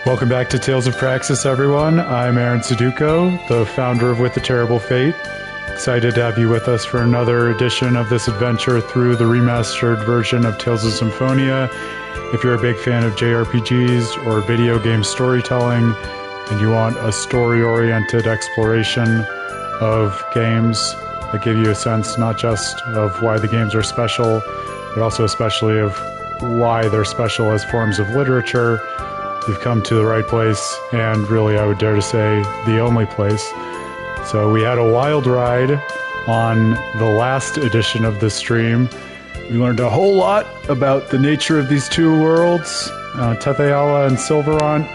Welcome back to Tales of Praxis, everyone. I'm Aaron Suduko, the founder of With the Terrible Fate. Excited to have you with us for another edition of this adventure through the remastered version of Tales of Symphonia. If you're a big fan of JRPGs or video game storytelling, and you want a story-oriented exploration of games that give you a sense not just of why the games are special, but also especially of why they're special as forms of literature, you've come to the right place, and really, I would dare to say, the only place. So we had a wild ride on the last edition of this stream. We learned a whole lot about the nature of these two worlds, Tetheala and Silverant.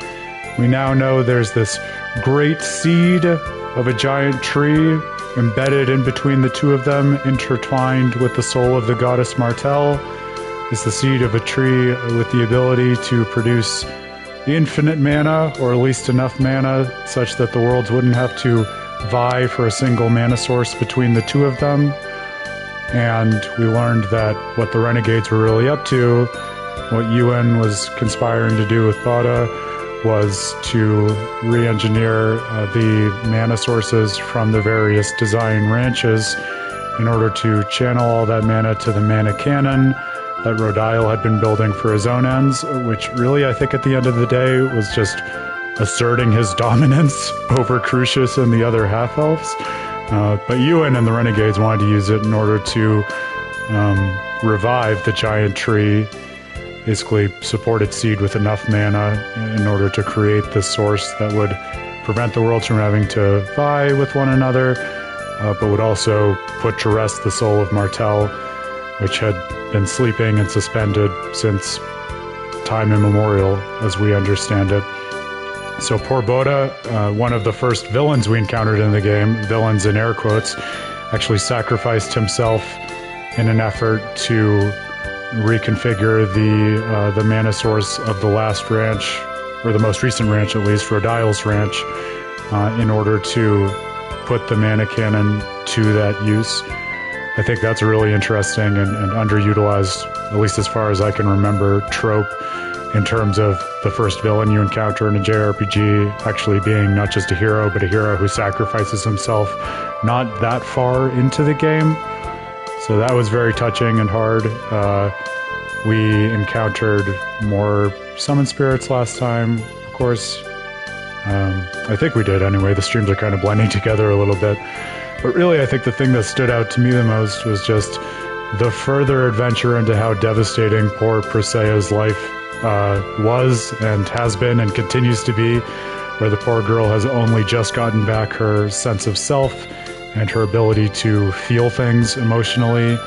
We now know there's this great seed of a giant tree embedded in between the two of them, intertwined with the soul of the goddess Martel. Is the seed of a tree with the ability to produce infinite mana, or at least enough mana such that the worlds wouldn't have to vie for a single mana source between the two of them. And we learned that what the Renegades were really up to, what Yuen was conspiring to do with Bada, was to re-engineer the mana sources from the various design ranches in order to channel all that mana to the mana cannon that Rodile had been building for his own ends, which really, I think at the end of the day, was just asserting his dominance over Crucius and the other half-elves. But Yuen and the Renegades wanted to use it in order to revive the giant tree, basically support its seed with enough mana in order to create this source that would prevent the worlds from having to vie with one another, but would also put to rest the soul of Martel, which had been sleeping and suspended since time immemorial, as we understand it. So poor Boda, one of the first villains we encountered in the game, villains in air quotes, actually sacrificed himself in an effort to reconfigure the mana source of the last ranch, or the most recent ranch at least, Rodile's ranch, in order to put the mana cannon to that use. I think that's a really interesting and underutilized, at least as far as I can remember, trope in terms of the first villain you encounter in a JRPG actually being not just a hero, but a hero who sacrifices himself not that far into the game. So that was very touching and hard. We encountered more summon spirits last time, of course. I think we did anyway. The streams are kind of blending together a little bit. But really, I think the thing that stood out to me the most was just the further adventure into how devastating poor Presea's life was and has been and continues to be, where the poor girl has only just gotten back her sense of self and her ability to feel things emotionally,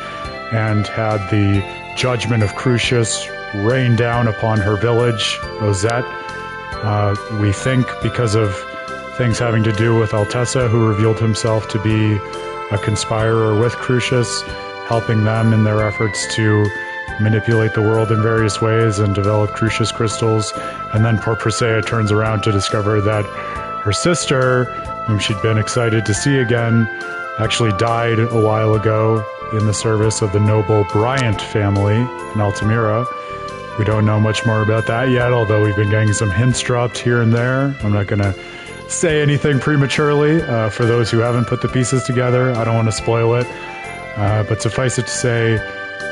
and had the judgment of Crucius rain down upon her village, Ozette. We think because of things having to do with Altessa, who revealed himself to be a conspirer with Crucius, helping them in their efforts to manipulate the world in various ways and develop Crucius crystals. And then poor Presea turns around to discover that her sister, whom she'd been excited to see again, actually died a while ago in the service of the noble Bryant family in Altamira. We don't know much more about that yet, although we've been getting some hints dropped here and there. I'm not going to say anything prematurely for those who haven't put the pieces together. I don't want to spoil it. But suffice it to say,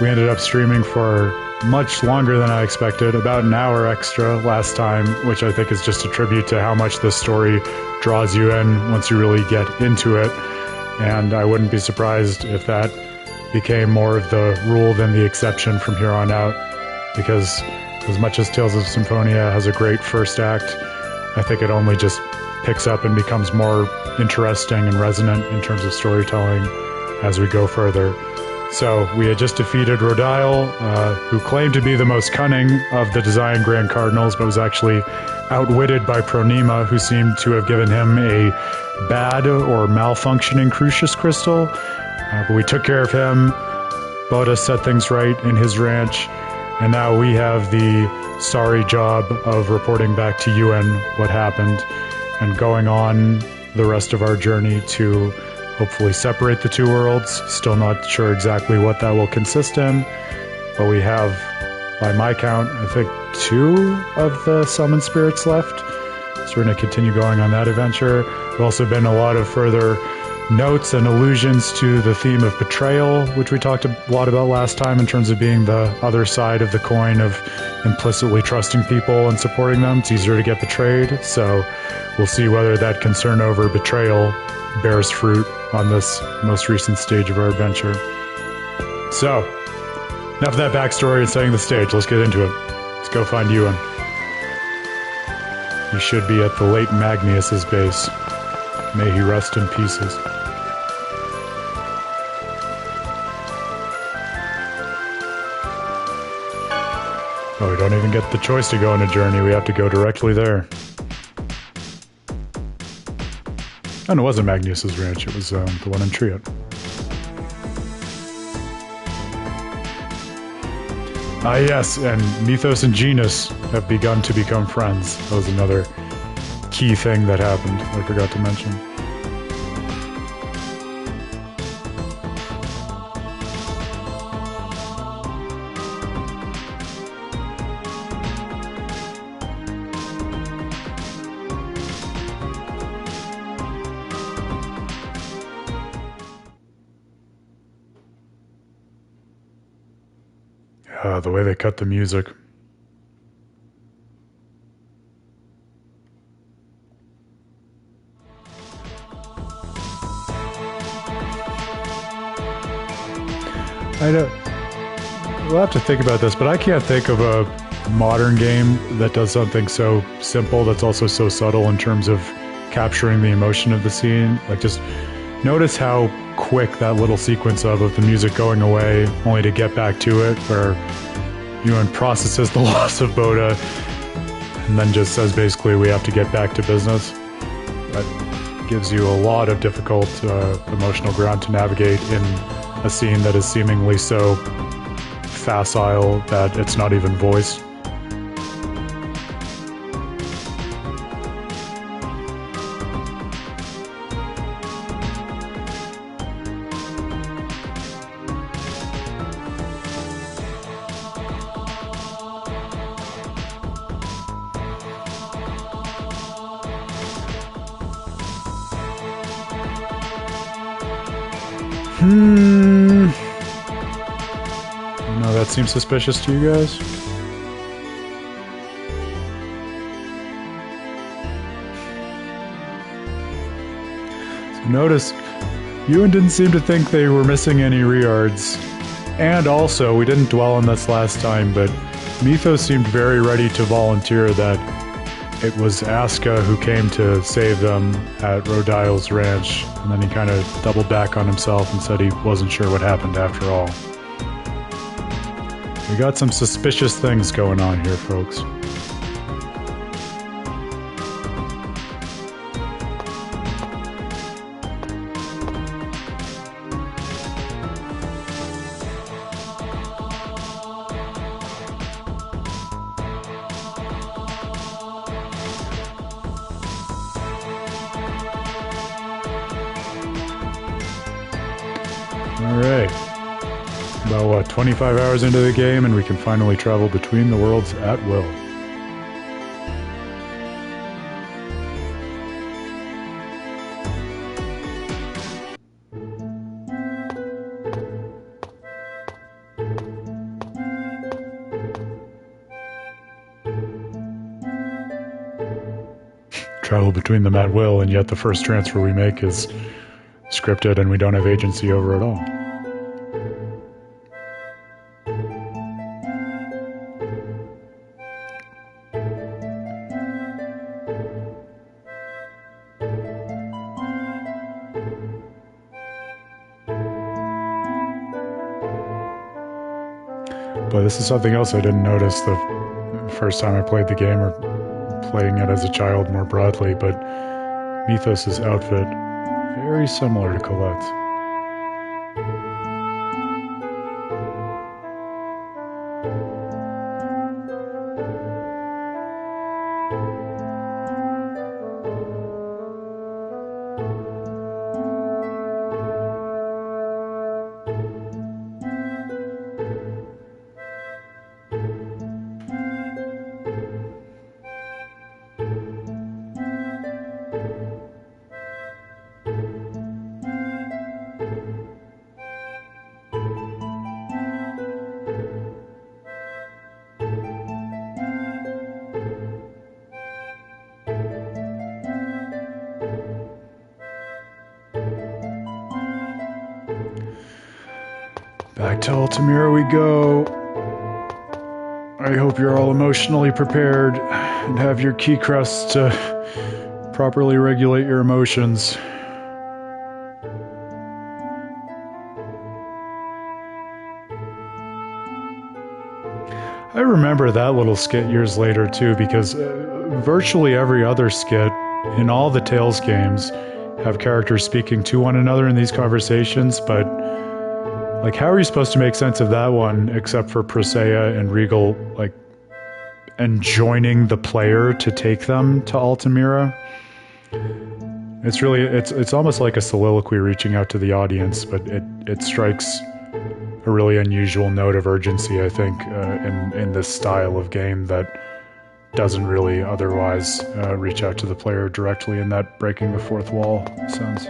we ended up streaming for much longer than I expected, about an hour extra last time, which I think is just a tribute to how much this story draws you in once you really get into it. And I wouldn't be surprised if that became more of the rule than the exception from here on out, because as much as Tales of Symphonia has a great first act, I think it only just picks up and becomes more interesting and resonant in terms of storytelling as we go further. So we had just defeated Rodile, who claimed to be the most cunning of the Desian Grand Cardinals, but was actually outwitted by Pronema, who seemed to have given him a bad or malfunctioning Crucius crystal. But we took care of him. Boda set things right in his ranch, and now we have the sorry job of reporting back to Yuen what happened, and going on the rest of our journey to hopefully separate the two worlds. Still not sure exactly what that will consist in, but we have by my count, I think 2 of the summon spirits left. So we're going to continue going on that adventure. There's also been a lot of further notes and allusions to the theme of betrayal, which we talked a lot about last time in terms of being the other side of the coin of implicitly trusting people and supporting them. It's easier to get betrayed, so we'll see whether that concern over betrayal bears fruit on this most recent stage of our adventure. So, enough of that backstory and setting the stage. Let's get into it. Let's go find Ewan. You should be at the late Magnius's base. May he rest in pieces. Oh, we don't even get the choice to go on a journey. We have to go directly there. Oh, no, it wasn't Magnius's ranch. It was the one in Triot. Ah, yes, and Mythos and Genus have begun to become friends. That was another key thing that happened I forgot to mention. The way they cut the music. I know. We'll have to think about this, but I can't think of a modern game that does something so simple that's also so subtle in terms of capturing the emotion of the scene. Like, just notice how quick that little sequence of the music going away, only to get back to it, where Ewan processes the loss of Boda, and then just says basically we have to get back to business. That gives you a lot of difficult emotional ground to navigate in a scene that is seemingly so facile that it's not even voiced. No, that seems suspicious to you guys? So notice, Ewan didn't seem to think they were missing any Riards. And also, we didn't dwell on this last time, but Mythos seemed very ready to volunteer that it was Aska who came to save them at Rodile's ranch, and then he kind of doubled back on himself and said he wasn't sure what happened after all. We got some suspicious things going on here, folks. Alright. About, what, 25 hours into the game, and we can finally travel between the worlds at will. Travel between them at will, and yet the first transfer we make is scripted and we don't have agency over it all. But this is something else I didn't notice the first time I played the game, or playing it as a child more broadly, but Mythos' outfit, very similar to Colette's. Alright, to Altamira we go. I hope you're all emotionally prepared and have your key crests to properly regulate your emotions. I remember that little skit years later too, because virtually every other skit in all the Tales games have characters speaking to one another in these conversations, but like, how are you supposed to make sense of that one except for Presea and Regal, like, enjoining the player to take them to Altamira? It's really, it's almost like a soliloquy reaching out to the audience, but it strikes a really unusual note of urgency, I think, in this style of game that doesn't really otherwise reach out to the player directly in that breaking the fourth wall sense.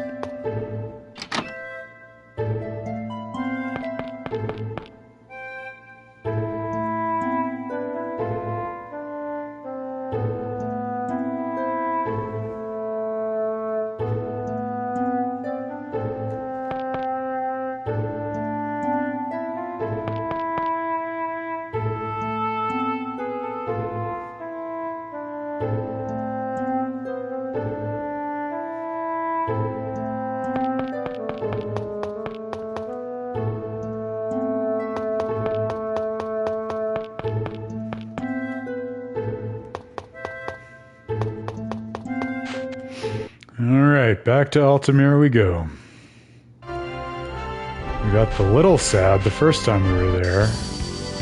Alright, back to Altamira we go. We got the little sad the first time we were there,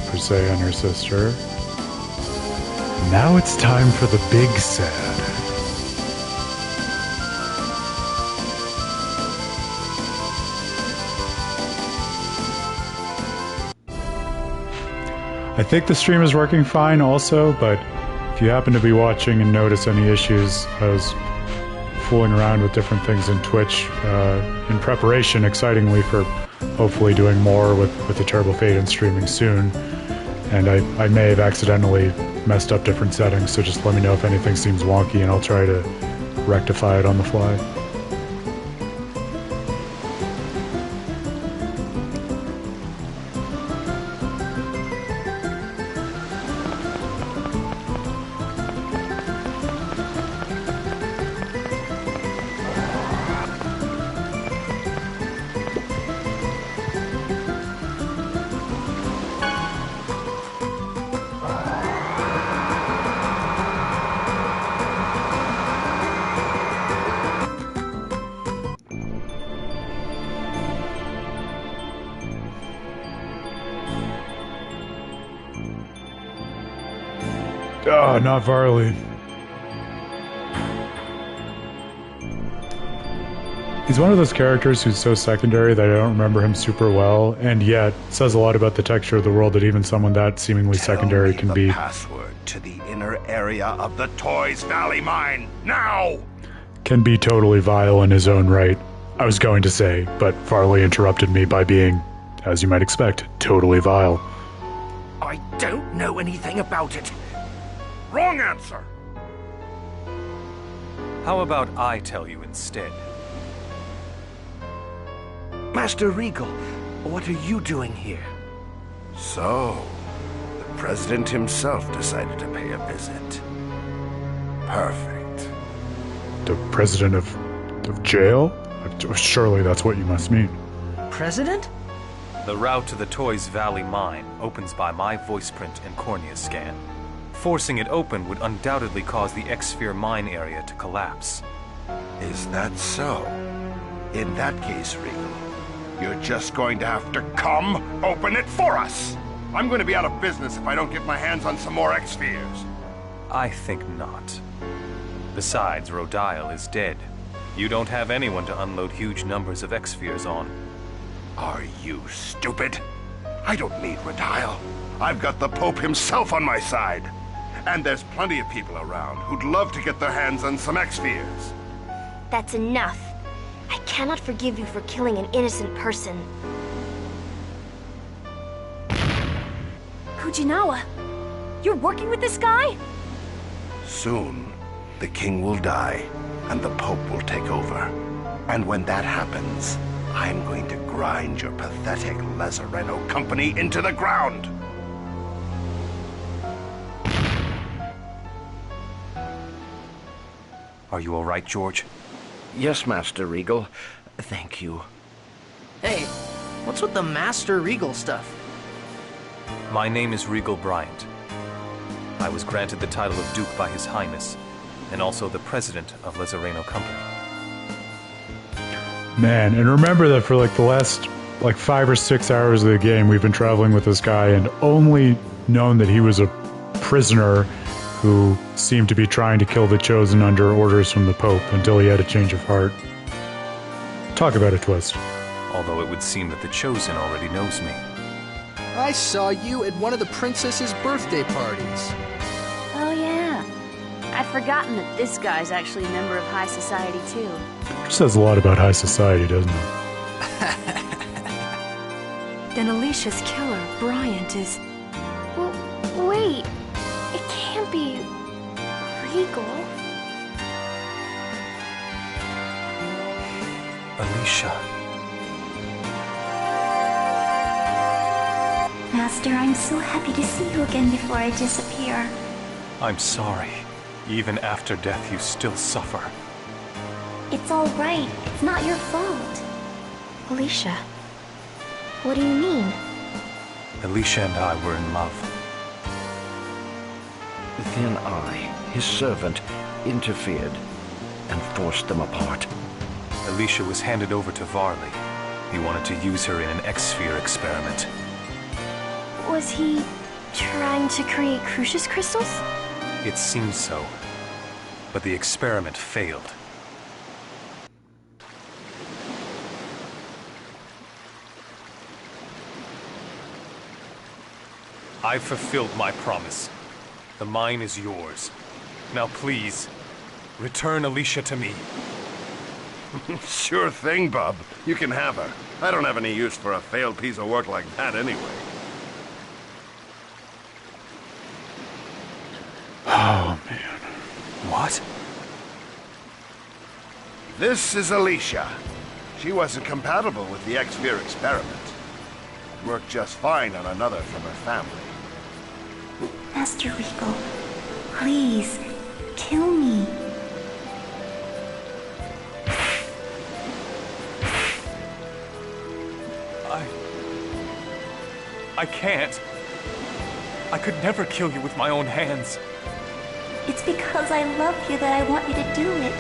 Presea and her sister. Now it's time for the big sad. I think the stream is working fine also, but if you happen to be watching and notice any issues, I was fooling around with different things in Twitch in preparation, excitingly, for hopefully doing more with the Terrible Fate and streaming soon. And I may have accidentally messed up different settings, so just let me know if anything seems wonky and I'll try to rectify it on the fly. Ah, not Varley. He's one of those characters who's so secondary that I don't remember him super well, and yet says a lot about the texture of the world that even someone that seemingly secondary can be. Password to the inner area of the Toys Valley mine, now! Can be totally vile in his own right, I was going to say, but Varley interrupted me by being, as you might expect, totally vile. I don't know anything about it. Wrong answer! How about I tell you instead? Master Regal, what are you doing here? So, the President himself decided to pay a visit. Perfect. The President of jail? Surely that's what you must mean. President? The route to the Toys Valley mine opens by my voice print and cornea scan. Forcing it open would undoubtedly cause the X-Sphere mine area to collapse. Is that so? In that case, Regal, you're just going to have to come open it for us! I'm going to be out of business if I don't get my hands on some more X-Spheres. I think not. Besides, Rodial is dead. You don't have anyone to unload huge numbers of X-Spheres on. Are you stupid? I don't need Rodial. I've got the Pope himself on my side. And there's plenty of people around who'd love to get their hands on some X-Spheres. That's enough. I cannot forgive you for killing an innocent person. Fujinawa, you're working with this guy? Soon, the king will die, and the Pope will take over. And when that happens, I'm going to grind your pathetic Lazareno company into the ground! Are you all right, George? Yes, Master Regal. Thank you. Hey, what's with the Master Regal stuff? My name is Regal Bryant. I was granted the title of Duke by His Highness, and also the President of Lazareno Company. Man, and remember that for like the last 5 or 6 hours of the game, we've been traveling with this guy and only known that he was a prisoner who seemed to be trying to kill the Chosen under orders from the Pope until he had a change of heart. Talk about a twist. Although it would seem that the Chosen already knows me. I saw you at one of the princess's birthday parties. Oh yeah. I'd forgotten that this guy's actually a member of high society too. Says a lot about high society, doesn't it? Then Alicia's killer, Bryant, is... Well, wait. It can't be... Regal. Alicia. Master, I'm so happy to see you again before I disappear. I'm sorry. Even after death, you still suffer. It's all right. It's not your fault. Alicia. What do you mean? Alicia and I were in love. Then I, his servant, interfered and forced them apart. Alicia was handed over to Varley. He wanted to use her in an X-Sphere experiment. Was he trying to create Crucius crystals? It seemed so, but the experiment failed. I've fulfilled my promise. The mine is yours. Now please, return Alicia to me. Sure thing, bub. You can have her. I don't have any use for a failed piece of work like that anyway. Oh, man. What? This is Alicia. She wasn't compatible with the X-Sphere experiment. Worked just fine on another from her family. Master Regal, please, kill me. I can't. I could never kill you with my own hands. It's because I love you that I want you to do it.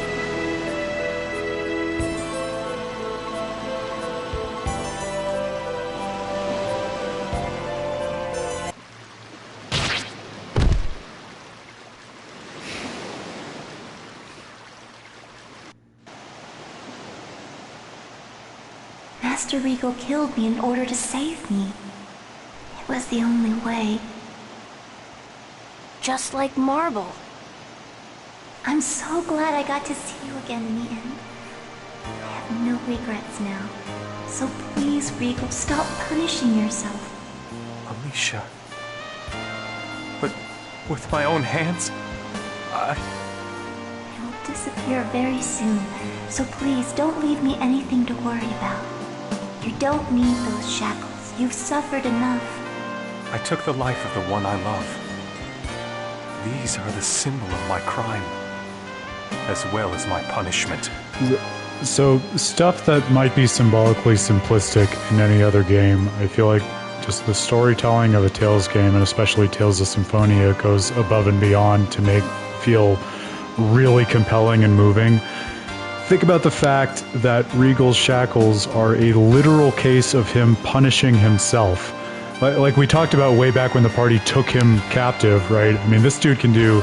Master Regal killed me in order to save me. It was the only way. Just like Marble. I'm so glad I got to see you again in the end. I have no regrets now. So please, Regal, stop punishing yourself. Alicia. But with my own hands, I will disappear very soon, so please don't leave me anything to worry about. You don't need those shackles. You've suffered enough. I took the life of the one I love. These are the symbol of my crime, as well as my punishment. So, stuff that might be symbolically simplistic in any other game, I feel like just the storytelling of a Tales game, and especially Tales of Symphonia, goes above and beyond to make feel really compelling and moving. Think about the fact that Regal's shackles are a literal case of him punishing himself. Like we talked about way back when the party took him captive, right? I mean, this dude can do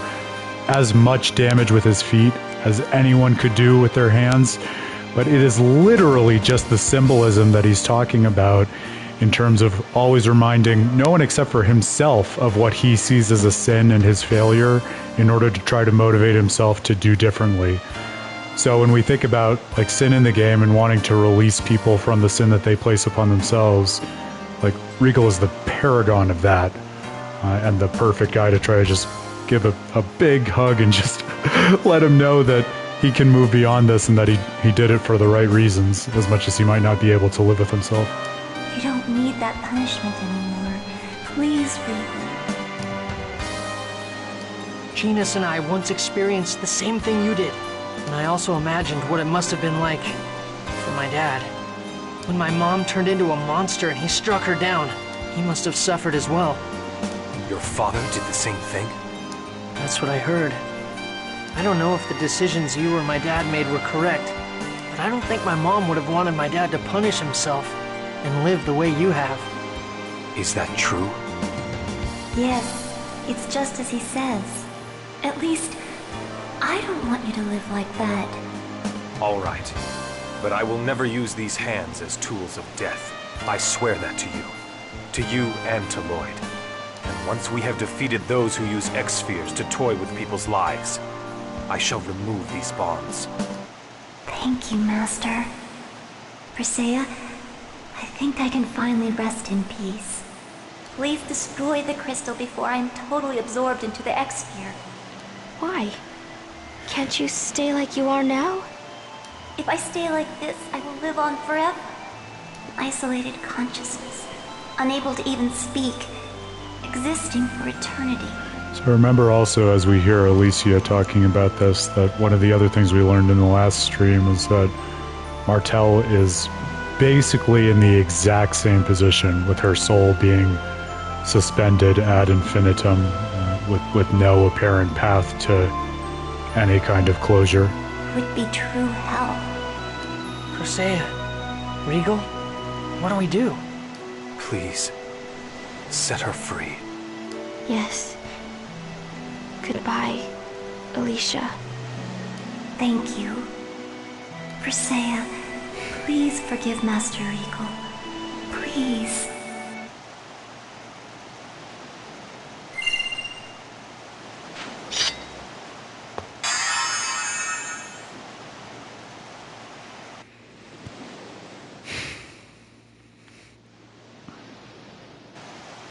as much damage with his feet as anyone could do with their hands, but it is literally just the symbolism that he's talking about in terms of always reminding no one except for himself of what he sees as a sin and his failure in order to try to motivate himself to do differently. So when we think about like sin in the game and wanting to release people from the sin that they place upon themselves, like Regal is the paragon of that, and the perfect guy to try to just give a big hug and just let him know that he can move beyond this and that he did it for the right reasons, as much as he might not be able to live with himself. You don't need that punishment anymore. Please, Regal. Genus and I once experienced the same thing you did, and I also imagined what it must have been like for my dad. When my mom turned into a monster and he struck her down, he must have suffered as well. Your father did the same thing? That's what I heard. I don't know if the decisions you or my dad made were correct, but I don't think my mom would have wanted my dad to punish himself and live the way you have. Is that true? Yes, it's just as he says. At least, I don't want you to live like that. All right. But I will never use these hands as tools of death. I swear that to you. To you and to Lloyd. And once we have defeated those who use X-spheres to toy with people's lives, I shall remove these bonds. Thank you, Master. Presea, I think I can finally rest in peace. Please destroy the crystal before I'm totally absorbed into the X-sphere. Why? Can't you stay like you are now? If I stay like this, I will live on forever. An isolated consciousness, unable to even speak, existing for eternity. So remember also, as we hear Alicia talking about this, that one of the other things we learned in the last stream is that Martel is basically in the exact same position, with her soul being suspended ad infinitum, with no apparent path to any kind of closure. Would be true hell. Presea, Regal, what do we do? Please, set her free. Yes. Goodbye, Alicia. Thank you. Presea, please forgive Master Regal. Please.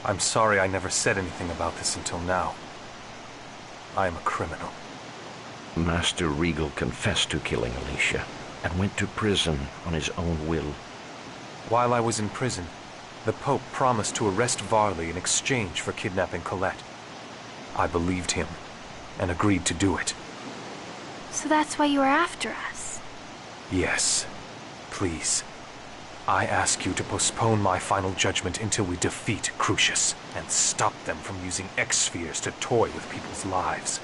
I'm sorry I never said anything about this until now. I am a criminal. Master Regal confessed to killing Alicia and went to prison on his own will. While I was in prison, the Pope promised to arrest Varley in exchange for kidnapping Colette. I believed him and agreed to do it. So that's why you were after us? Yes. Please. I ask you to postpone my final judgment until we defeat Crucius and stop them from using X-spheres to toy with people's lives.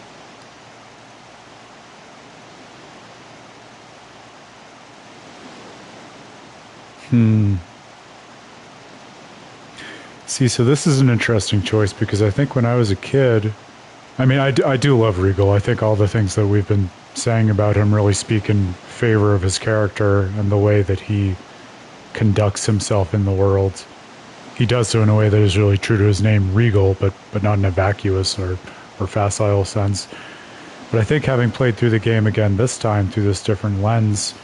See, so this is an interesting choice, because I think when I was a kid, I mean, I do love Regal. I think all the things that we've been saying about him really speak in favor of his character and the way that he conducts himself in the world. He does so in a way that is really true to his name, Regal, but not in a vacuous or facile sense. But I think having played through the game again this time through this different lens,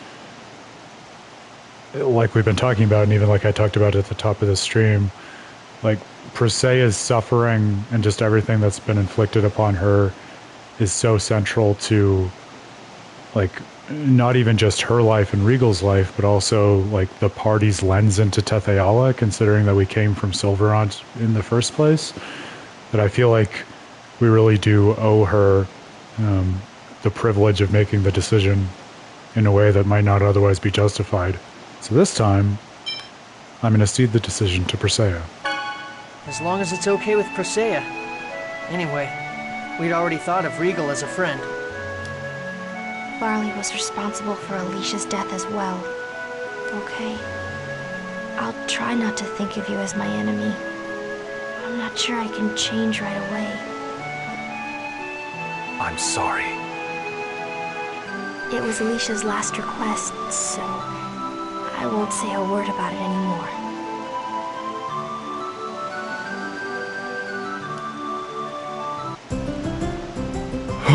like we've been talking about, and even like I talked about at the top of the stream, like Presea's suffering and just everything that's been inflicted upon her is so central to, like, not even just her life and Regal's life, but also like the party's lens into Tetheala, considering that we came from Silverant in the first place. That I feel like we really do owe her the privilege of making the decision in a way that might not otherwise be justified. So this time, I'm going to cede the decision to Presea. As long as it's okay with Presea. Anyway, we'd already thought of Regal as a friend. Varley was responsible for Alicia's death as well. Okay? I'll try not to think of you as my enemy. I'm not sure I can change right away. I'm sorry. It was Alicia's last request, so I won't say a word about it anymore.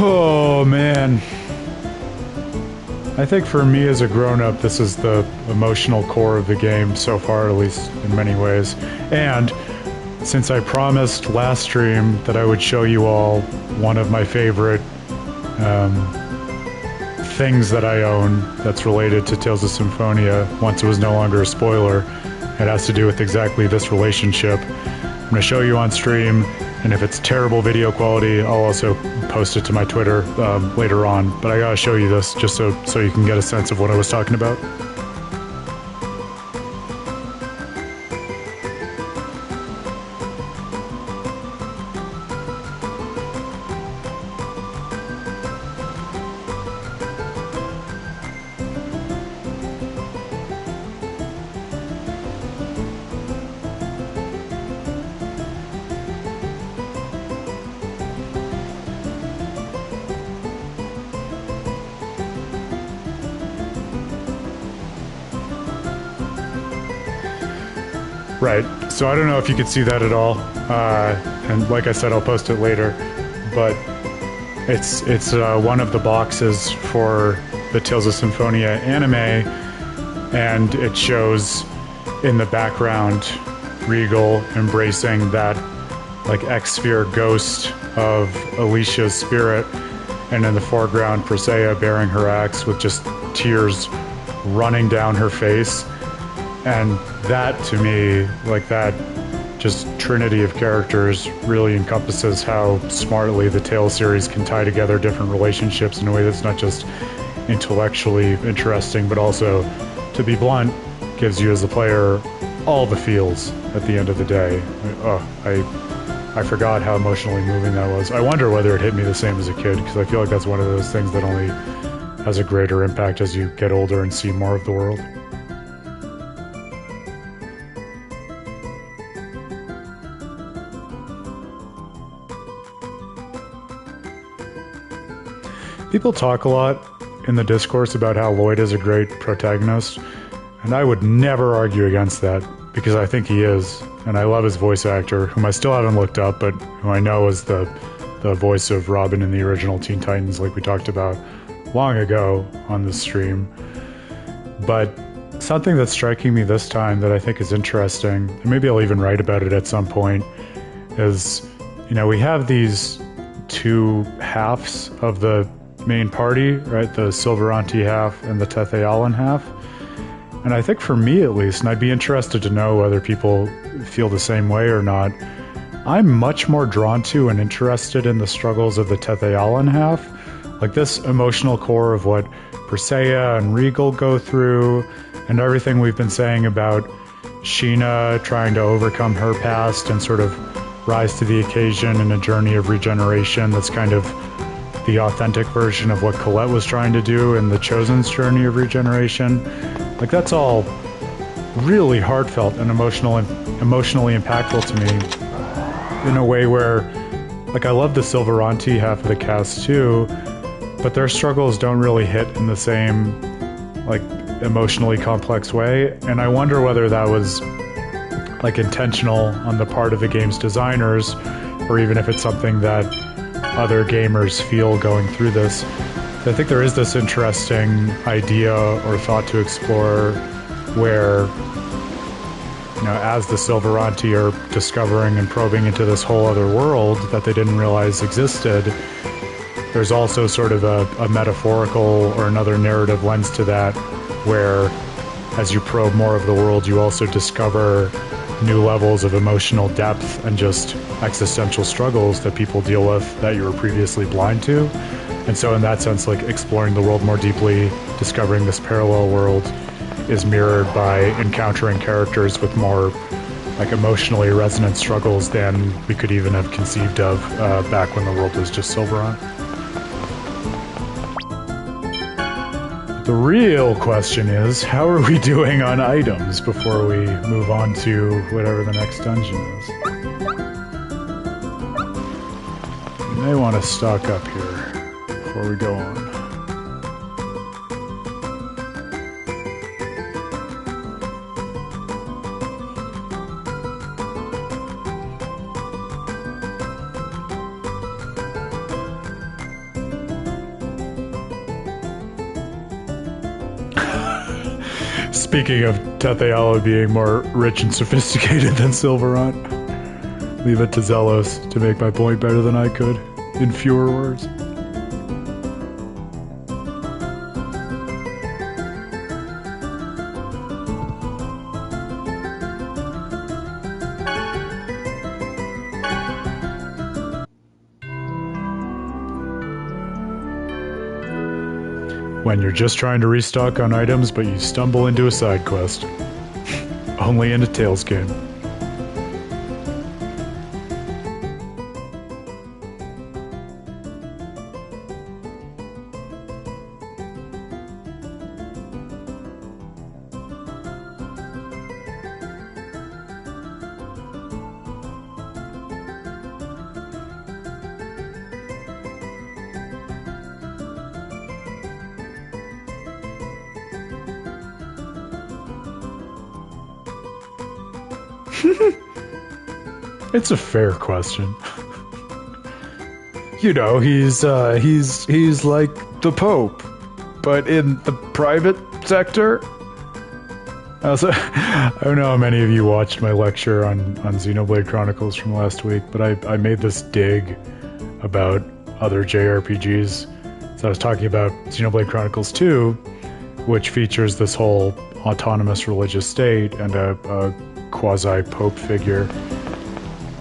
Oh, man. I think for me as a grown-up, this is the emotional core of the game so far, at least in many ways. And since I promised last stream that I would show you all one of my favorite things that I own that's related to Tales of Symphonia once it was no longer a spoiler. It has to do with exactly this relationship. I'm going to show you on stream, and if it's terrible video quality, I'll also post it to my Twitter later on. But I gotta show you this just so you can get a sense of what I was talking about. Right, so I don't know if you could see that at all, and like I said, I'll post it later, but it's one of the boxes for the Tales of Symphonia anime, and it shows in the background Regal embracing that like X-Sphere ghost of Alicia's spirit, and in the foreground Presea bearing her axe with just tears running down her face. And that, to me, like that just trinity of characters really encompasses how smartly the Tales series can tie together different relationships in a way that's not just intellectually interesting, but also, to be blunt, gives you as a player all the feels at the end of the day. I forgot how emotionally moving that was. I wonder whether it hit me the same as a kid, because I feel like that's one of those things that only has a greater impact as you get older and see more of the world. People talk a lot in the discourse about how Lloyd is a great protagonist, and I would never argue against that, because I think he is, and I love his voice actor, whom I still haven't looked up, but who I know is the voice of Robin in the original Teen Titans, like we talked about long ago on this stream. But something that's striking me this time that I think is interesting, and maybe I'll even write about it at some point, is, you know, we have these two halves of the main party, right? The Silveranti half and the Tethealan half. And I think for me at least, and I'd be interested to know whether people feel the same way or not, I'm much more drawn to and interested in the struggles of the Tethealan half. Like this emotional core of what Presea and Regal go through, and everything we've been saying about Sheena trying to overcome her past and sort of rise to the occasion in a journey of regeneration that's kind of the authentic version of what Colette was trying to do in the Chosen's journey of regeneration. Like that's all really heartfelt and emotionally impactful to me in a way where, like, I love the Silveranti half of the cast too, but their struggles don't really hit in the same, like, emotionally complex way. And I wonder whether that was, like, intentional on the part of the game's designers, or even if it's something that other gamers feel going through this. I think there is this interesting idea or thought to explore where, you know, as the Silveranti are discovering and probing into this whole other world that they didn't realize existed, there's also sort of a metaphorical or another narrative lens to that, where as you probe more of the world, you also discover new levels of emotional depth and just existential struggles that people deal with that you were previously blind to. And so in that sense, like, exploring the world more deeply, discovering this parallel world, is mirrored by encountering characters with more, like, emotionally resonant struggles than we could even have conceived of back when the world was just Silveron. The real question is, how are we doing on items before we move on to whatever the next dungeon is? We may want to stock up here before we go on. Speaking of Tetheala being more rich and sophisticated than Silverant, leave it to Zelos to make my point better than I could, in fewer words. when you're just trying to restock on items but you stumble into a side quest. Only in a Tales game. It's a fair question. You know, he's like the Pope, but in the private sector. Also, I don't know how many of you watched my lecture on Xenoblade Chronicles from last week, but I made this dig about other JRPGs. So I was talking about Xenoblade Chronicles 2, which features this whole autonomous religious state and a quasi-pope figure.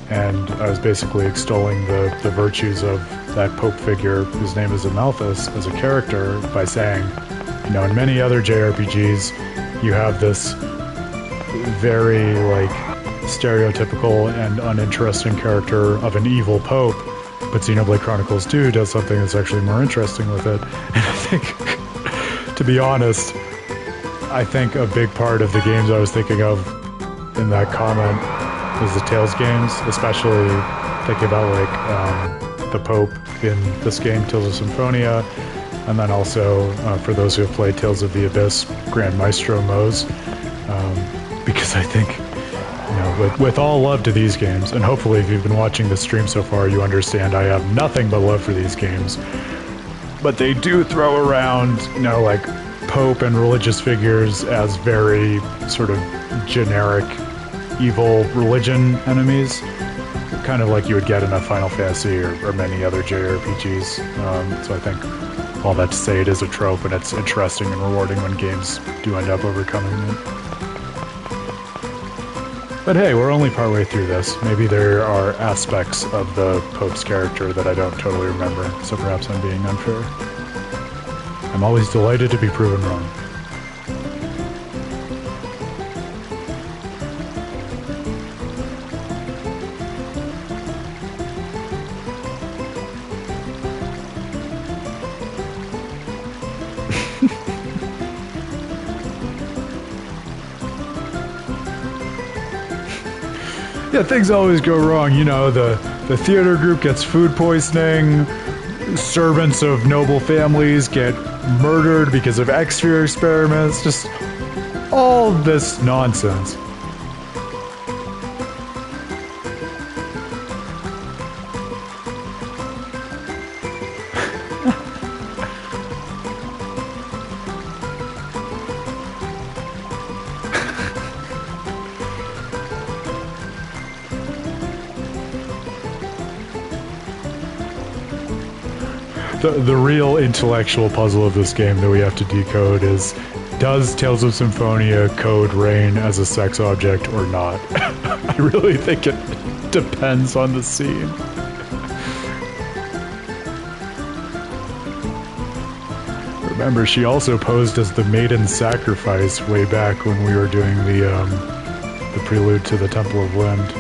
And I was basically extolling the virtues of that pope figure, whose name is Amalthus, as a character by saying, you know, in many other JRPGs, you have this very, like, stereotypical and uninteresting character of an evil pope, but Xenoblade Chronicles 2 does something that's actually more interesting with it. And I think, to be honest, I think a big part of the games I was thinking of in that comment was the Tales games, especially thinking about like the Pope in this game, Tales of Symphonia, and then also for those who have played Tales of the Abyss, Grand Maestro Moze, because I think, you know, with all love to these games, and hopefully if you've been watching the stream so far, you understand I have nothing but love for these games, but they do throw around, you know, like Pope and religious figures as very sort of generic evil religion enemies, kind of like you would get in a Final Fantasy or many other JRPGs. So I think all that to say, it is a trope, and it's interesting and rewarding when games do end up overcoming it. But hey, we're only partway through this. Maybe there are aspects of the Pope's character that I don't totally remember, so perhaps I'm being unfair. I'm always delighted to be proven wrong. Yeah, things always go wrong. You know, the theater group gets food poisoning, servants of noble families get murdered because of X-Sphere experiments, just all this nonsense. The real intellectual puzzle of this game that we have to decode is, does Tales of Symphonia code Rain as a sex object or not? I really think it depends on the scene. Remember, she also posed as the Maiden Sacrifice way back when we were doing the prelude to the Temple of Wind.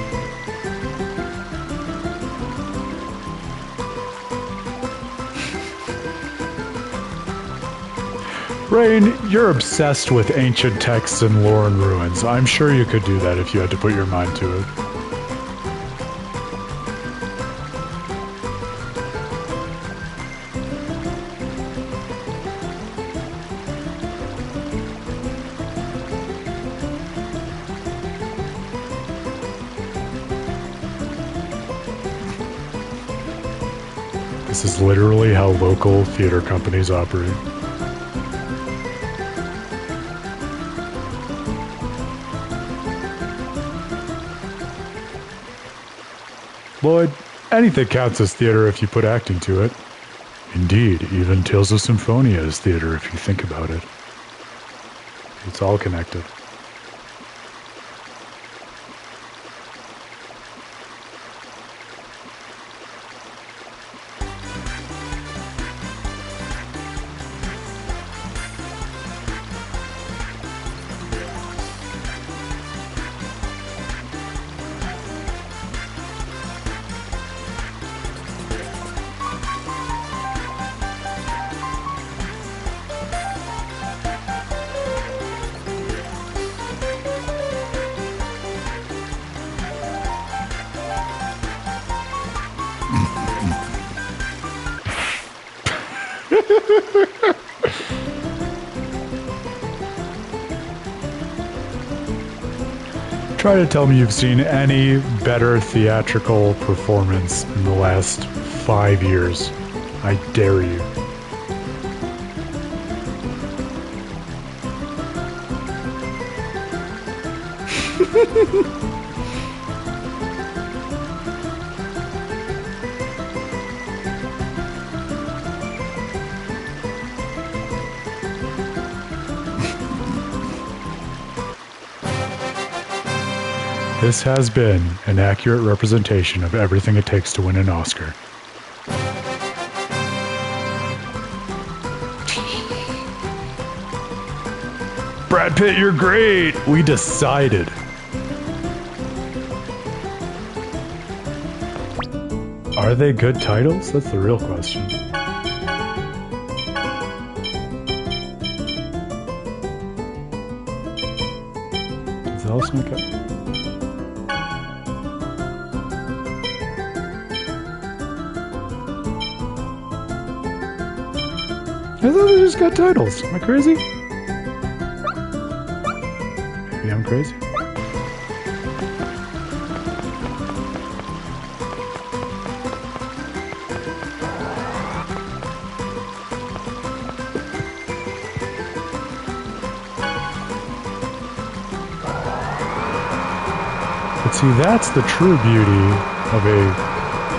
Rain, you're obsessed with ancient texts and lore and ruins. I'm sure you could do that if you had to put your mind to it. This is literally how local theater companies operate. Lloyd, anything counts as theater if you put acting to it. Indeed, even Tales of Symphonia is theater if you think about it. It's all connected. Try to tell me you've seen any better theatrical performance in the last 5 years. I dare you. This has been an accurate representation of everything it takes to win an Oscar. Brad Pitt, you're great! We decided. Are they good titles? That's the real question. Is that also make up? I thought they just got titles. Am I crazy? Maybe I'm crazy. But see, that's the true beauty of a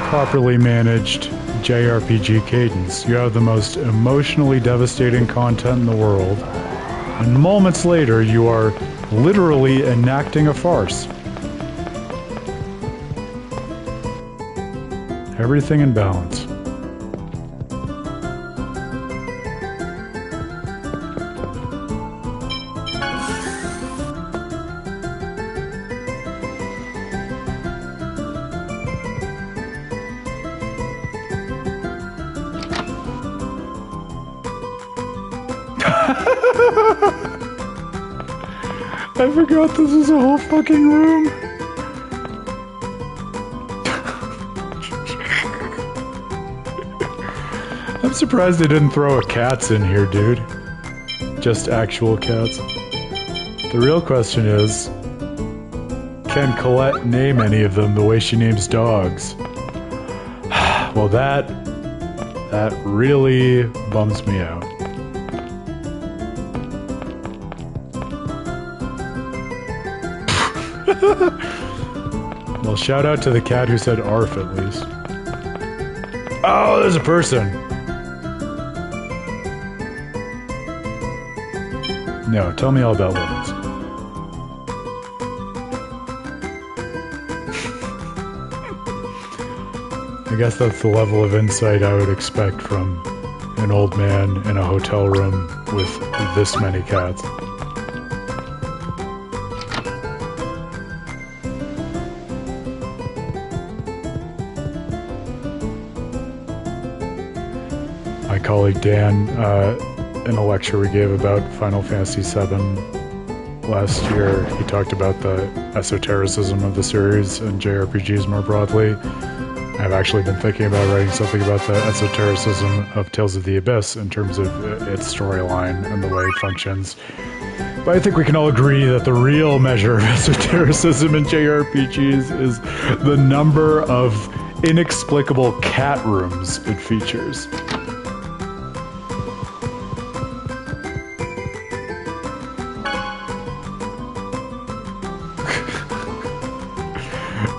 properly managed JRPG cadence. You have the most emotionally devastating content in the world, and moments later you are literally enacting a farce. Everything in balance. I forgot this was a whole fucking room. I'm surprised they didn't throw a cats in here, dude. Just actual cats. The real question is, can Colette name any of them the way she names dogs? Well, that really bums me out. Well, shout out to the cat who said ARF at least. Oh, there's a person! No, tell me all about lemons. I guess that's the level of insight I would expect from an old man in a hotel room with this many cats. My colleague Dan, in a lecture we gave about Final Fantasy VII last year, he talked about the esotericism of the series and JRPGs more broadly. I've actually been thinking about writing something about the esotericism of Tales of the Abyss in terms of its storyline and the way it functions. But I think we can all agree that the real measure of esotericism in JRPGs is the number of inexplicable cat rooms it features.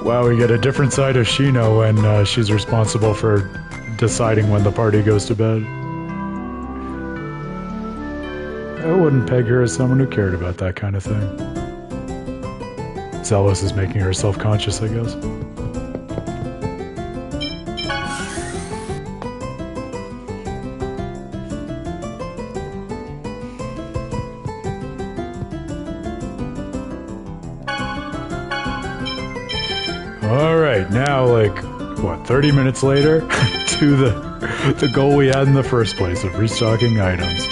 Wow, we get a different side of Shino when she's responsible for deciding when the party goes to bed. I wouldn't peg her as someone who cared about that kind of thing. Zealous is making her self-conscious, I guess. Alright, now like, what, 30 minutes later to the goal we had in the first place of restocking items.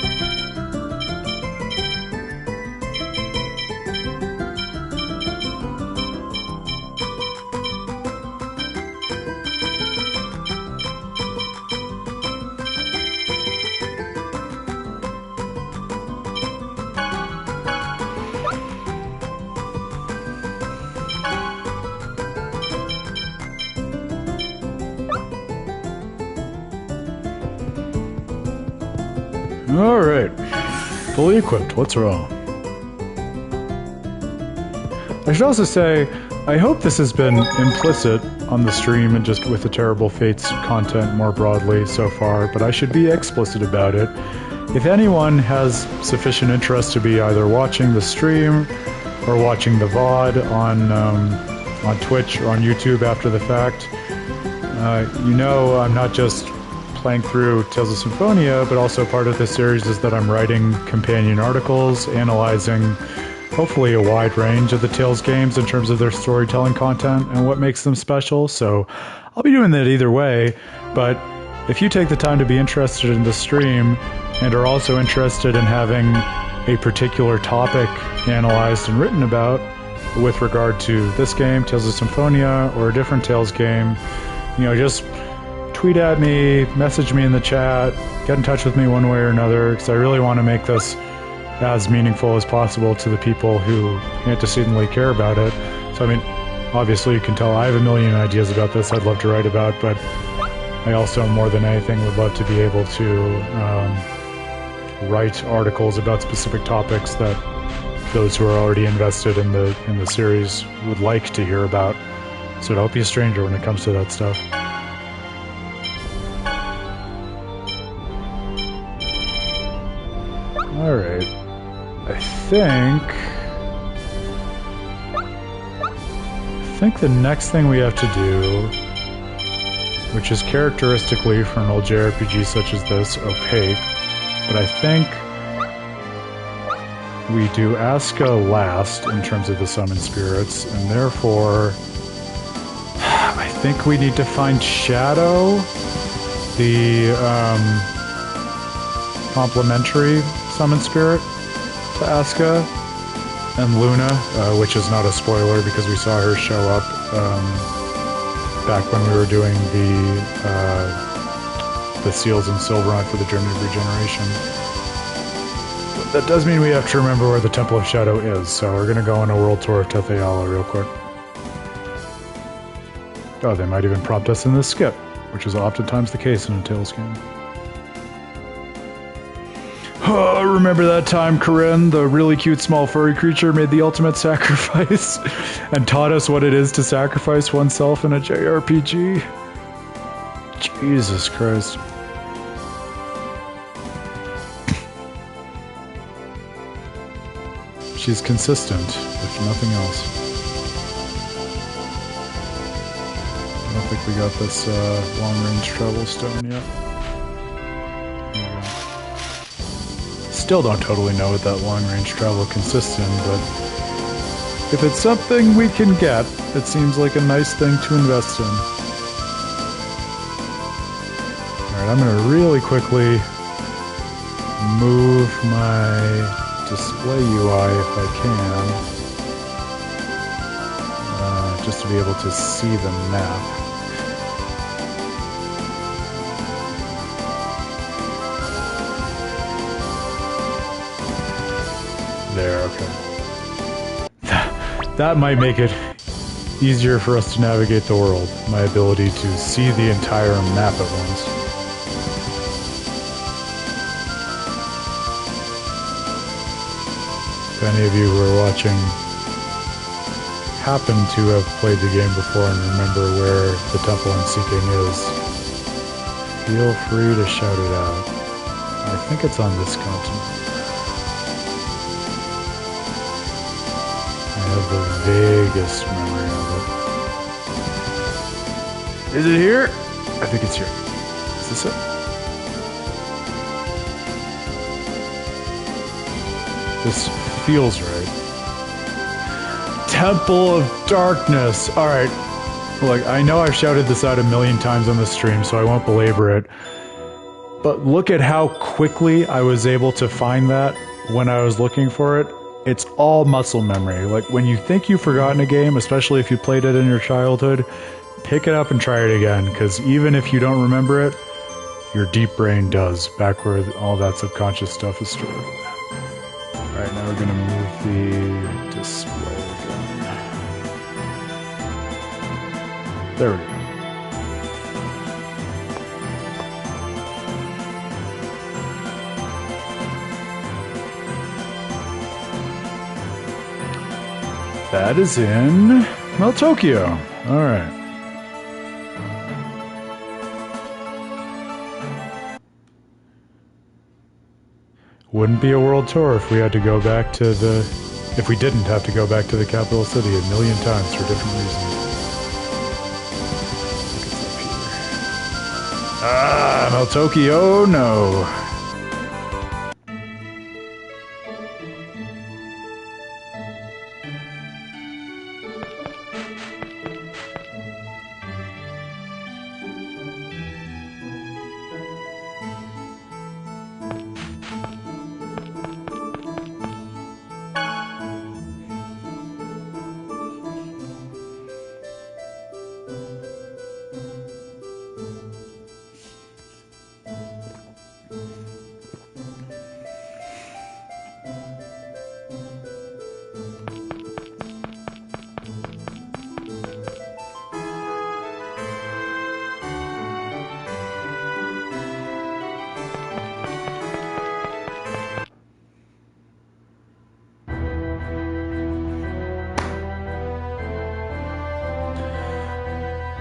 Alright. Fully equipped. What's wrong? I should also say, I hope this has been implicit on the stream and just with the Terrible Fates content more broadly so far, but I should be explicit about it. If anyone has sufficient interest to be either watching the stream or watching the VOD on Twitch or on YouTube after the fact, you know I'm not just playing through Tales of Symphonia, but also part of this series is that I'm writing companion articles, analyzing hopefully a wide range of the Tales games in terms of their storytelling content and what makes them special, so I'll be doing that either way, but if you take the time to be interested in the stream and are also interested in having a particular topic analyzed and written about with regard to this game, Tales of Symphonia, or a different Tales game, you know, just tweet at me, message me in the chat, get in touch with me one way or another, because I really want to make this as meaningful as possible to the people who antecedently care about it. So, I mean, obviously you can tell I have a million ideas about this I'd love to write about, but I also, more than anything, would love to be able to write articles about specific topics that those who are already invested in the series would like to hear about. So don't be a stranger when it comes to that stuff. Alright. I think the next thing we have to do, which is characteristically for an old JRPG such as this, opaque, but I think we do Asuka last in terms of the summon spirits, and therefore I think we need to find Shadow, the complementary summon spirit to Asuka, and Luna, which is not a spoiler because we saw her show up back when we were doing the Seals and Silveron for the Journey of Regeneration. That does mean we have to remember where the Temple of Shadow is, so we're going to go on a world tour of Tethe'ala real quick. Oh, they might even prompt us in this skip, which is oftentimes the case in a Tales game. Oh, remember that time, Corinne, the really cute small furry creature, made the ultimate sacrifice and taught us what it is to sacrifice oneself in a JRPG? Jesus Christ. She's consistent, if nothing else. I don't think we got this long-range travel stone yet. There we go. Still don't totally know what that long-range travel consists in, but if it's something we can get, it seems like a nice thing to invest in. Alright, I'm gonna really quickly move my display UI if I can, just to be able to see the map. There, okay. That might make it easier for us to navigate the world, my ability to see the entire map at once. If any of you who are watching happen to have played the game before and remember where the temple I'm seeking is, feel free to shout it out. I think it's on this continent. I have the vaguest memory of it. Is it here? I think it's here. Is this it? This feels right. Temple of Darkness. Alright. Look, I know I've shouted this out a million times on the stream, so I won't belabor it. But look at how quickly I was able to find that when I was looking for it. It's all muscle memory. Like, when you think you've forgotten a game, especially if you played it in your childhood, pick it up and try it again, because even if you don't remember it, your deep brain does, back where all that subconscious stuff is stored. Alright, now we're going to move the display again. There we go. That is in Tokyo. All right. Wouldn't be a world tour if we had to go back to the... If we didn't have to go back to the capital city a million times for different reasons. Ah, Tokyo, no.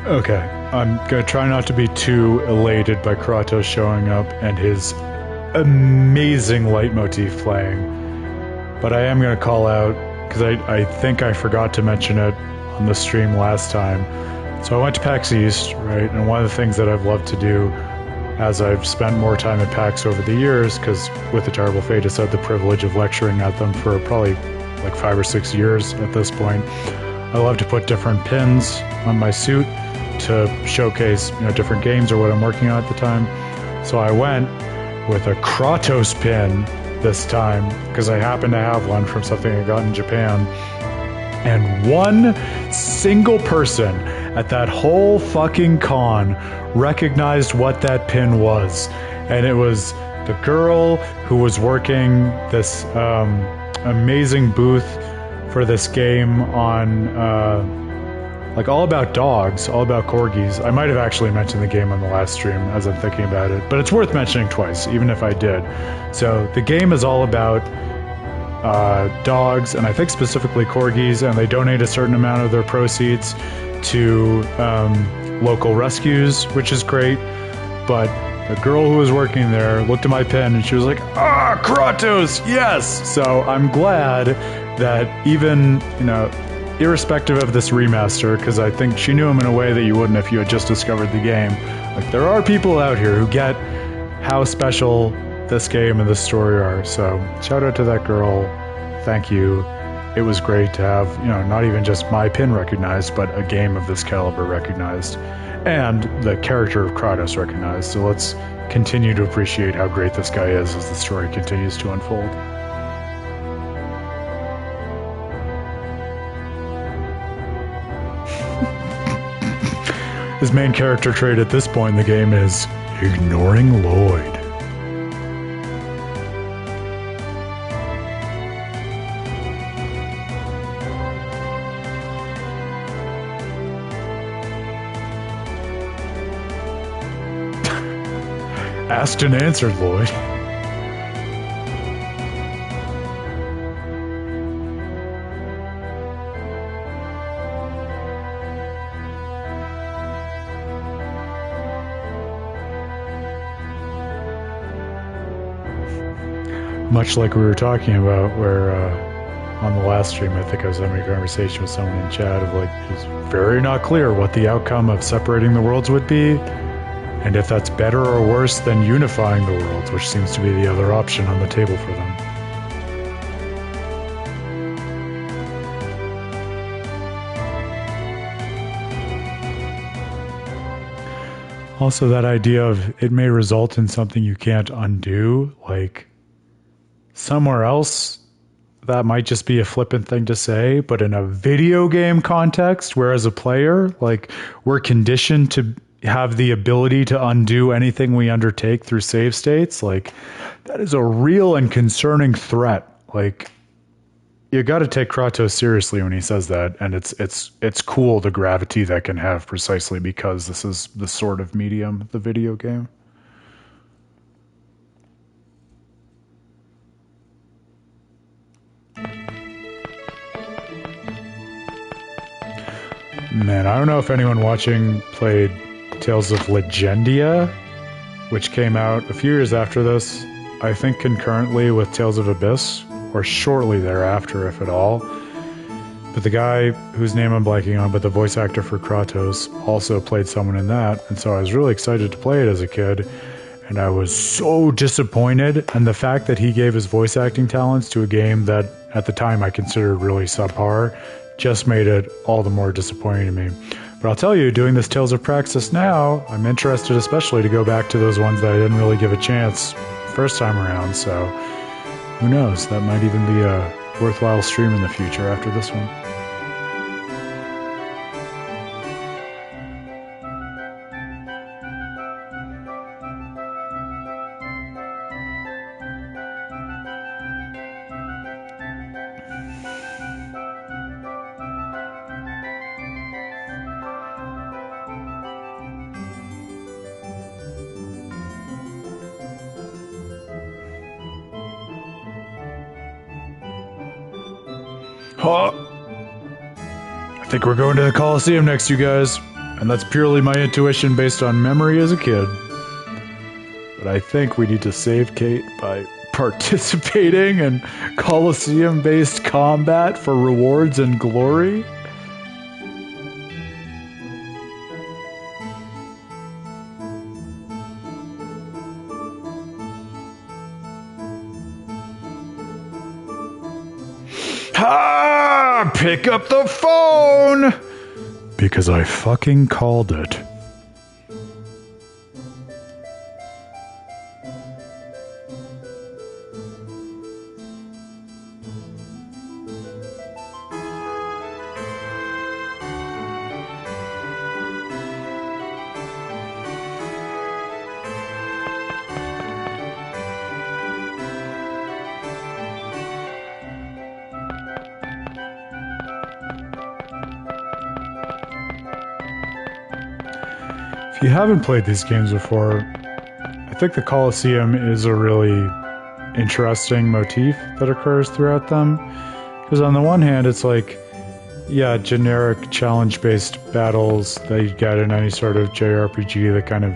Okay, I'm gonna try not to be too elated by Kratos showing up and his amazing leitmotif playing, but I am gonna call out, because I think I forgot to mention it on the stream last time. So I went to Pax East, right, and one of the things that I've loved to do as I've spent more time at Pax over the years, because with the Terrible Fate, I've had the privilege of lecturing at them for probably like 5 or 6 years at this point. I love to put different pins on my suit to showcase, different games or what I'm working on at the time. So I went with a Kratos pin this time because I happen to have one from something I got in Japan. And one single person at that whole fucking con recognized what that pin was. And it was the girl who was working this amazing booth for this game on like all about dogs, all about corgis. I might have actually mentioned the game on the last stream as I'm thinking about it, but it's worth mentioning twice, even if I did. So the game is all about dogs, and I think specifically corgis, and they donate a certain amount of their proceeds to local rescues, which is great. But the girl who was working there looked at my pen and she was like, "Ah, Kratos, yes!" So I'm glad that even, irrespective of this remaster, because I think she knew him in a way that you wouldn't if you had just discovered the game. Like, there are people out here who get how special this game and this story are. So shout out to that girl. Thank you. It was great to have, not even just my pin recognized, but a game of this caliber recognized, and the character of Kratos recognized. So let's continue to appreciate how great this guy is as the story continues to unfold. His main character trait at this point in the game is ignoring Lloyd. Asked and answered, Lloyd. Much like we were talking about, where on the last stream, I think I was having a conversation with someone in chat of like, it's very not clear what the outcome of separating the worlds would be, and if that's better or worse than unifying the worlds, which seems to be the other option on the table for them. Also, that idea of it may result in something you can't undo, like somewhere else, that might just be a flippant thing to say, but in a video game context, where as a player, like, we're conditioned to have the ability to undo anything we undertake through save states, like, that is a real and concerning threat. Like, you got to take Kratos seriously when he says that, and it's cool the gravity that can have precisely because this is the sort of medium, the video game. Man, I don't know if anyone watching played Tales of Legendia, which came out a few years after this, I think concurrently with Tales of Abyss, or shortly thereafter, if at all. But the guy whose name I'm blanking on, but the voice actor for Kratos, also played someone in that, and so I was really excited to play it as a kid, and I was so disappointed, and the fact that he gave his voice acting talents to a game that, at the time, I considered really subpar, just made it all the more disappointing to me. But I'll tell you, doing this Tales of Praxis now, I'm interested especially to go back to those ones that I didn't really give a chance first time around, so who knows, that might even be a worthwhile stream in the future after this one. Huh? I think we're going to the Coliseum next, you guys. And that's purely my intuition based on memory as a kid. But I think we need to save Kate by participating in Coliseum-based combat for rewards and glory. Ah! Pick up the phone! Because I fucking called it. If you haven't played these games before, I think the Colosseum is a really interesting motif that occurs throughout them. Because on the one hand, it's like, yeah, generic challenge-based battles that you get in any sort of JRPG that kind of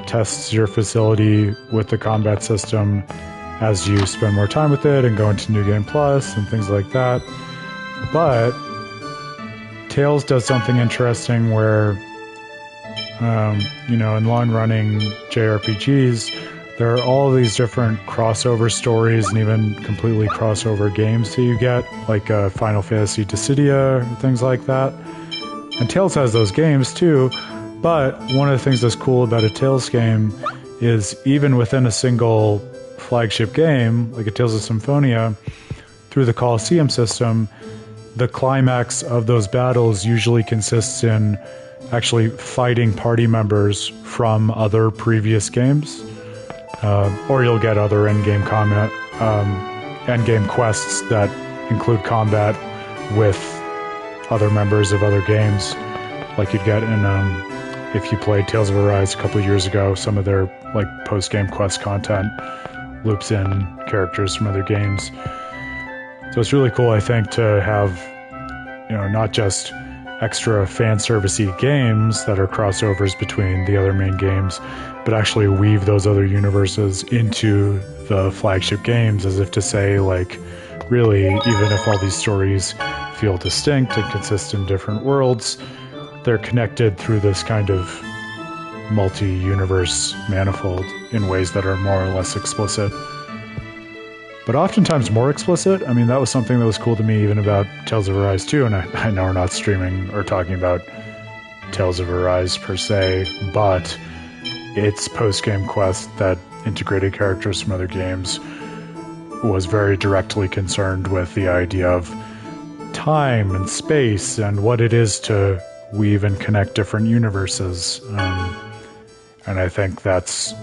tests your facility with the combat system as you spend more time with it and go into New Game Plus and things like that. But Tales does something interesting where in long-running JRPGs, there are all these different crossover stories and even completely crossover games that you get, like Final Fantasy Dissidia or things like that. And Tales has those games too, but one of the things that's cool about a Tales game is even within a single flagship game, like a Tales of Symphonia, through the Colosseum system, the climax of those battles usually consists in actually fighting party members from other previous games, or you'll get other endgame quests that include combat with other members of other games, like you'd get in if you played Tales of Arise a couple of years ago. Some of their like post-game quest content loops in characters from other games. So it's really cool, I think, to have not just extra fan servicey games that are crossovers between the other main games, but actually weave those other universes into the flagship games, as if to say, like, really, even if all these stories feel distinct and consist in different worlds, they're connected through this kind of multi-universe manifold in ways that are more or less explicit. But oftentimes more explicit. I mean, that was something that was cool to me even about Tales of Arise 2, and I know we're not streaming or talking about Tales of Arise per se, but its post-game quest that integrated characters from other games was very directly concerned with the idea of time and space and what it is to weave and connect different universes. And I think that's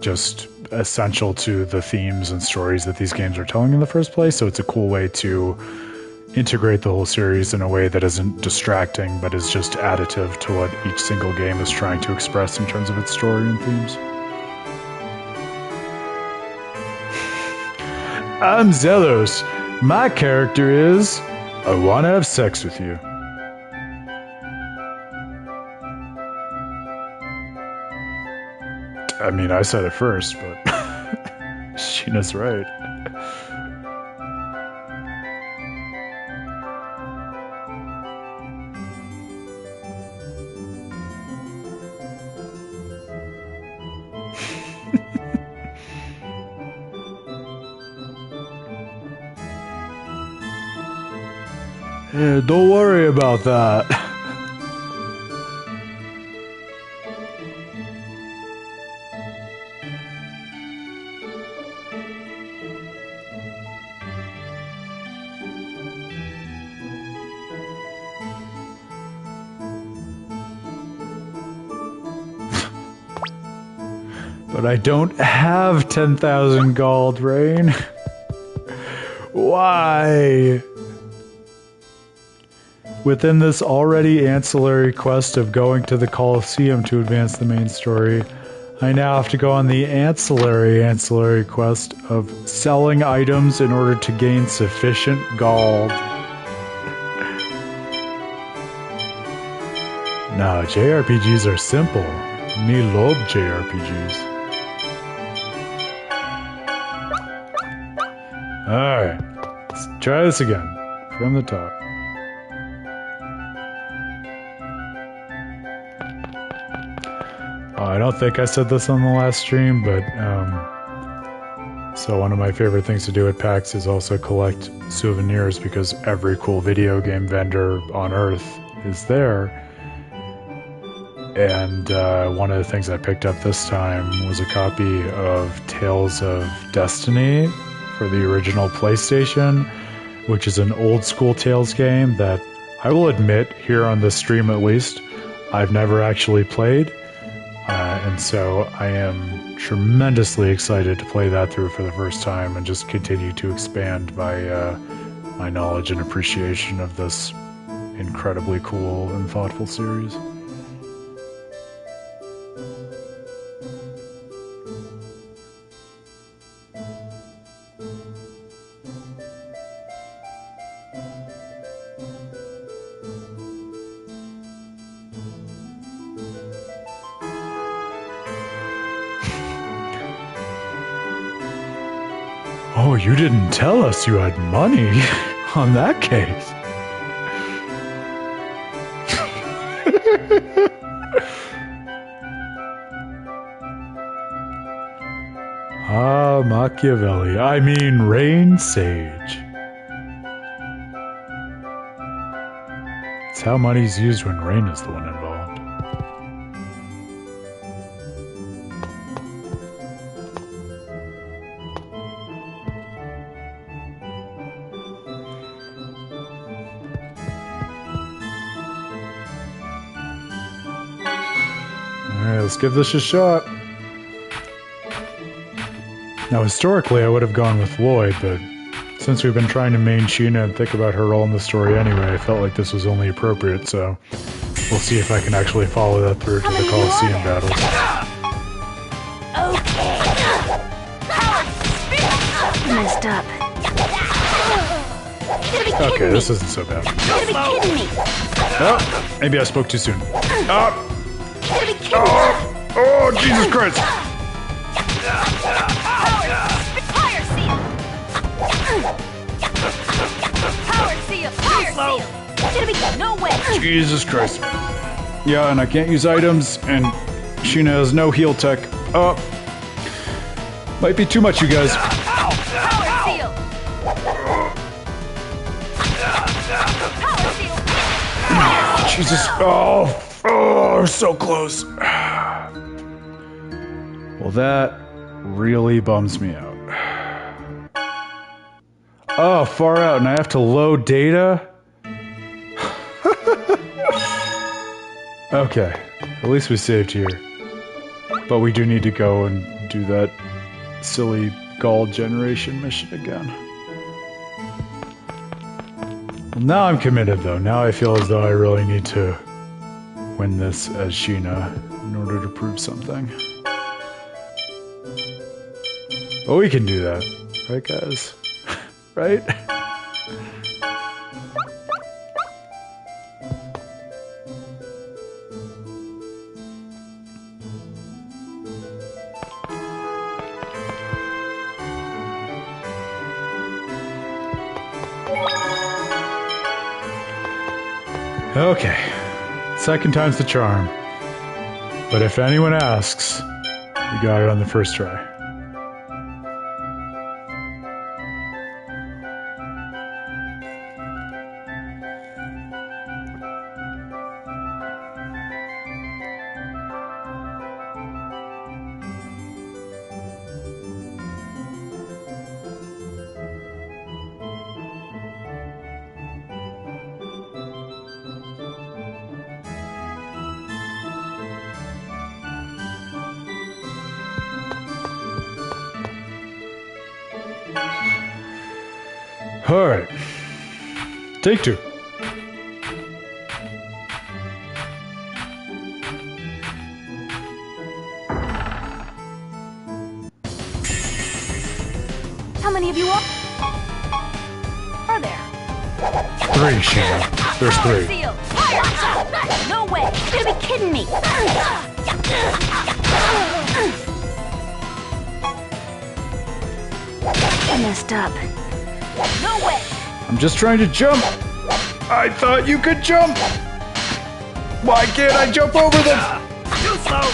just essential to the themes and stories that these games are telling in the first place. So it's a cool way to integrate the whole series in a way that isn't distracting, but is just additive to what each single game is trying to express in terms of its story and themes. I'm Zelos. My character is, I want to have sex with you. I mean, I said it first, but Sheena's right. Yeah, don't worry about that. But I don't have 10,000 gold, Rain. Why? Within this already ancillary quest of going to the Colosseum to advance the main story, I now have to go on the ancillary quest of selling items in order to gain sufficient gold. No, JRPGs are simple. Me love JRPGs. Alright, let's try this again, from the top. I don't think I said this on the last stream, but so one of my favorite things to do at Pacts is also collect souvenirs because every cool video game vendor on Earth is there. And one of the things I picked up this time was a copy of Tales of Destiny for the original PlayStation, which is an old school Tales game that I will admit, here on this stream at least, I've never actually played. And so I am tremendously excited to play that through for the first time and just continue to expand my knowledge and appreciation of this incredibly cool and thoughtful series. Oh, you didn't tell us you had money on that case. Ah, Machiavelli. I mean, Rain Sage. It's how money's used when Rain is the one involved. Let's give this a shot. Now, historically, I would have gone with Lloyd, but since we've been trying to main Sheena and think about her role in the story anyway, I felt like this was only appropriate, so we'll see if I can actually follow that through to the Colosseum battles. Messed up. Okay, this isn't so bad. Oh, maybe I spoke too soon. Oh, Jesus Christ! Jesus Christ. Yeah, and I can't use items, and Sheena has no heal tech. Oh. Might be too much, you guys. Jesus. Oh, so close. Well, that really bums me out. Oh, far out, and I have to load data? Okay, at least we saved here. But we do need to go and do that silly gold generation mission again. Well, now I'm committed, though. Now I feel as though I really need to win this as Sheena in order to prove something. But we can do that, right, guys? Right? Okay. Second time's the charm. But if anyone asks, you got it on the first try. Alright. Take two. How many of you are there? Three, Sheena. There's three. Seal! Fire! No way! You're gonna be kidding me! I messed up. No way! I'm just trying to jump. I thought you could jump. Why can't I jump over them? Too slow!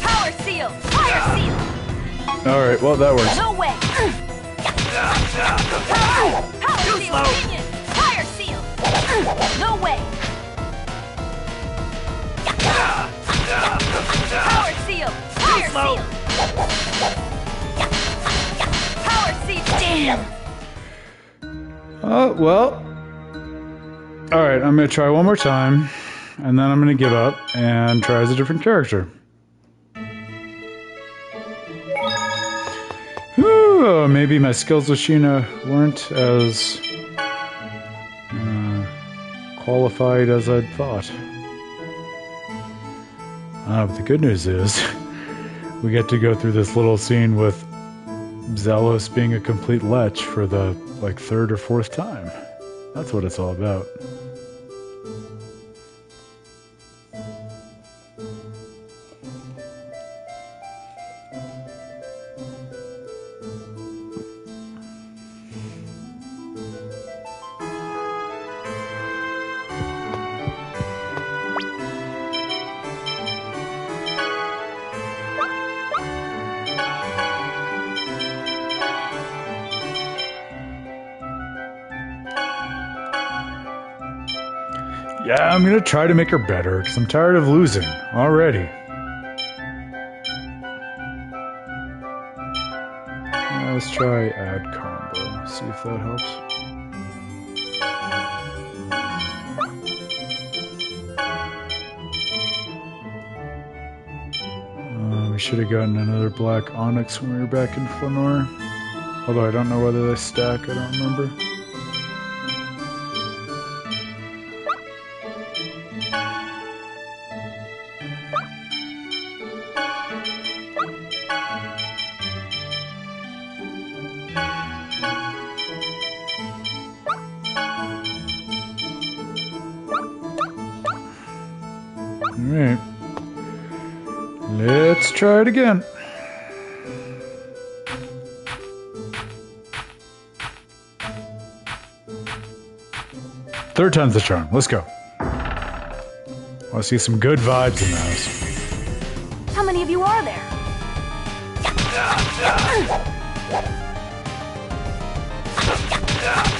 Power seal! Fire seal! Alright, well, that works. No way! Power Too seal! slow. Opinion! Fire seal! No way! Power seal! Fire seal! Power seal! Damn! Oh, well. Alright, I'm going to try one more time, and then I'm going to give up and try as a different character. Ooh, maybe my skills with Sheena weren't as qualified as I'd thought. But the good news is, we get to go through this little scene with Zelos being a complete lech for the, third or fourth time. That's what it's all about. Yeah, I'm gonna try to make her better, because I'm tired of losing already. Let's try add combo, see if that helps. We should have gotten another black onyx when we were back in Flanor. Although I don't know whether they stack, I don't remember. Alright. Let's try it again. Third time's the charm. Let's go. I see some good vibes in the house. How many of you are there?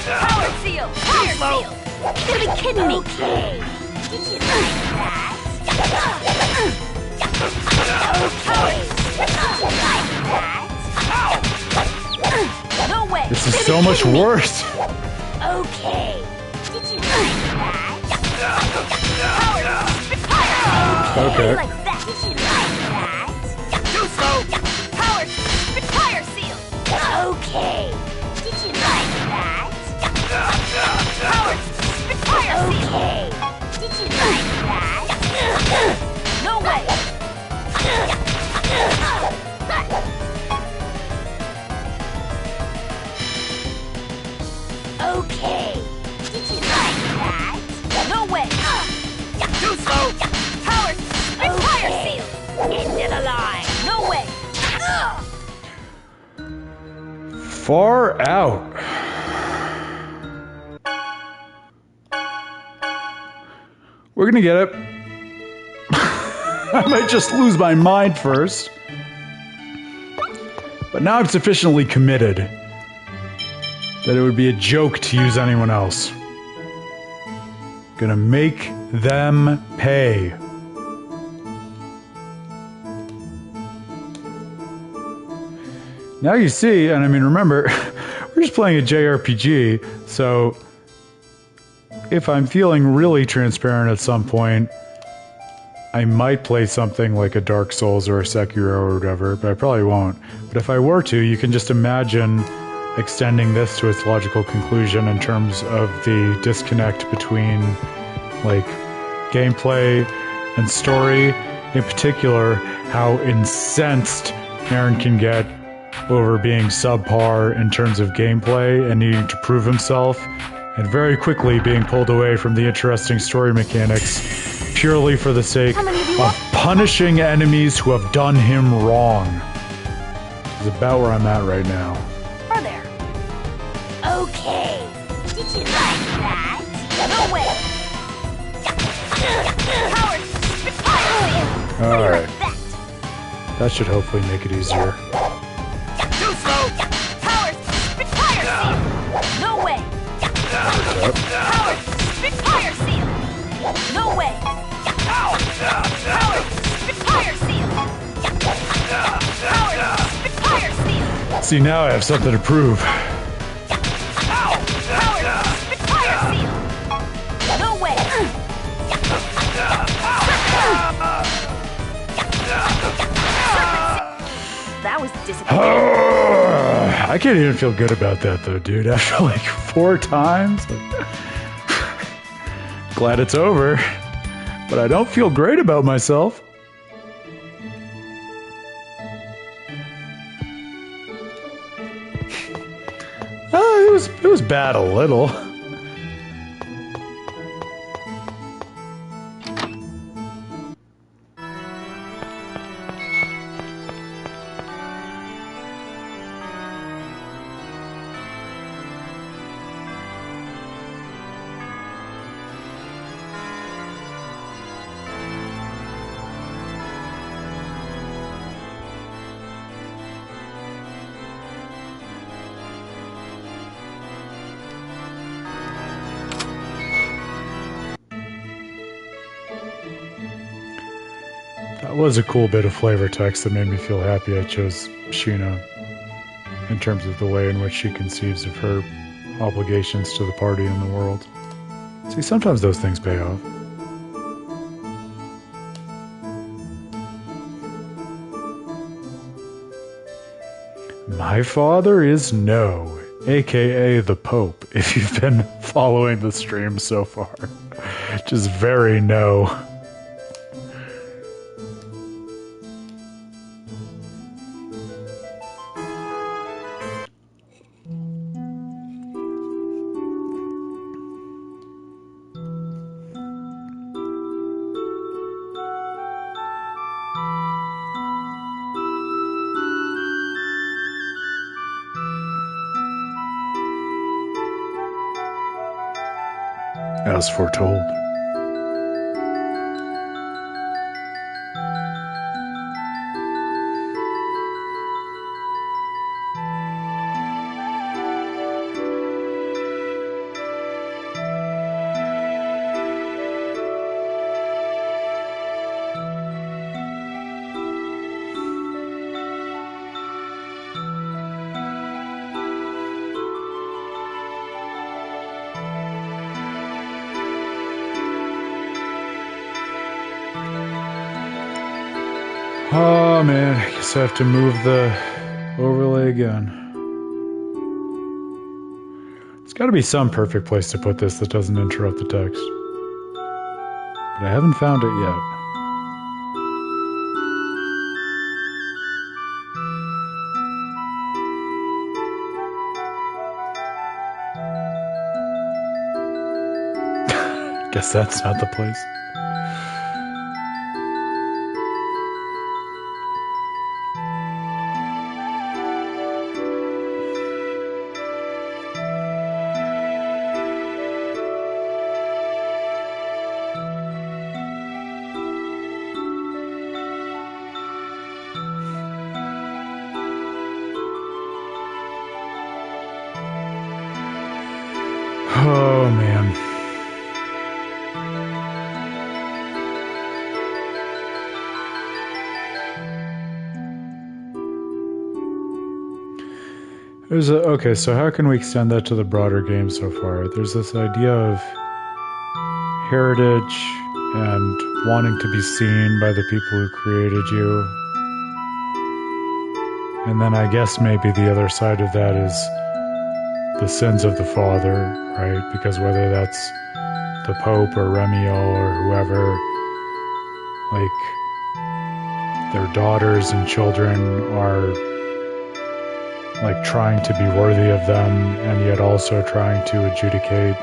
Power seal! Fire seal! You're gonna be kidding me! Okay. Did you like that? No way! This is so much worse! Okay. Did you like that? Power! Okay. Like that. Did you like that? Too slow! Power! Fire seal! Okay. Did you like that? Power! Fire seal! Okay. Did you like that? No way! Okay. Did you like that? No way! Too slow! Power! Fire seal! End of the line! No way! Far out. We're gonna get it. I might just lose my mind first. But now I'm sufficiently committed that it would be a joke to use anyone else. Gonna make them pay. Now you see, and I mean, remember, we're just playing a JRPG, so if I'm feeling really transparent at some point, I might play something like a Dark Souls or a Sekiro or whatever, but I probably won't. But if I were to, you can just imagine extending this to its logical conclusion in terms of the disconnect between, like, gameplay and story. In particular, how incensed Aaron can get over being subpar in terms of gameplay and needing to prove himself, and very quickly being pulled away from the interesting story mechanics purely for the sake of punishing enemies who have done him wrong. It's about where I'm at right now. Are there? Okay. Did you like that? No way. Howard, Alright. That should hopefully make it easier. Too slow. Howard, Spitfire Seal. No way. Howard, Spitfire Seal. No way. Howard, Spitfire Seal. Howard, Spitfire Seal. See, now I have something to prove. Howard, Spitfire Seal. No way. That was disappointing. I can't even feel good about that though, dude. After like 4 times. Glad it's over. But I don't feel great about myself. It was bad a little. That was a cool bit of flavor text that made me feel happy I chose Sheena in terms of the way in which she conceives of her obligations to the party and the world. See, sometimes those things pay off. My father is No, aka the Pope, if you've been following the stream so far. Just very no. As foretold. Oh man, I guess I have to move the overlay again. There's got to be some perfect place to put this that doesn't interrupt the text. But I haven't found it yet. Guess that's not the place. Oh man. Okay, so how can we extend that to the broader game so far? There's this idea of heritage and wanting to be seen by the people who created you. And then I guess maybe the other side of that is the sins of the father, right? Because whether that's the Pope or Remiel or whoever, like, their daughters and children are like trying to be worthy of them and yet also trying to adjudicate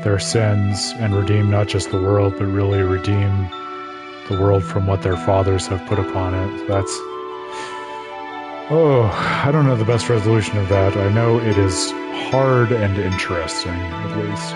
their sins and redeem not just the world but really redeem the world from what their fathers have put upon it. So that's... Oh, I don't know the best resolution of that. I know it is hard and interesting, at least.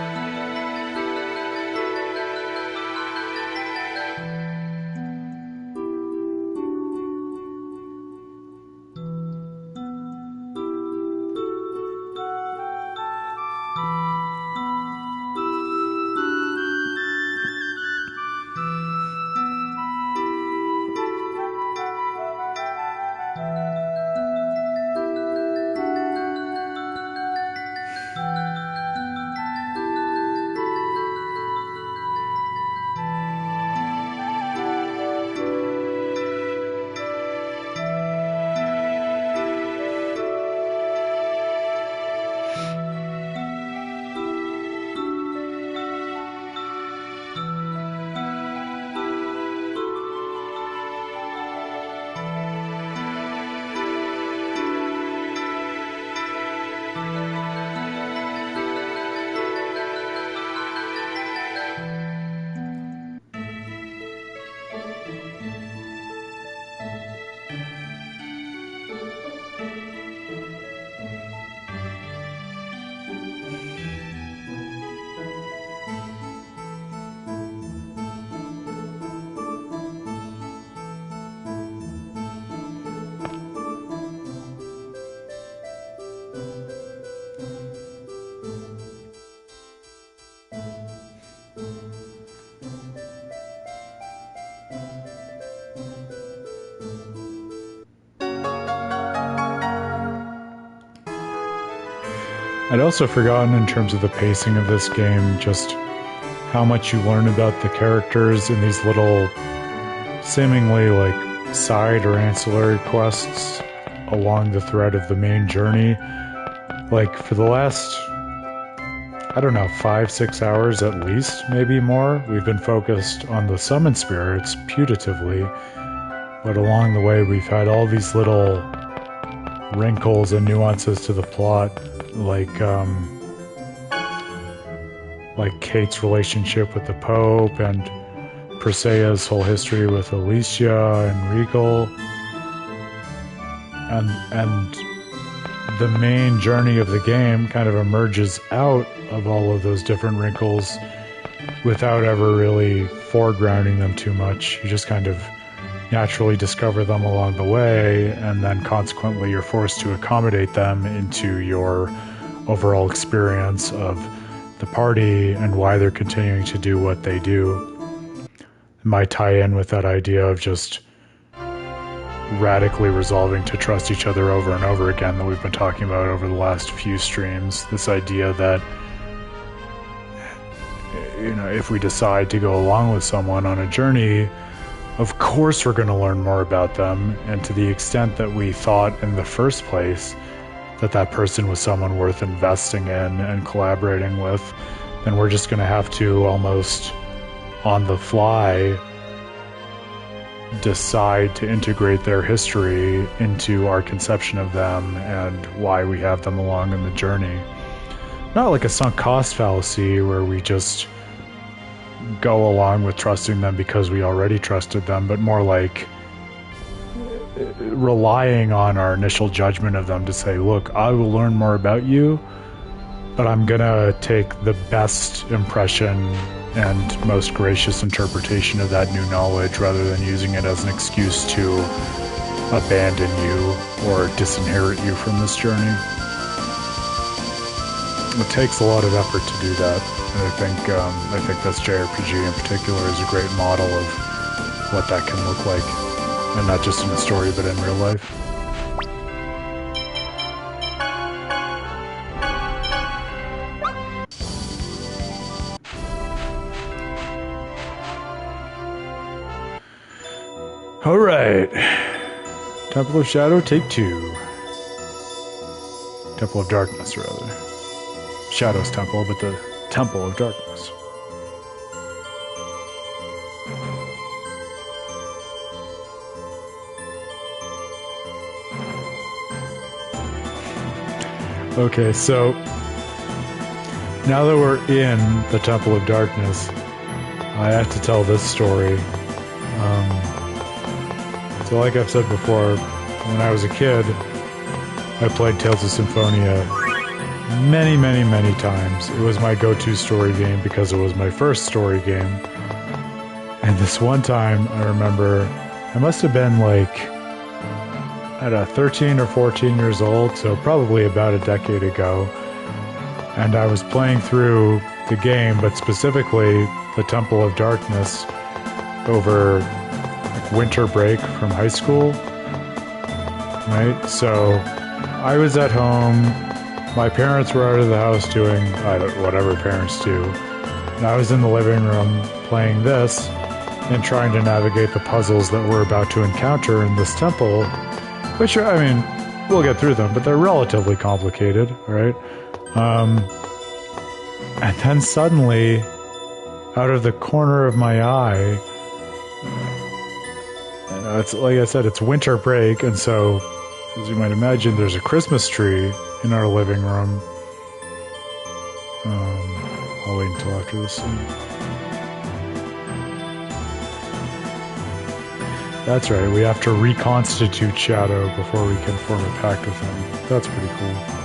I'd also forgotten in terms of the pacing of this game just how much you learn about the characters in these little seemingly like side or ancillary quests along the thread of the main journey. Like for the last, I don't know, 5-6 hours at least, maybe more, we've been focused on the summon spirits putatively, but along the way we've had all these little wrinkles and nuances to the plot, like Kate's relationship with the Pope and Presea's whole history with Alicia and Regal, and the main journey of the game kind of emerges out of all of those different wrinkles without ever really foregrounding them too much. You just kind of naturally discover them along the way, and then consequently you're forced to accommodate them into your overall experience of the party and why they're continuing to do what they do. It might tie in with that idea of just radically resolving to trust each other over and over again that we've been talking about over the last few streams. This idea that, you know, if we decide to go along with someone on a journey, of course we're going to learn more about them, and to the extent that we thought in the first place that that person was someone worth investing in and collaborating with, then we're just going to have to almost on the fly decide to integrate their history into our conception of them and why we have them along in the journey. Not like a sunk cost fallacy where we just go along with trusting them because we already trusted them, but more like relying on our initial judgment of them to say, look, I will learn more about you, but I'm gonna take the best impression and most gracious interpretation of that new knowledge rather than using it as an excuse to abandon you or disinherit you from this journey. it takes a lot of effort to do that. And I think this JRPG in particular is a great model of what that can look like. And not just in a story, but in real life. Alright. Temple of Shadow, take 2. Temple of Darkness, rather. Shadow's Temple, but the Temple of Darkness. Okay, so now that we're in the Temple of Darkness, I have to tell this story. So like I've said before, when I was a kid, I played Tales of Symphonia many, many, many times. It was my go-to story game because it was my first story game. And this one time, I remember, I must have been like, at 13 or 14 years old, so probably about a decade ago. And I was playing through the game, but specifically the Temple of Darkness over winter break from high school, right? So I was at home, my parents were out of the house doing whatever parents do, and I was in the living room playing this and trying to navigate the puzzles that we're about to encounter in this temple, which, I mean, we'll get through them, but they're relatively complicated, right? And then suddenly, out of the corner of my eye, it's like I said, it's winter break, and so, as you might imagine, there's a Christmas tree in our living room. I'll wait until after this scene. That's right, we have to reconstitute Shadow before we can form a pact with him. That's pretty cool.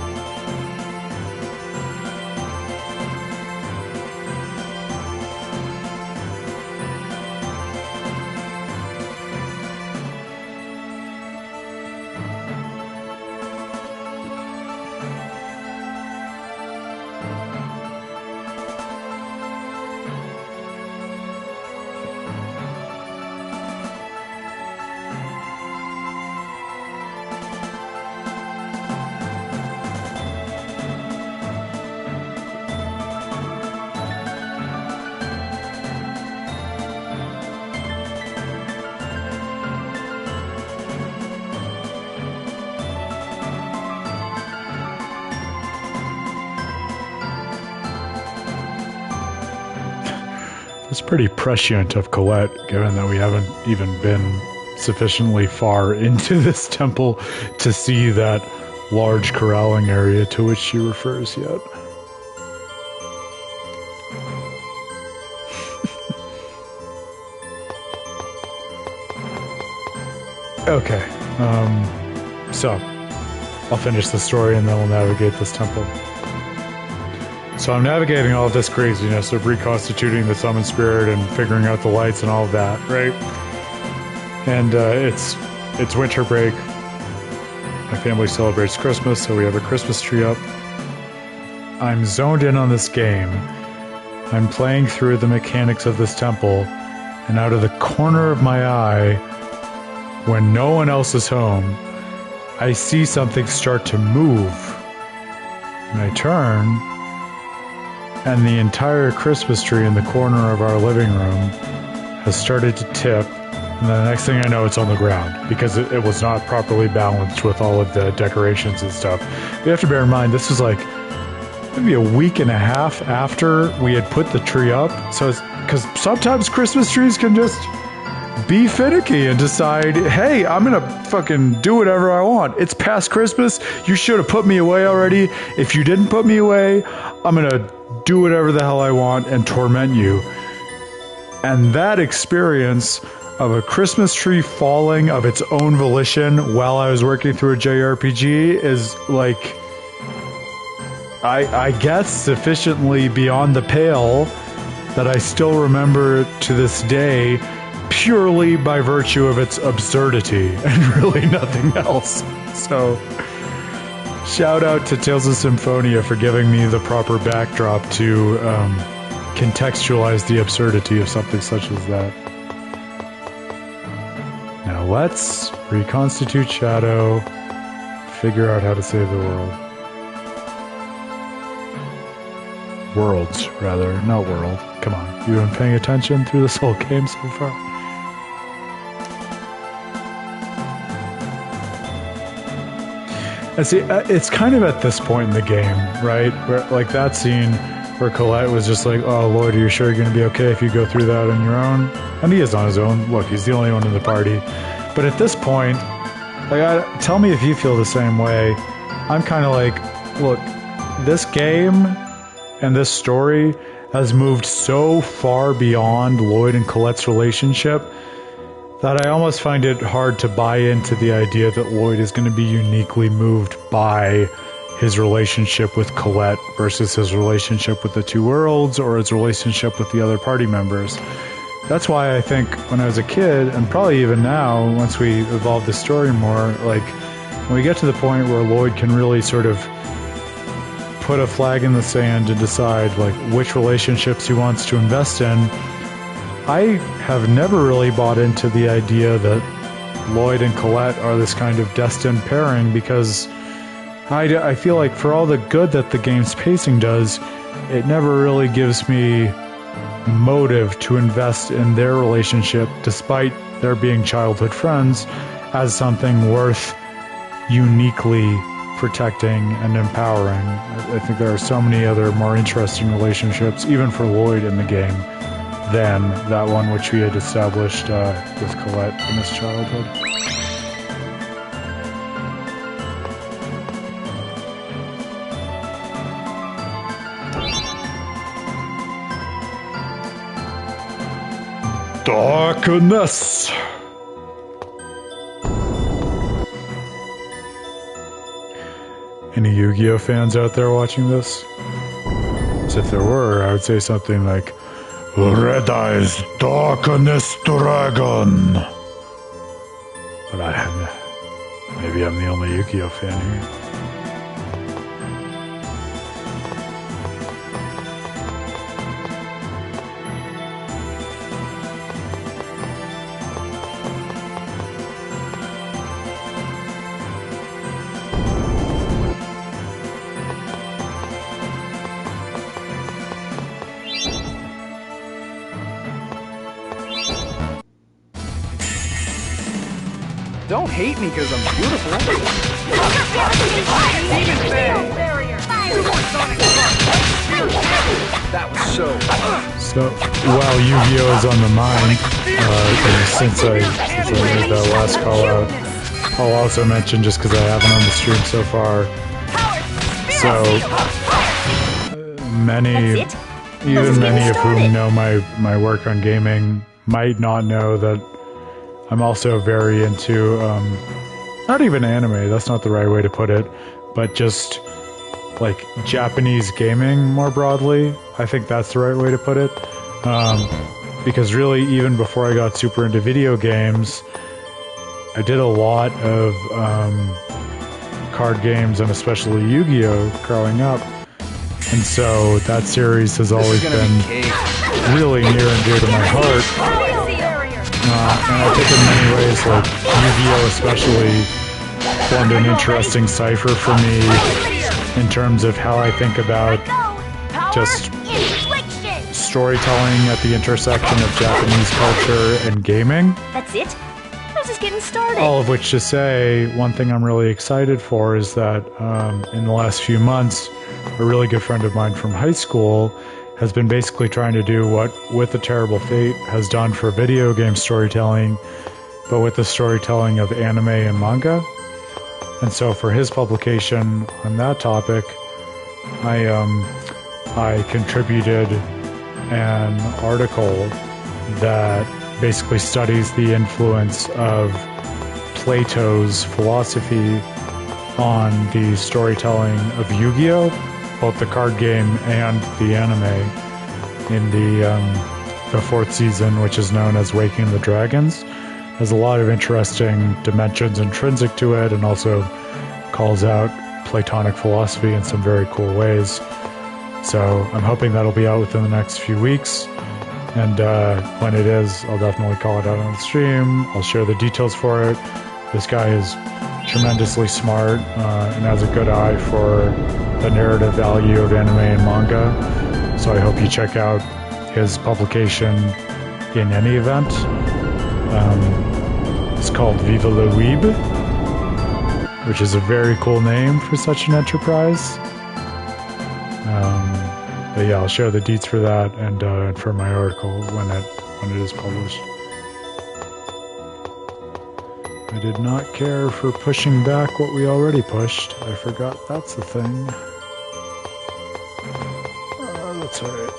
It's pretty prescient of Colette, given that we haven't even been sufficiently far into this temple to see that large corralling area to which she refers yet. Okay, so I'll finish the story and then we'll navigate this temple. So I'm navigating all of this craziness of reconstituting the summon spirit and figuring out the lights and all of that, right? And it's winter break. My family celebrates Christmas, so we have a Christmas tree up. I'm zoned in on this game. I'm playing through the mechanics of this temple, and out of the corner of my eye, when no one else is home, I see something start to move. And I turn, and the entire Christmas tree in the corner of our living room has started to tip, and the next thing I know, it's on the ground, because it was not properly balanced with all of the decorations and stuff. You have to bear in mind, this was like maybe a week and a half after we had put the tree up, so because sometimes Christmas trees can just be finicky and decide, hey, I'm gonna fucking do whatever I want. It's past Christmas, you should have put me away already. If you didn't put me away, I'm gonna do whatever the hell I want and torment you. And that experience of a Christmas tree falling of its own volition while I was working through a JRPG is like, I guess sufficiently beyond the pale that I still remember to this day purely by virtue of its absurdity and really nothing else. So Shout out to Tales of Symphonia for giving me the proper backdrop to contextualize the absurdity of something such as that. Now let's reconstitute Shadow, figure out how to save the world. Worlds, rather, not world. Come on, you've been paying attention through this whole game so far? And see, it's kind of at this point in the game, right? Where, like that scene where Colette was just like, oh, Lloyd, are you sure you're going to be okay if you go through that on your own? And he is on his own. Look, he's the only one in the party. But at this point, like, tell me if you feel the same way. I'm kind of like, look, this game and this story has moved so far beyond Lloyd and Colette's relationship that I almost find it hard to buy into the idea that Lloyd is going to be uniquely moved by his relationship with Colette versus his relationship with the two worlds or his relationship with the other party members. That's why I think when I was a kid, and probably even now, once we evolve the story more, like when we get to the point where Lloyd can really sort of put a flag in the sand and decide like which relationships he wants to invest in, I have never really bought into the idea that Lloyd and Colette are this kind of destined pairing, because I feel like for all the good that the game's pacing does, it never really gives me motive to invest in their relationship, despite their being childhood friends, as something worth uniquely protecting and empowering. I think there are so many other more interesting relationships, even for Lloyd in the game, than that one which we had established with Colette in his childhood. Darkness! Any Yu-Gi-Oh fans out there watching this? As if there were, I would say something like, Red Eyes Darkness Dragon. But maybe I'm the only Yu-Gi-Oh fan here. Don't hate me because I'm beautiful. That was so. While Yu-Gi-Oh is on the mind, since I made that last call out, I'll also mention, just because I haven't on the stream so far, many of whom know my work on gaming might not know that I'm also very into, not even anime, that's not the right way to put it, but just, like, Japanese gaming more broadly. I think that's the right way to put it. Because really, even before I got super into video games, I did a lot of card games, and especially Yu-Gi-Oh! Growing up. And so that series has always been really near and dear to my heart. And I think in many ways, like, Yu-Gi-Oh! Especially formed an interesting cipher for me in terms of how I think about just storytelling at the intersection of Japanese culture and gaming. That's it? I was just getting started. All of which to say, one thing I'm really excited for is that in the last few months, a really good friend of mine from high school has been basically trying to do what With a Terrible Fate has done for video game storytelling, but with the storytelling of anime and manga. And so for his publication on that topic, I contributed an article that basically studies the influence of Plato's philosophy on the storytelling of Yu-Gi-Oh!, both the card game and the anime, in the fourth season, which is known as Waking the Dragons. Has a lot of interesting dimensions intrinsic to it, and also calls out Platonic philosophy in some very cool ways. So I'm hoping that'll be out within the next few weeks. And when it is, I'll definitely call it out on the stream. I'll share the details for it. This guy is tremendously smart and has a good eye for the narrative value of anime and manga. So I hope you check out his publication in any event. It's called Viva la Weeb, which is a very cool name for such an enterprise. But yeah, I'll share the deets for that and for my article when it is published. I did not care for pushing back what we already pushed. I forgot that's the thing. That's alright.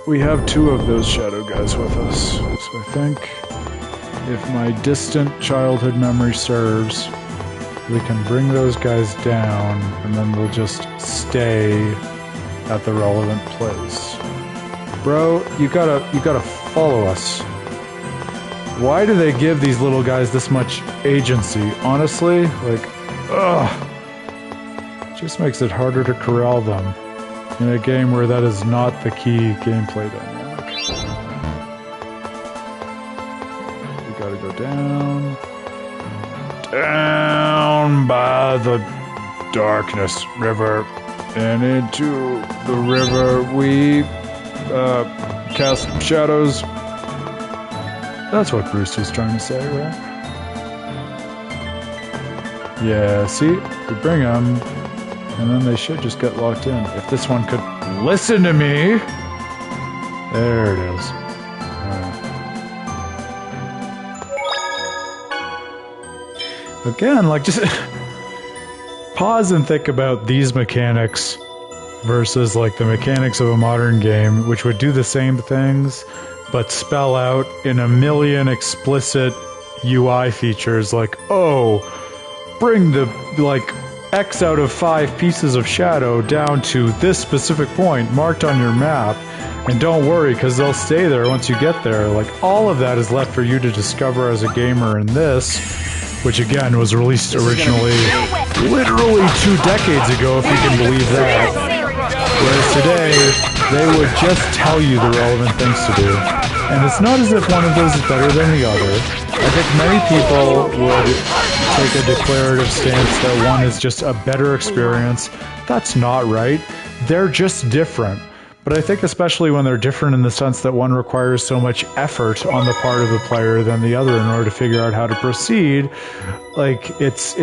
We have 2 of those shadow guys with us, so I think if my distant childhood memory serves, we can bring those guys down and then we'll just stay at the relevant place. Bro, you gotta follow us. Why do they give these little guys this much agency? Honestly, like, ugh. It just makes it harder to corral them in a game where that is not the key gameplay dynamic. We gotta go down. Down by the darkness river. And into the river we cast shadows. That's what Bruce was trying to say, right? Yeah, see? We bring them, and then they should just get locked in. If this one could listen to me! There it is. Again, like, just pause and think about these mechanics versus, like, the mechanics of a modern game, which would do the same things, but spell out in a million explicit UI features like, oh, bring the, like, X out of 5 pieces of shadow down to this specific point marked on your map, and don't worry, because they'll stay there once you get there. Like, all of that is left for you to discover as a gamer in this, which again was released originally literally 2 decades ago, if you can believe that. Whereas today, they would just tell you the relevant things to do. And it's not as if one of those is better than the other. I think many people would take a declarative stance that one is just a better experience. That's not right. They're just different. But I think especially when they're different in the sense that one requires so much effort on the part of the player than the other in order to figure out how to proceed, like, it's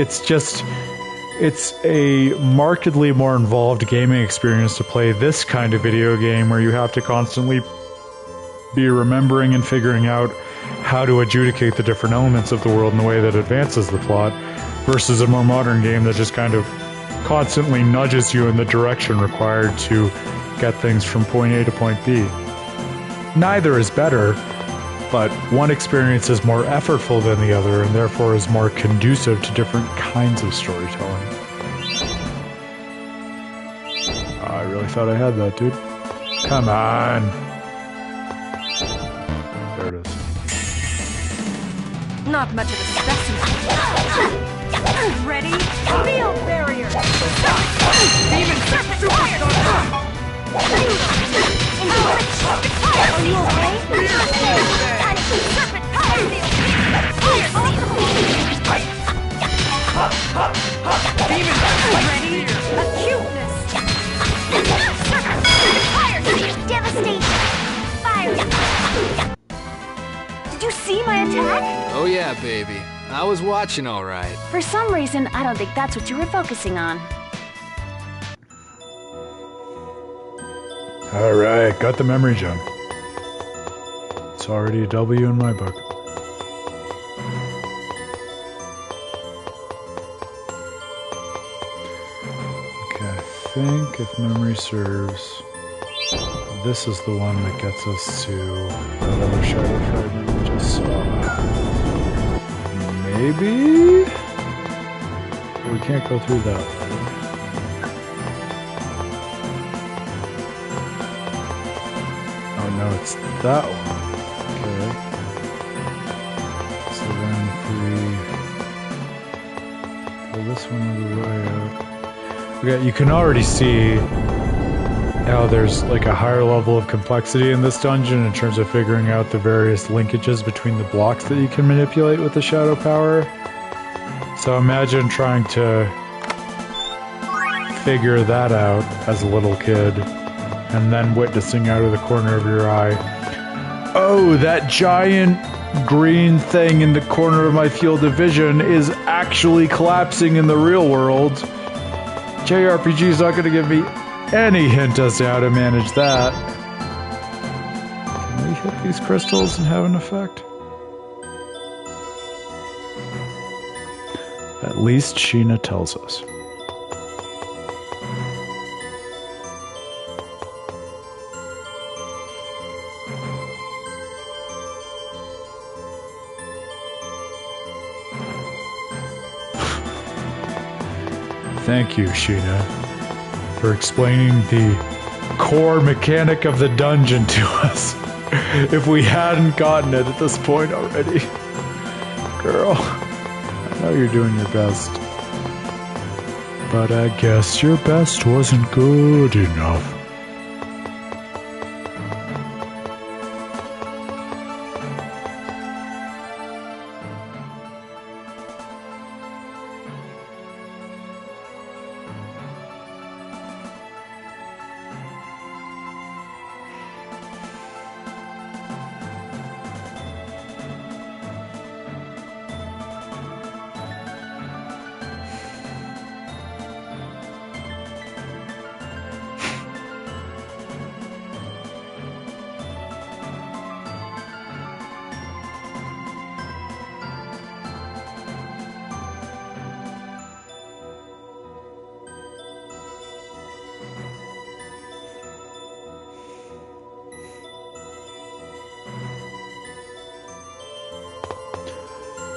a markedly more involved gaming experience to play this kind of video game where you have to constantly be remembering and figuring out how to adjudicate the different elements of the world in a way that advances the plot, versus a more modern game that just kind of constantly nudges you in the direction required to get things from point A to point B. Neither is better, but one experience is more effortful than the other and therefore is more conducive to different kinds of storytelling. I really thought I had that, dude. Come on. There it is. Not much of a specimen. Ready? Field barrier! Demon superstar! Are you okay? Serpent power field! Demon ready? Acuteness! Fire field! Devastation! Fire! Did you see my attack? Oh yeah, baby. I was watching all right. For some reason, I don't think that's what you were focusing on. Alright, got the memory gem. It's already a W in my book. Okay, I think if memory serves, this is the one that gets us to that other shadow fragment we just saw. Maybe? We can't go through that way. Oh no, it's that one. Okay. So then if we pull this one is the way out. Okay, you can already see how there's like a higher level of complexity in this dungeon in terms of figuring out the various linkages between the blocks that you can manipulate with the shadow power. So imagine trying to figure that out as a little kid and then witnessing out of the corner of your eye, oh, that giant green thing in the corner of my field of vision is actually collapsing in the real world. JRPG's not going to give me any hint as to how to manage that. Can we hit these crystals and have an effect? At least Sheena tells us. Thank you, Sheena, for explaining the core mechanic of the dungeon to us. If we hadn't gotten it at this point already. Girl, I know you're doing your best. But I guess your best wasn't good enough.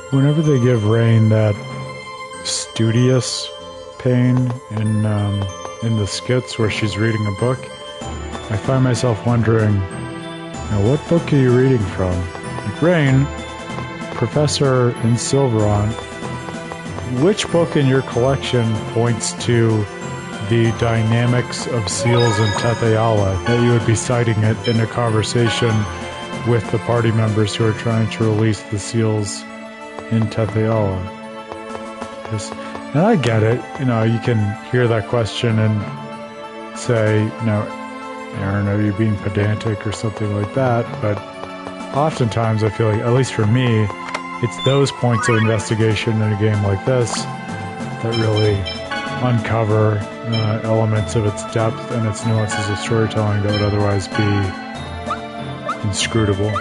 Whenever they give Rain that studious pain in the skits where she's reading a book, I find myself wondering, what book are you reading from? Like, Rain, Professor in Silveron, which book in your collection points to the dynamics of seals in Tetheala that you would be citing it in a conversation with the party members who are trying to release the seals in Tetheala? And I get it, you can hear that question and say, Aaron, are you being pedantic or something like that? But oftentimes I feel like, at least for me, it's those points of investigation in a game like this that really uncover elements of its depth and its nuances of storytelling that would otherwise be inscrutable.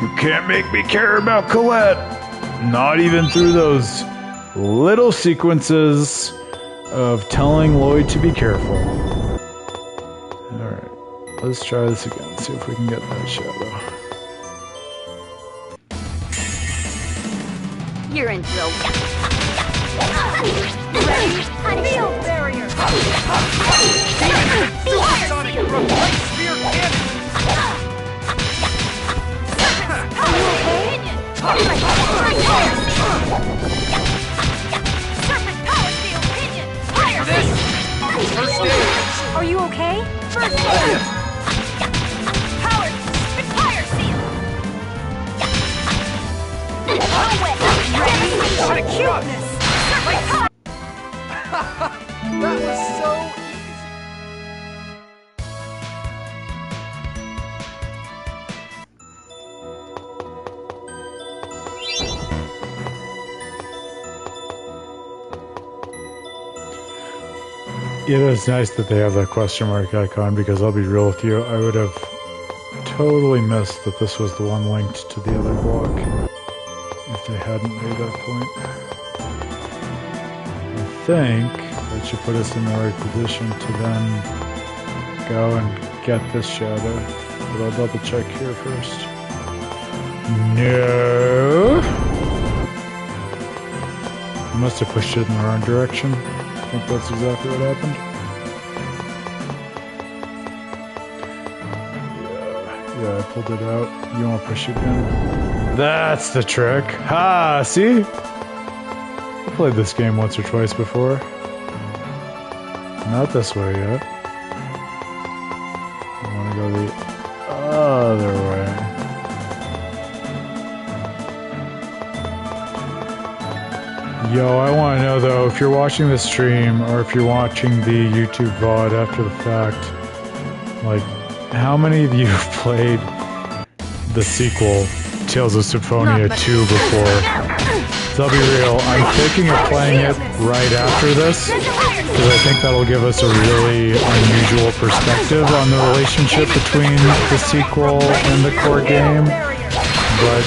You can't make me care about Colette! Not even through those little sequences of telling Lloyd to be careful. Alright, let's try this again, see if we can get that shadow. You're in drill. Ready? Field barrier! Supersonic replace spear cannon! Serpent power steel pinion! Fire this! First aid! Are you okay? First aid! Power fire seal! Ready? What a cuteness! That was so easy. It is nice that they have that question mark icon, because I'll be real with you, I would have totally missed that this was the one linked to the other block if they hadn't made that point. I think that should put us in the right position to then go and get this shadow, but I'll double check here first. No! I must have pushed it in the wrong direction. I think that's exactly what happened. Yeah, I pulled it out. You want to push it in? That's the trick. Ha! See? I played this game once or twice before. Not this way yet. I want to go the other way. Yo, I want to know though, if you're watching the stream or if you're watching the YouTube VOD after the fact, like, how many of you have played the sequel, Tales of Symphonia 2 before? So I'll be real, I'm thinking of playing it right after this, because I think that'll give us a really unusual perspective on the relationship between the sequel and the core game. But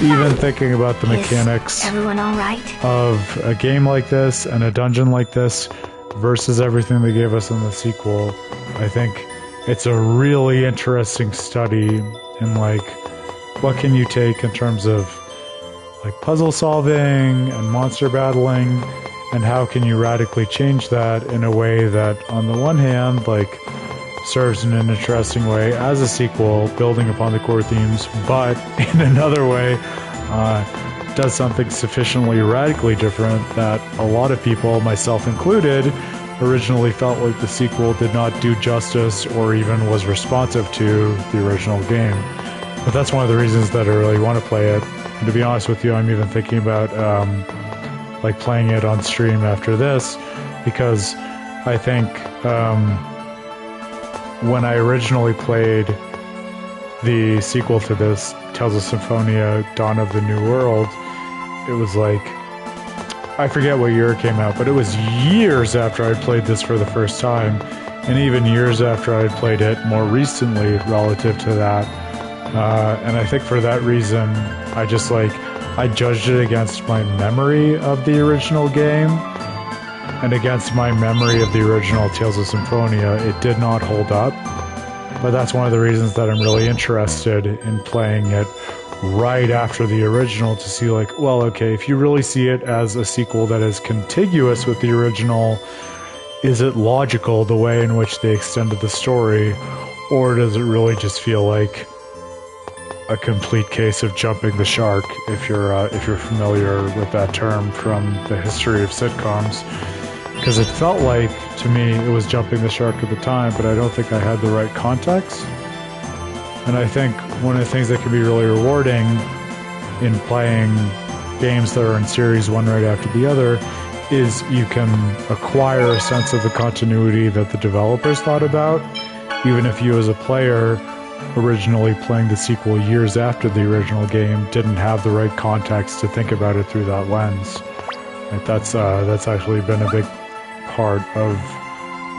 even thinking about the mechanics everyone all right? of a game like this and a dungeon like this versus everything they gave us in the sequel, I think it's a really interesting study in, like, what can you take in terms of, like, puzzle solving and monster battling, and how can you radically change that in a way that, on the one hand, like, serves in an interesting way as a sequel, building upon the core themes, but in another way, does something sufficiently radically different that a lot of people, myself included, originally felt like the sequel did not do justice or even was responsive to the original game. But that's one of the reasons that I really want to play it. And to be honest with you, I'm even thinking about like playing it on stream after this, because I think when I originally played the sequel to this, Tales of Symphonia Dawn of the New World, it was like, I forget what year it came out, but it was years after I played this for the first time, and even years after I had played it more recently relative to that. And I think for that reason, I judged it against my memory of the original game, and against my memory of the original Tales of Symphonia, it did not hold up. But that's one of the reasons that I'm really interested in playing it right after the original, to see, like, well, okay, if you really see it as a sequel that is contiguous with the original, is it logical the way in which they extended the story, or does it really just feel like a complete case of jumping the shark, if you're familiar with that term from the history of sitcoms? Because it felt like, to me, it was jumping the shark at the time, but I don't think I had the right context. And I think one of the things that can be really rewarding in playing games that are in series one right after the other is you can acquire a sense of the continuity that the developers thought about, even if you as a player originally playing the sequel years after the original game didn't have the right context to think about it through that lens. Like, that's actually been a big part of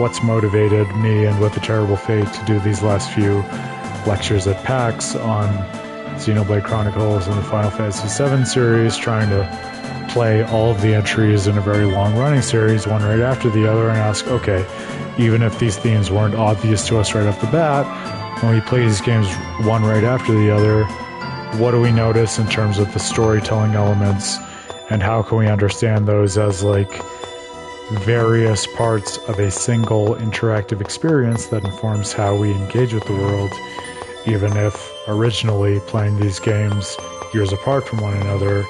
what's motivated me and With a Terrible Fate to do these last few lectures at Pacts on Xenoblade Chronicles and the Final Fantasy VII series, trying to play all of the entries in a very long-running series, one right after the other, and ask, okay, even if these themes weren't obvious to us right off the bat, when we play these games one right after the other, what do we notice in terms of the storytelling elements, and how can we understand those as, like, various parts of a single interactive experience that informs how we engage with the world, even if originally playing these games years apart from one another,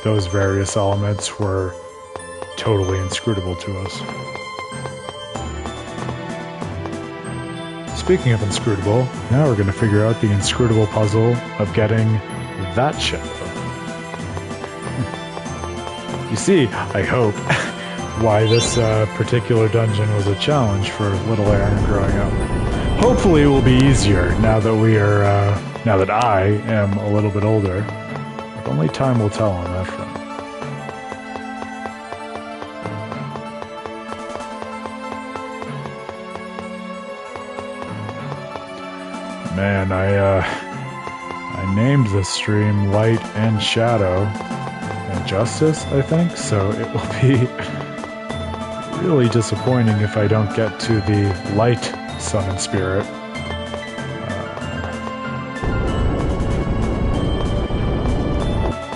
those various elements were totally inscrutable to us. Speaking of inscrutable, now we're going to figure out the inscrutable puzzle of getting that ship. You see, I hope, why this particular dungeon was a challenge for little Aaron growing up. Hopefully it will be easier now that now that I am a little bit older. But only time will tell on that front. Man, I named this stream Light and Shadow and Justice, I think, so it will be really disappointing if I don't get to the light summon spirit.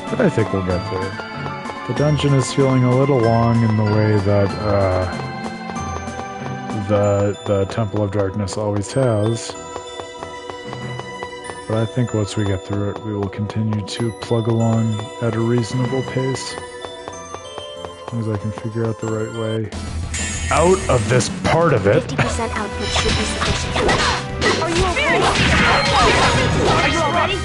But I think we'll get there. The dungeon is feeling a little long in the way that the Temple of Darkness always has. But I think once we get through it, we will continue to plug along at a reasonable pace. As long as I can figure out the right way out of this part of it. 50% output should be sufficient. Are you okay? Are you already?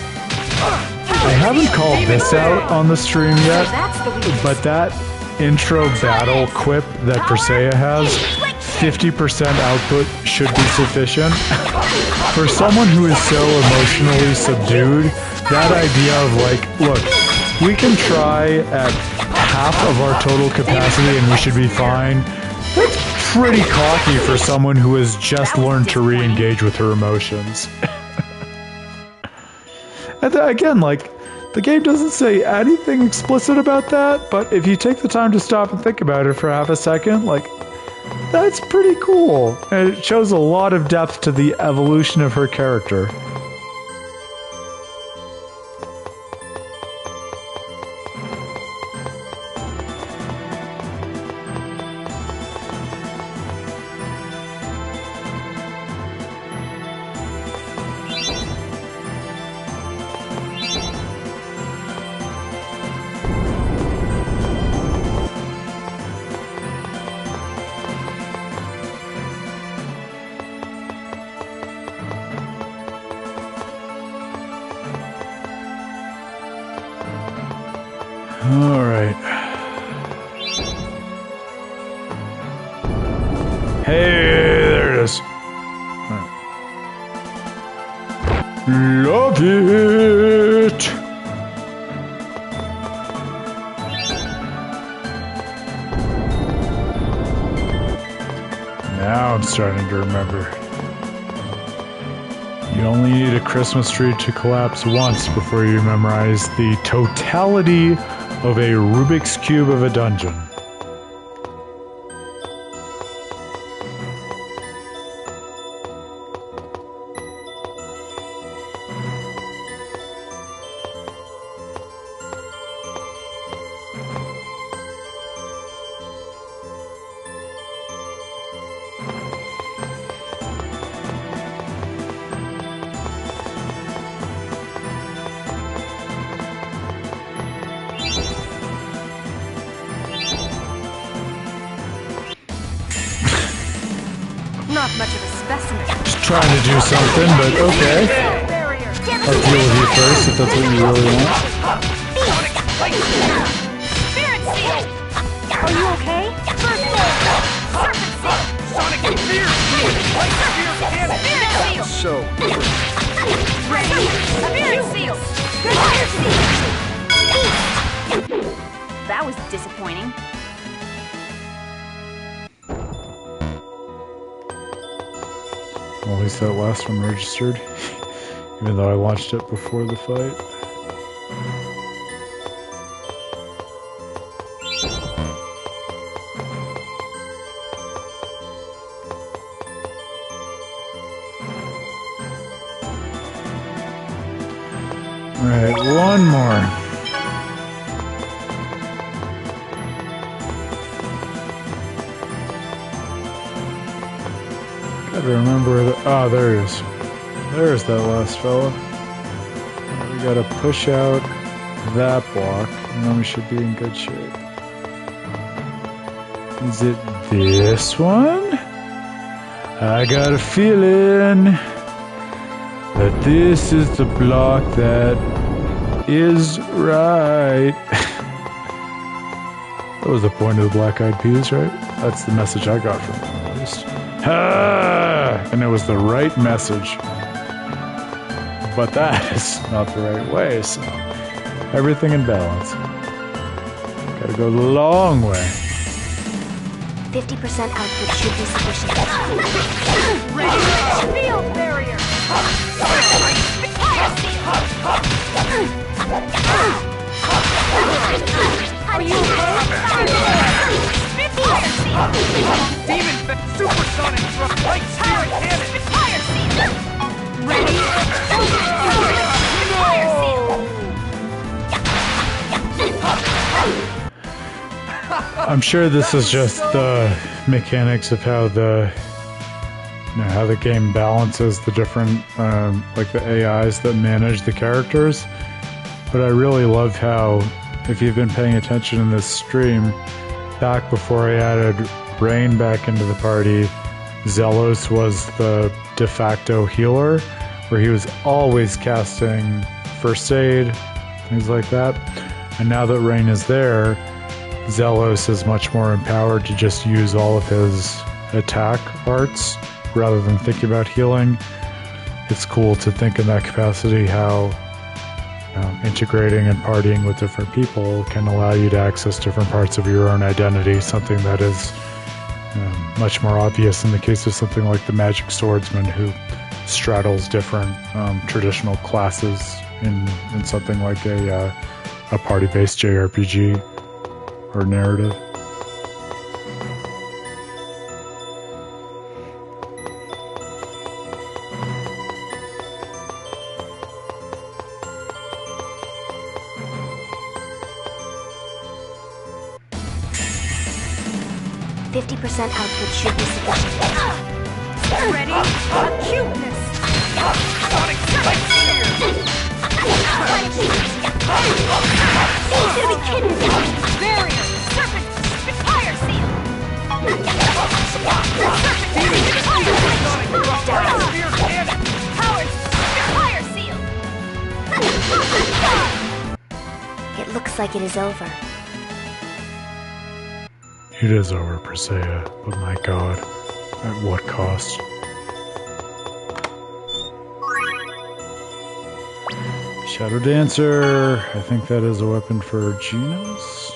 I haven't called this out on the stream yet, but that intro battle quip that Presea has, 50% output should be sufficient. For someone who is so emotionally subdued, that idea of like, look, we can try at half of our total capacity and we should be fine. That's pretty cocky for someone who has just learned to re-engage with her emotions. And again, like, the game doesn't say anything explicit about that, but if you take the time to stop and think about it for half a second, like, that's pretty cool. And it shows a lot of depth to the evolution of her character. Alright. Hey, there it is. Right. Love it! Now I'm starting to remember. You only need a Christmas tree to collapse once before you memorize the totality of a Rubik's Cube of a dungeon. Not much of a specimen. Just trying to do something, but okay. I'll deal with you first if that's what you really want. Spirit Seal! Are you okay? First Serpent Seal! Sonic and Fear Seal! Spirit Seal! So. Ready? Spirit Seal! Fire Seal! That was disappointing. Well, at least that last one registered, even though I launched it before the fight. Alright, one more. Gotta remember that. Ah, there it is. There's that last fella. We gotta push out that block, and then we should be in good shape. Is it this one? I got a feeling that this is the block that is right. That was the point of the Black Eyed Peas, right? That's the message I got from them, at least. Ah! And it was the right message. But that is not the right way, so everything in balance. Gotta go the long way. 50% output should be sufficient. Ready? Field barrier! Fire Seal! Are you okay? Fire Seal! Demon Supersonic Thrust Light Spear Cannon! Fire Seal! Ready? Fire Seal! I'm sure this is just the mechanics of how the how the game balances the different, like the AIs that manage the characters. But I really love how, if you've been paying attention in this stream, back before I added Rain back into the party, Zelos was the de facto healer, where he was always casting first aid, things like that. And now that Rain is there, Zelos is much more empowered to just use all of his attack arts rather than thinking about healing. It's cool to think in that capacity how integrating and partying with different people can allow you to access different parts of your own identity, something that is much more obvious in the case of something like the Magic Swordsman, who straddles different traditional classes in something like a party-based JRPG or narrative. Output should be sufficient. Ready? Acuteness! Sonic Strike Spear! You should be kidding me! Barrier! Serpent! Fire Seal! Serpent! Fire Spear Cannon! Powers! Fire Seal! It looks like it is over. It is over, Presea, but my god, at what cost? Shadow Dancer, I think that is a weapon for Genos?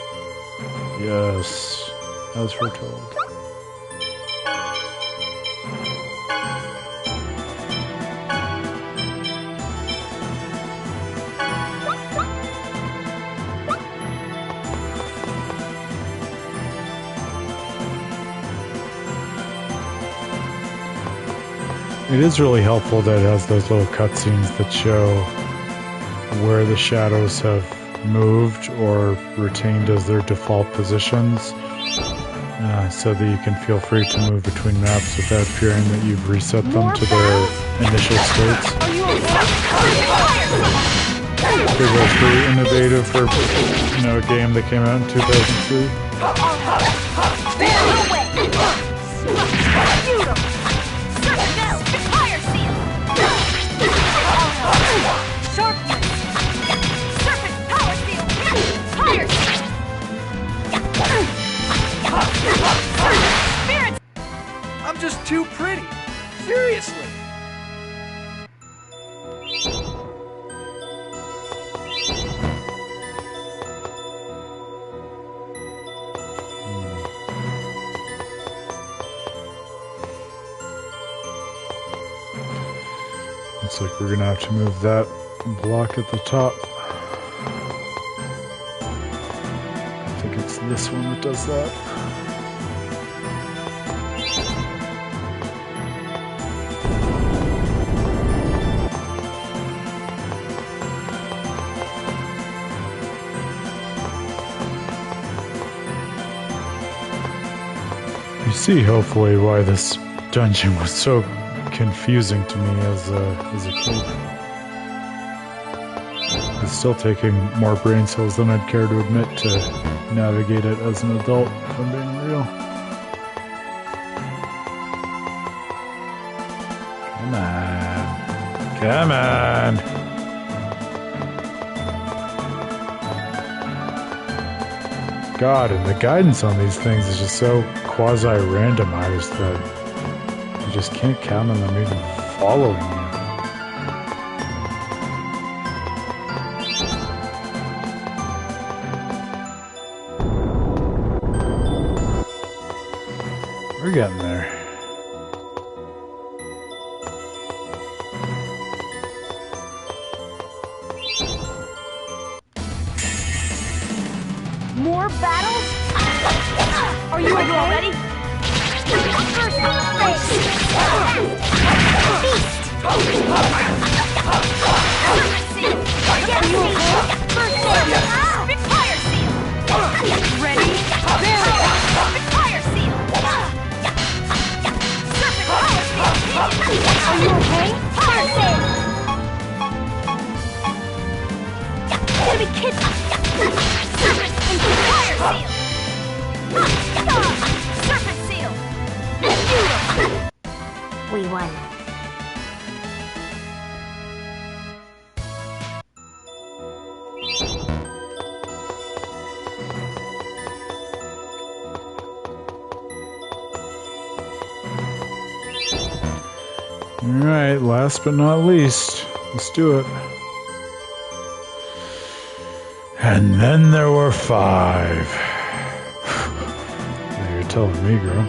Yes, as foretold. It is really helpful that it has those little cutscenes that show where the shadows have moved or retained as their default positions, so that you can feel free to move between maps without fearing that you've reset them to their initial states. It was pretty innovative for a game that came out in 2003. I'm just too pretty. Seriously. Looks like we're gonna have to move that block at the top. I think it's this one that does that. You see, hopefully, why this dungeon was so confusing to me as a kid. It's still taking more brain cells than I'd care to admit to navigate it as an adult, if I'm being real. Come on. Come on. God, and the guidance on these things is just so quasi-randomized that you just can't count on them even following you. We're getting there. More battles? Are you ready? First phase. Feast. Serpent Seal. Get me. First phase. Fire Seal. Ready? Fire Seal. Serpent Power Seal. Are you okay? Fire Seal! Enemy kid! Serpent! Fire Seal! Serpent Seal! We won. Alright, last but not least, let's do it. And then there were 5. You're telling me, girl.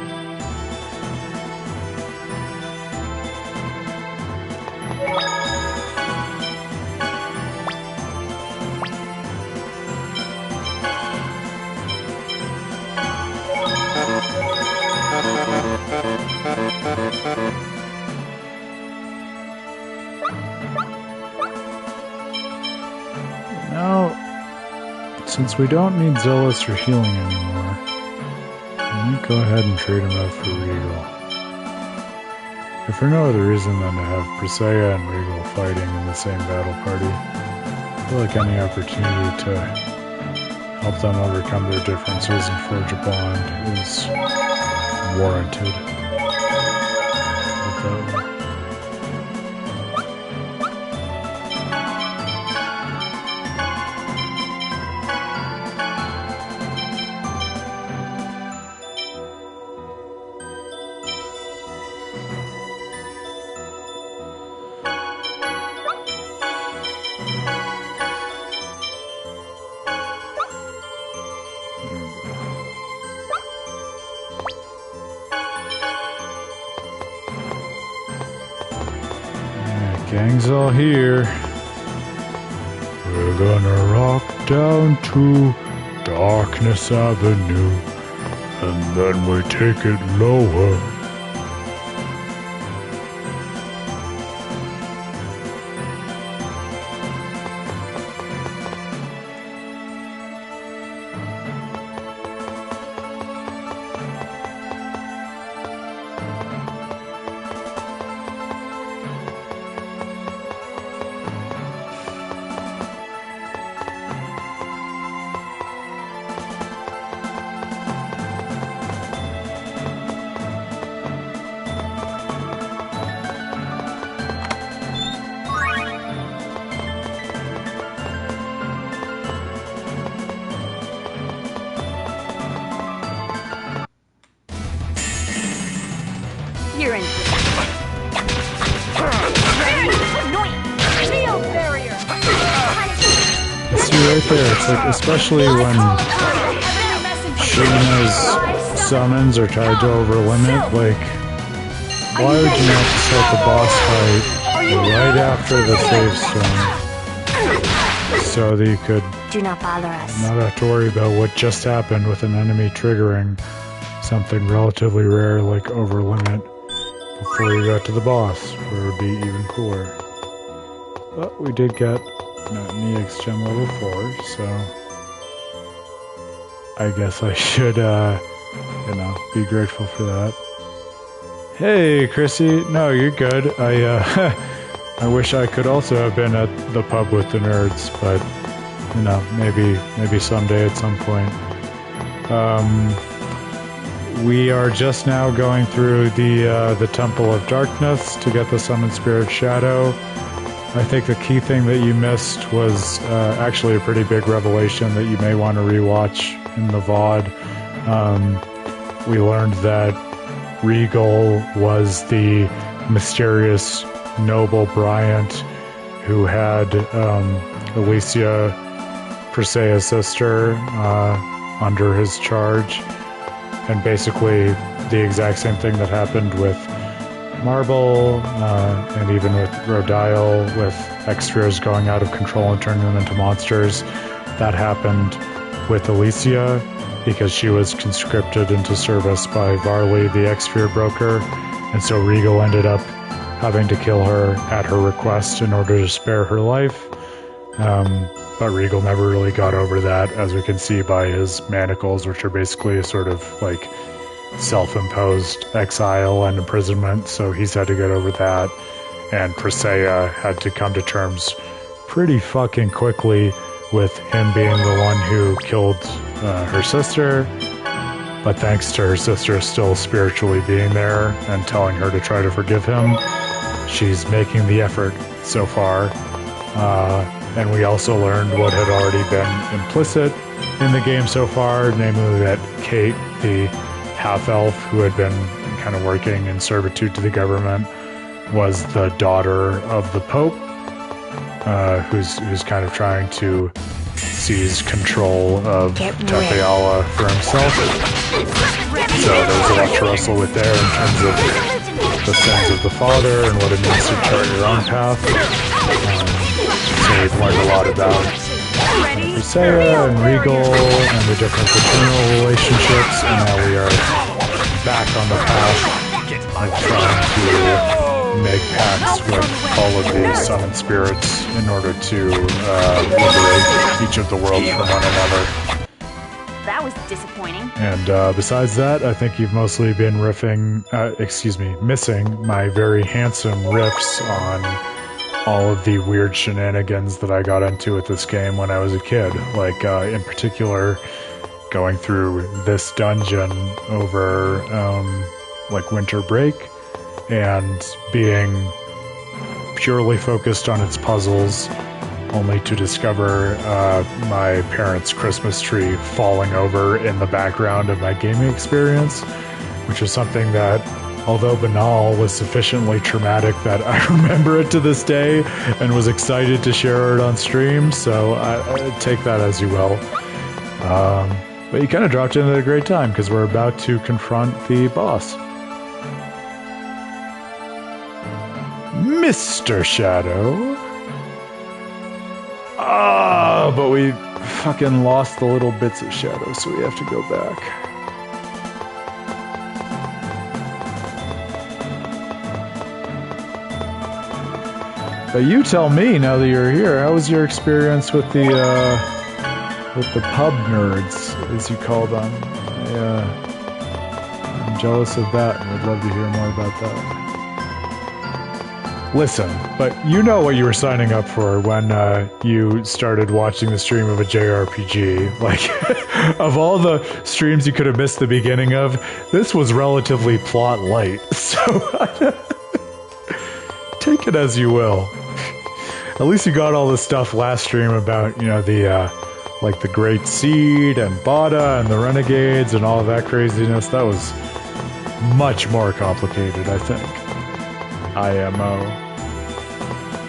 Now, since we don't need Zealous or healing anymore, let me go ahead and trade him out for Regal. If for no other reason than to have Presea and Regal fighting in the same battle party, I feel like any opportunity to help them overcome their differences and forge a bond is warranted. Gang's all here. We're gonna rock down to Darkness Avenue, and then we take it lower. You're in. Shield barrier. See right there, it's like, especially when Sheena's summons are tied to over limit, like, why would you not just start the boss fight right after the save stone, so that you could Do not bother us. not have to worry about what just happened with an enemy triggering something relatively rare like over limit before you got to the boss, where it would be even cooler. But we did get an EX gem level 4, so I guess I should, be grateful for that. Hey, Chrissy. No, you're good. I wish I could also have been at the pub with the nerds, but, maybe someday at some point. We are just now going through the Temple of Darkness to get the Summoned Spirit Shadow. I think the key thing that you missed was actually a pretty big revelation that you may want to rewatch in the VOD. We learned that Regal was the mysterious noble Bryant who had Alicia, Presea's sister, under his charge. And basically the exact same thing that happened with Marble, and even with Rodial, with X-Spheres going out of control and turning them into monsters. That happened with Alicia, because she was conscripted into service by Varley, the X-Sphere broker, and so Regal ended up having to kill her at her request in order to spare her life. But Regal never really got over that, as we can see by his manacles, which are basically a sort of, like, self-imposed exile and imprisonment, so he's had to get over that. And Presea had to come to terms pretty fucking quickly with him being the one who killed her sister. But thanks to her sister still spiritually being there and telling her to try to forgive him, she's making the effort so far. And we also learned what had already been implicit in the game so far, namely that Kate, the half-elf who had been kind of working in servitude to the government, was the daughter of the Pope, who's kind of trying to seize control of Tepeala for himself. So there was a lot to wrestle with there in terms of the sins of the father and what it means to chart your own path. So we've learned a lot about Presea and Regal and the different paternal relationships, and now we are back on the path of trying to make pacts with all of these summoned spirits in order to liberate each of the worlds from one another. That was disappointing. And besides that, I think you've mostly been missing my very handsome riffs on all of the weird shenanigans that I got into with this game when I was a kid. Like, in particular, going through this dungeon over, like, winter break, and being purely focused on its puzzles, only to discover my parents' Christmas tree falling over in the background of my gaming experience, which is something that, although banal, was sufficiently traumatic that I remember it to this day and was excited to share it on stream, so I take that as you will. But you kind of dropped in at a great time, because we're about to confront the boss. Mr. Shadow. But we fucking lost the little bits of Shadow, so we have to go back. But you tell me, now that you're here, how was your experience with the pub nerds, as you call them? I'm jealous of that, and would love to hear more about that. Listen, but you know what you were signing up for when you started watching the stream of a JRPG. Like, of all the streams you could have missed the beginning of, this was relatively plot light. So, take it as you will. At least you got all the stuff last stream about, you know, the, like the Great Seed and Bada and the Renegades and all of that craziness. That was much more complicated, I think. IMO.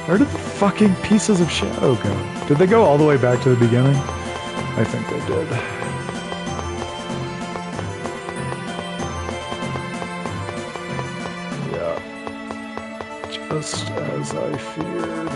Where did the fucking pieces of Shadow go? Did they go all the way back to the beginning? I think they did. Yeah. Just as I feared.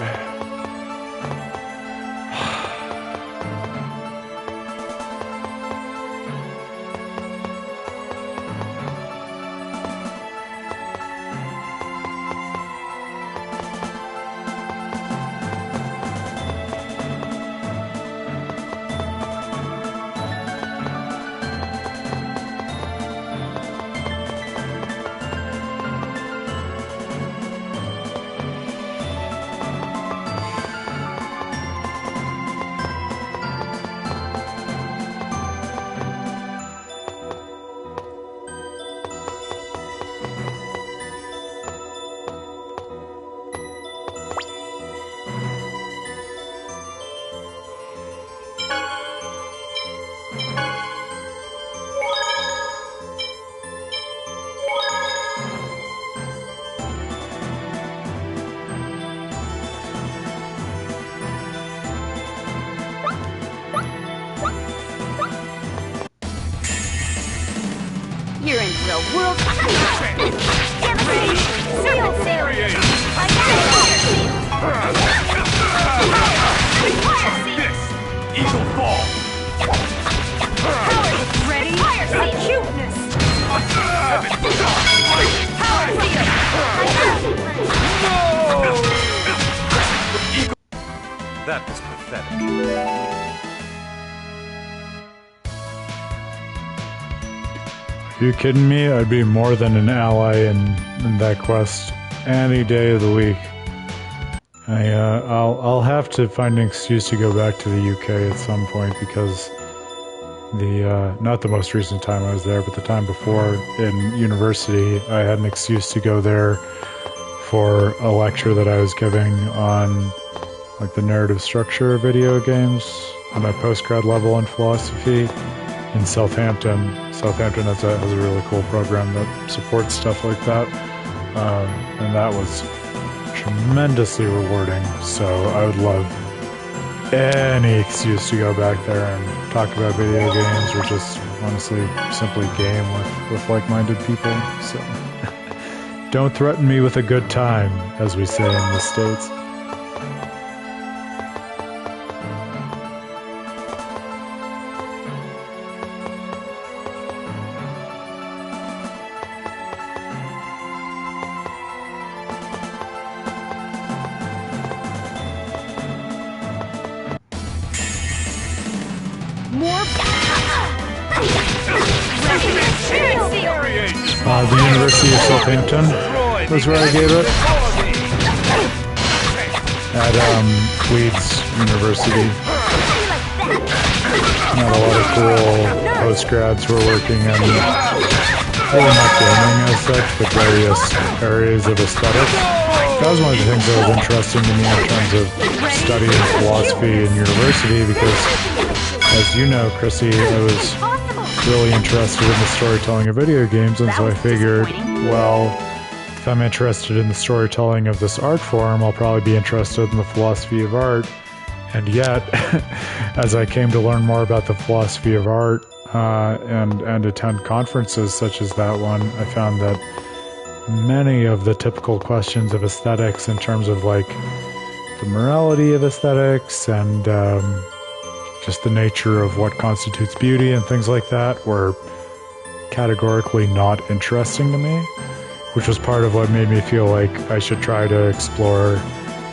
You're in real world. Devastation! Serpent Sail! Fire Seal! Eagle Fall! Power! Ready? Fire Seal! Acuteness! Power Seal! That was pathetic. Are you kidding me? I'd be more than an ally in that quest any day of the week. I'll have to find an excuse to go back to the UK at some point because not the most recent time I was there, but the time before in university, I had an excuse to go there for a lecture that I was giving on like the narrative structure of video games on my postgrad level in philosophy in Southampton. Southampton has a really cool program that supports stuff like that, and that was tremendously rewarding. So I would love any excuse to go back there and talk about video games or just honestly simply game with like-minded people. So don't threaten me with a good time, as we say in the States. The University of Southampton was where I gave it. At Leeds University. Not a lot of cool postgrads who are working in, probably not gaming as such, but various areas of aesthetics. That was one of the things that was interesting to me in terms of studying philosophy in university because, as you know, Chrissy, I was really interested in the storytelling of video games, and so I figured, well, if I'm interested in the storytelling of this art form, I'll probably be interested in the philosophy of art. And yet, as I came to learn more about the philosophy of art and attend conferences such as that one, I found that many of the typical questions of aesthetics in terms of like the morality of aesthetics and just the nature of what constitutes beauty and things like that were categorically not interesting to me, which was part of what made me feel like I should try to explore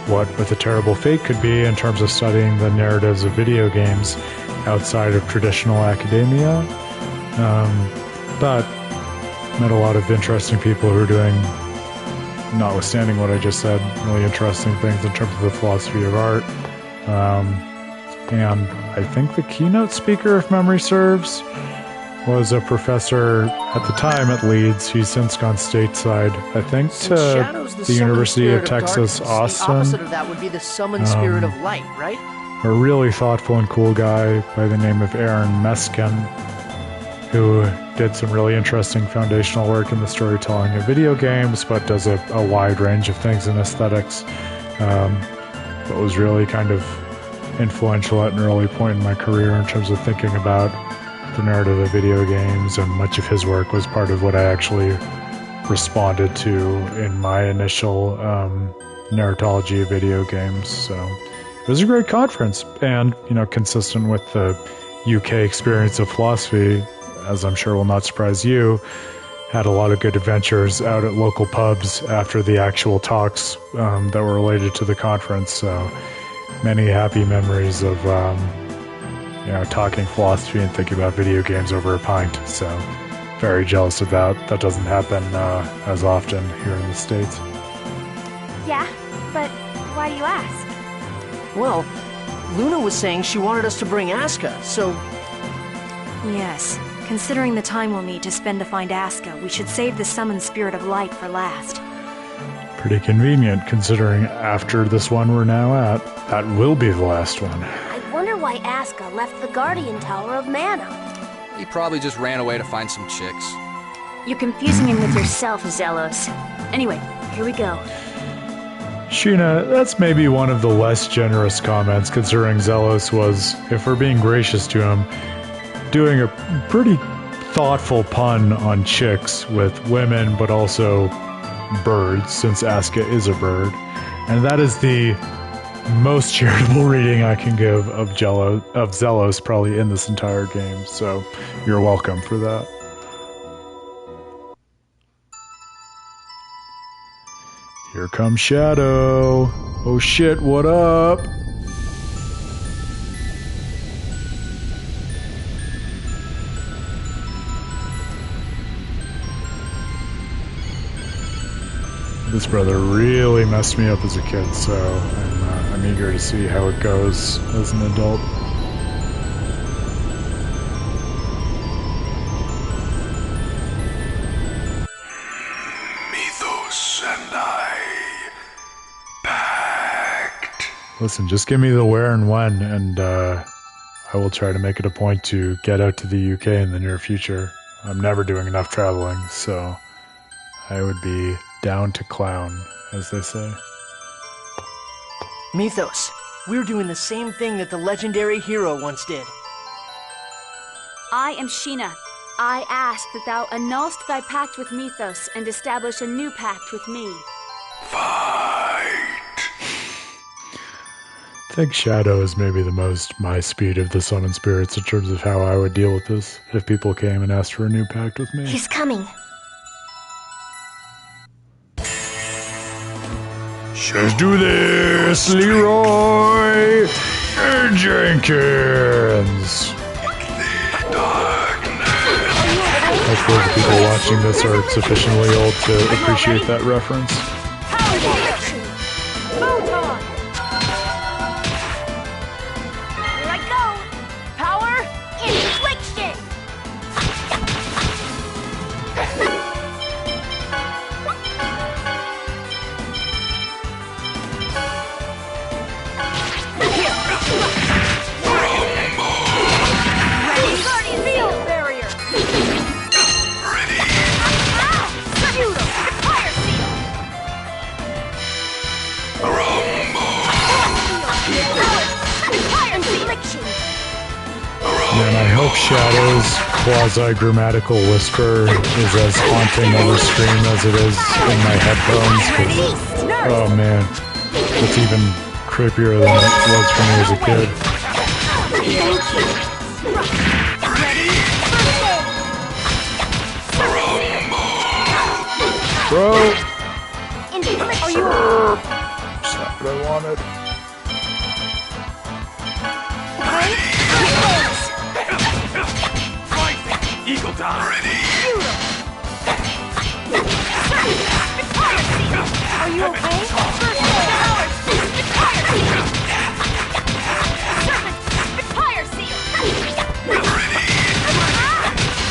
what With a Terrible Fate could be in terms of studying the narratives of video games outside of traditional academia. But met a lot of interesting people who are doing, notwithstanding what I just said, really interesting things in terms of the philosophy of art. And I think the keynote speaker, if memory serves, was a professor at the time at Leeds. He's since gone stateside, I think, to the University of Texas, Austin. The opposite of that would be the summoned spirit of light, right? A really thoughtful and cool guy by the name of Aaron Meskin, who did some really interesting foundational work in the storytelling of video games, but does a wide range of things in aesthetics. But was really kind of influential at an early point in my career in terms of thinking about the narrative of video games, and much of his work was part of what I actually responded to in my initial narratology of video games. So it was a great conference, and consistent with the UK experience of philosophy, as I'm sure will not surprise you, had a lot of good adventures out at local pubs after the actual talks that were related to the conference. So many happy memories of talking philosophy and thinking about video games over a pint. So very jealous of that. That doesn't happen as often here in the States. Yeah, but why do you ask? Well, Luna was saying she wanted us to bring Asuka, so... Yes. Considering the time we'll need to spend to find Asuka, we should save the summoned spirit of light for last. Pretty convenient, considering after this one we're now at, that will be the last one. I wonder why Asuka left the Guardian Tower of Mana. He probably just ran away to find some chicks. You're confusing him with yourself, Zelos. Anyway, here we go. Sheena, that's maybe one of the less generous comments, considering Zelos was, if we're being gracious to him, doing a pretty thoughtful pun on chicks with women, but also birds, since Asuka is a bird. And that is the most charitable reading I can give of Zelos probably in this entire game, so you're welcome for that. Here comes Shadow. Oh shit, what up? This brother really messed me up as a kid, so I'm eager to see how it goes as an adult. Mythos and I pact. Listen, just give me the where and when, and I will try to make it a point to get out to the UK in the near future. I'm never doing enough traveling, so I would be down to clown, as they say. Mythos, we're doing the same thing that the legendary hero once did. I am Sheena. I ask that thou annulst thy pact with Mythos and establish a new pact with me. Fight. I think Shadow is maybe the most my speed of the Sun and Spirits in terms of how I would deal with this if people came and asked for a new pact with me. He's coming. Let's do this, Leroy Jenkins. Hopefully the people watching this are sufficiently old to appreciate that reference. Here I go! Power infliction! Ready? Field barrier! Ready. Feudal! Fire seal! Fire infliction! And I hope Shadow's quasi-grammatical whisper is as haunting on the stream as it is in my headphones. 'Cause, oh man, it's even creepier than it was for me as a kid. Bro! Are you That's not what I wanted. Eagle down. Ready. Are you okay? Fire seal! Ready.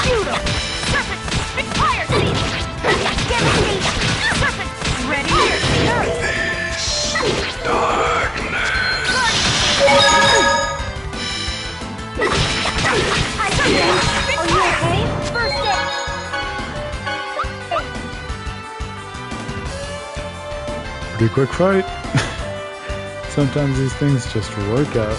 Feudal! Serpent! Fire seal! Devastation! Serpent! Ready? This darkness. Are you okay? First aid! Pretty quick fight. Sometimes these things just work out.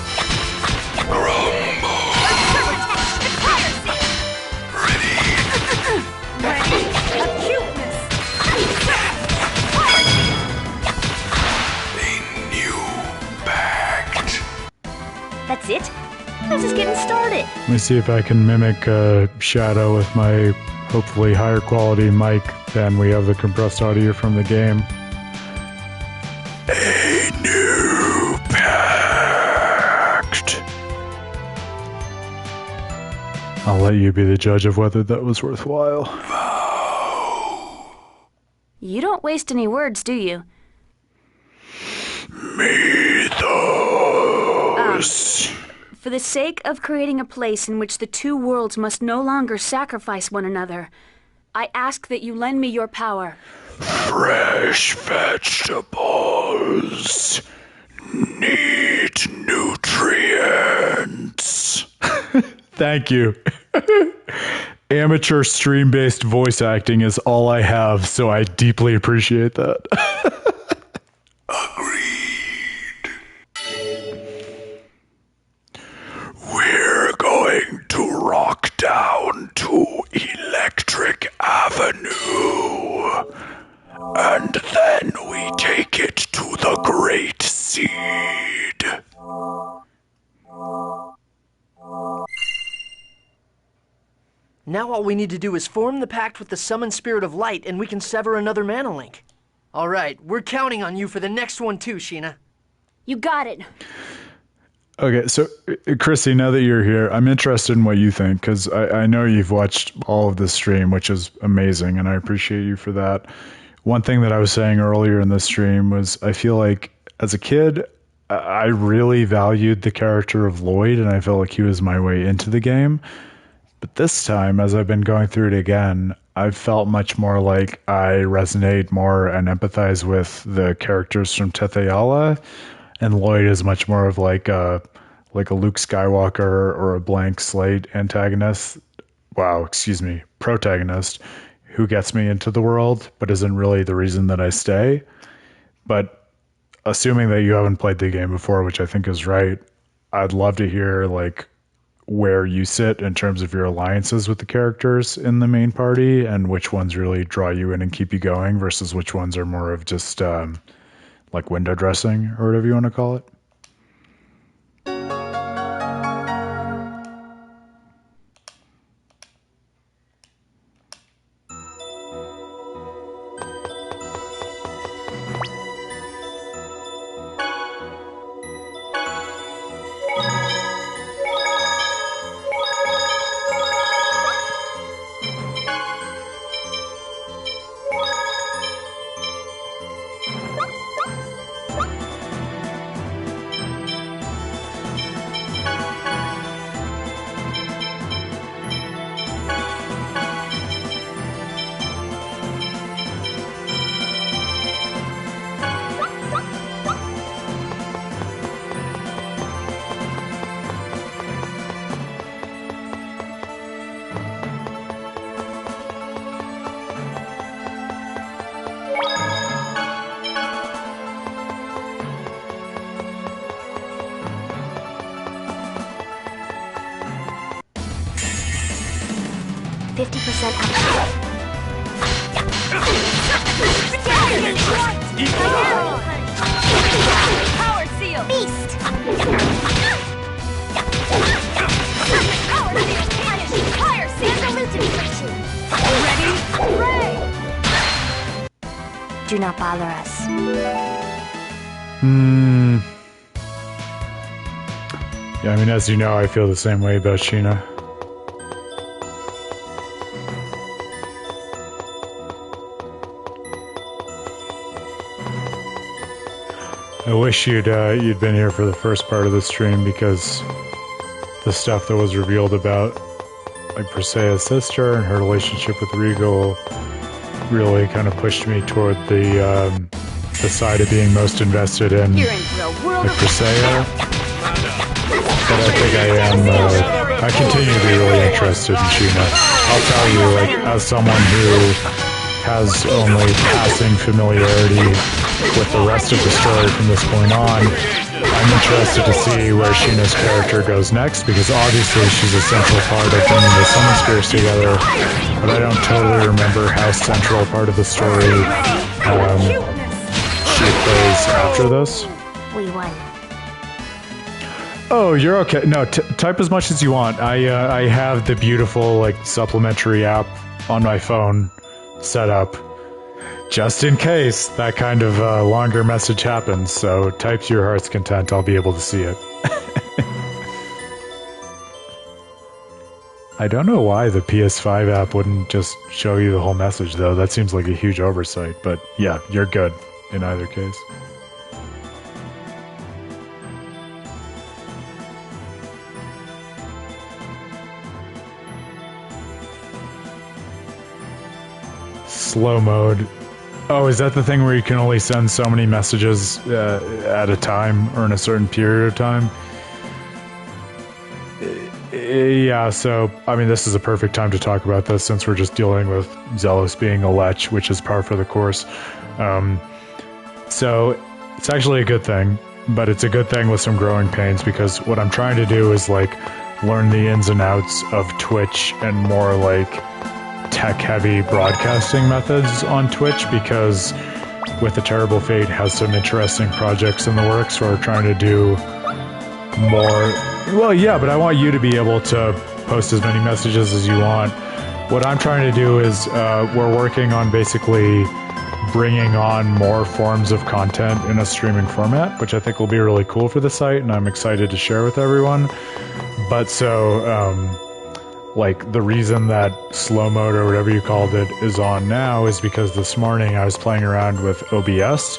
That's it? This is getting started. Let me see if I can mimic Shadow with my hopefully higher quality mic than we have the compressed audio from the game. A new pact. I'll let you be the judge of whether that was worthwhile. You don't waste any words, do you? Mythos. For the sake of creating a place in which the two worlds must no longer sacrifice one another, I ask that you lend me your power. Fresh vegetables need nutrients. Thank you. Amateur stream-based voice acting is all I have, so I deeply appreciate that. We're going to rock down to Electric Avenue, and then we take it to the Great Seed. Now all we need to do is form the pact with the summoned spirit of light, and we can sever another mana link. All right, we're counting on you for the next one too, Sheena. You got it. Okay, so Chrissy, now that you're here, I'm interested in what you think, because I know you've watched all of this stream, which is amazing, and I appreciate you for that. one thing that I was saying earlier in the stream was I feel like as a kid, I really valued the character of Lloyd, and I felt like he was my way into the game. But this time, as I've been going through it again, I've felt much more like I resonate more and empathize with the characters from Tethe'ala, and Lloyd is much more of like a Luke Skywalker or a blank slate antagonist. Protagonist who gets me into the world, but isn't really the reason that I stay. But assuming that you haven't played the game before, which I think is right, I'd love to hear like where you sit in terms of your alliances with the characters in the main party and which ones really draw you in and keep you going versus which ones are more of just like window dressing or whatever you want to call it. Power seal! Beast! Power seal! Fire seal! Salute infliction! Ready? Ray! Do not bother us. Yeah, I mean, as you know, I feel the same way about Sheena. I wish you'd been here for the first part of the stream, because the stuff that was revealed about like Presea's sister and her relationship with Regal really kind of pushed me toward the side of being most invested in like Presea. But I think I continue to be really interested in Sheena. I'll tell you, like, as someone who has only passing familiarity with the rest of the story from this point on, I'm interested to see where Sheena's character goes next, because obviously she's a central part of bringing the Summon Spirits together, but I don't totally remember how central a part of the story she plays after this. We won. Oh, you're okay. No, type as much as you want. I have the beautiful like supplementary app on my phone set up just in case that kind of longer message happens. So type to your heart's content. I'll be able to see it. I don't know why the PS5 app wouldn't just show you the whole message, though. That seems like a huge oversight. But yeah, you're good in either case. Slow mode. Oh, is that the thing where you can only send so many messages at a time or in a certain period of time? Yeah, so, I mean, this is a perfect time to talk about this since we're just dealing with Zealous being a lech, which is par for the course. So, it's actually a good thing, but it's a good thing with some growing pains, because what I'm trying to do is, like, learn the ins and outs of Twitch and more, like, tech-heavy broadcasting methods on Twitch, because With the Terrible Fate has some interesting projects in the works. We're trying to do more. Well, yeah, but I want you to be able to post as many messages as you want. What I'm trying to do is we're working on basically bringing on more forms of content in a streaming format, which I think will be really cool for the site, and I'm excited to share with everyone. But so like, the reason that slow mode or whatever you called it is on now is because this morning I was playing around with OBS,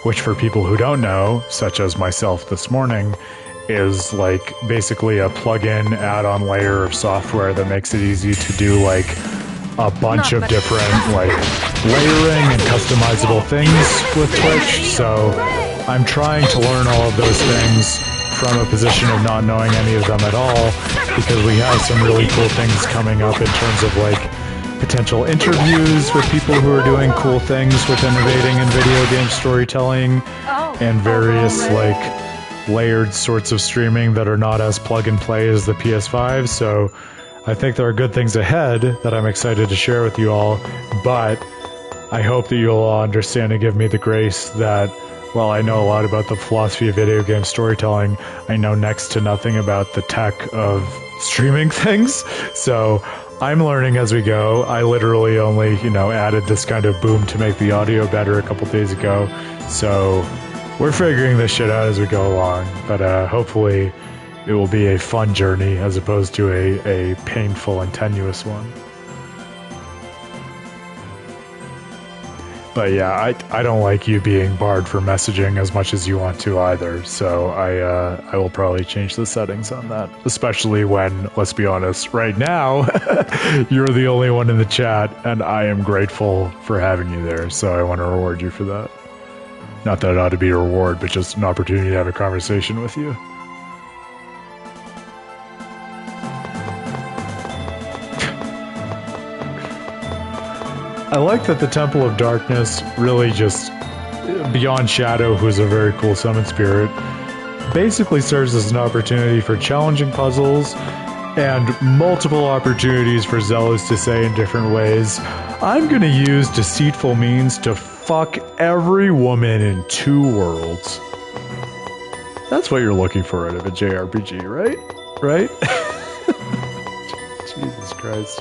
which for people who don't know, such as myself this morning, is like basically a plug-in add-on layer of software that makes it easy to do like a bunch of different like layering and customizable things with Twitch. So I'm trying to learn all of those things from a position of not knowing any of them at all, because we have some really cool things coming up in terms of like potential interviews with people who are doing cool things with innovating in video game storytelling and various like layered sorts of streaming that are not as plug and play as the PS5. So I think there are good things ahead that I'm excited to share with you all, but I hope that you'll all understand and give me the grace that while I know a lot about the philosophy of video game storytelling, I know next to nothing about the tech of streaming things. So I'm learning as we go. I literally only, added this kind of boom to make the audio better a couple days ago. So we're figuring this shit out as we go along. But hopefully it will be a fun journey as opposed to a painful and tenuous one. But yeah, I don't like you being barred for messaging as much as you want to either, so I will probably change the settings on that. Especially when, let's be honest, right now, you're the only one in the chat, and I am grateful for having you there, so I want to reward you for that. Not that it ought to be a reward, but just an opportunity to have a conversation with you. I like that the Temple of Darkness really just, beyond Shadow, who's a very cool summon spirit, basically serves as an opportunity for challenging puzzles and multiple opportunities for Zealous to say in different ways, I'm going to use deceitful means to fuck every woman in 2 worlds. That's what you're looking for out of a JRPG, right? Right? Jesus Christ.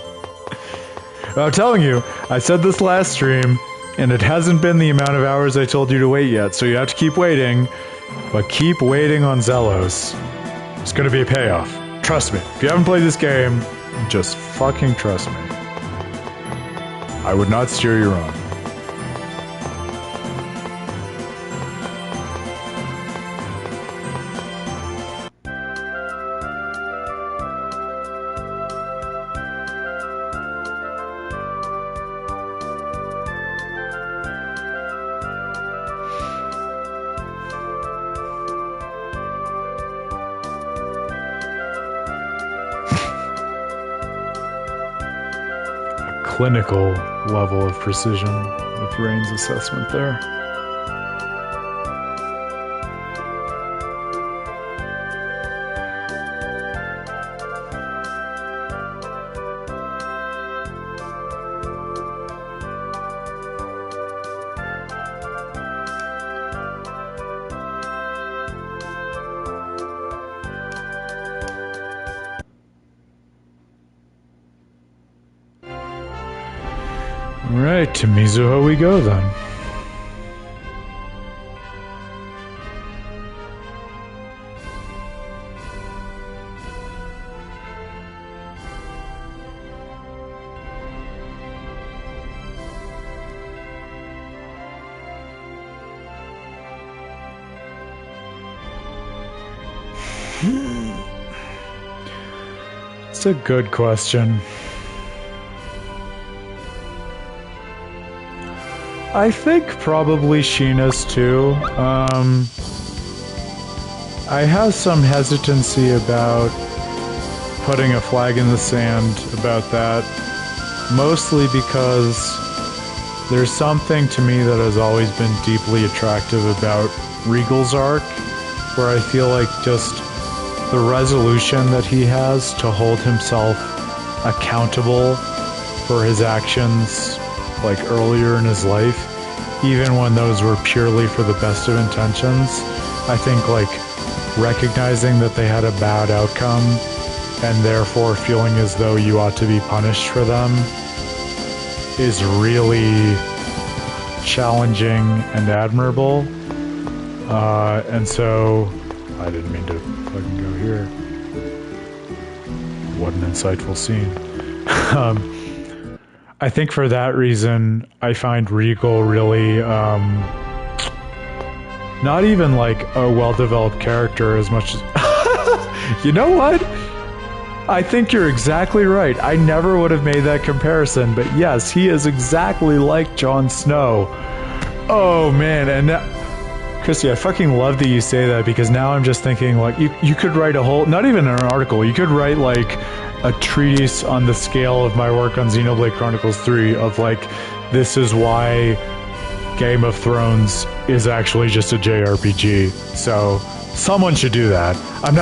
I'm telling you, I said this last stream, and it hasn't been the amount of hours I told you to wait yet, so you have to keep waiting, but keep waiting on Zelos. It's gonna be a payoff. Trust me. If you haven't played this game, just fucking trust me. I would not steer you wrong. Clinical level of precision with Rain's assessment there. Alright, to Mizuho we go then. It's a good question. I think probably Sheena's too. I have some hesitancy about putting a flag in the sand about that, mostly because there's something to me that has always been deeply attractive about Regal's arc, where I feel like just the resolution that he has to hold himself accountable for his actions like earlier in his life, even when those were purely for the best of intentions. I think like recognizing that they had a bad outcome and therefore feeling as though you ought to be punished for them is really challenging and admirable. And so I didn't mean to fucking go here. what an insightful scene. I think for that reason, I find Regal really, not even like a well-developed character as much as... You know what? I think you're exactly right. I never would have made that comparison, but yes, he is exactly like Jon Snow. Oh man, and Christy, I fucking love that you say that, because now I'm just thinking like you could write a whole, not even an article, you could write like a treatise on the scale of my work on Xenoblade Chronicles 3 of like, this is why Game of Thrones is actually just a JRPG. So someone should do that. I'm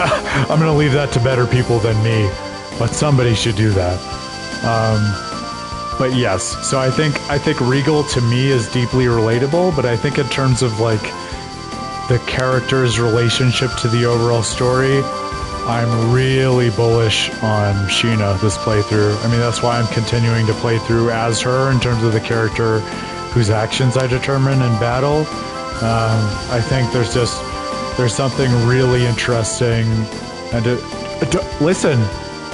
gonna leave that to better people than me, but somebody should do that. But yes, so I think Regal to me is deeply relatable, but I think in terms of like the character's relationship to the overall story, I'm really bullish on Sheena this playthrough. I mean, that's why I'm continuing to play through as her in terms of the character whose actions I determine in battle. I think there's something really interesting, and listen,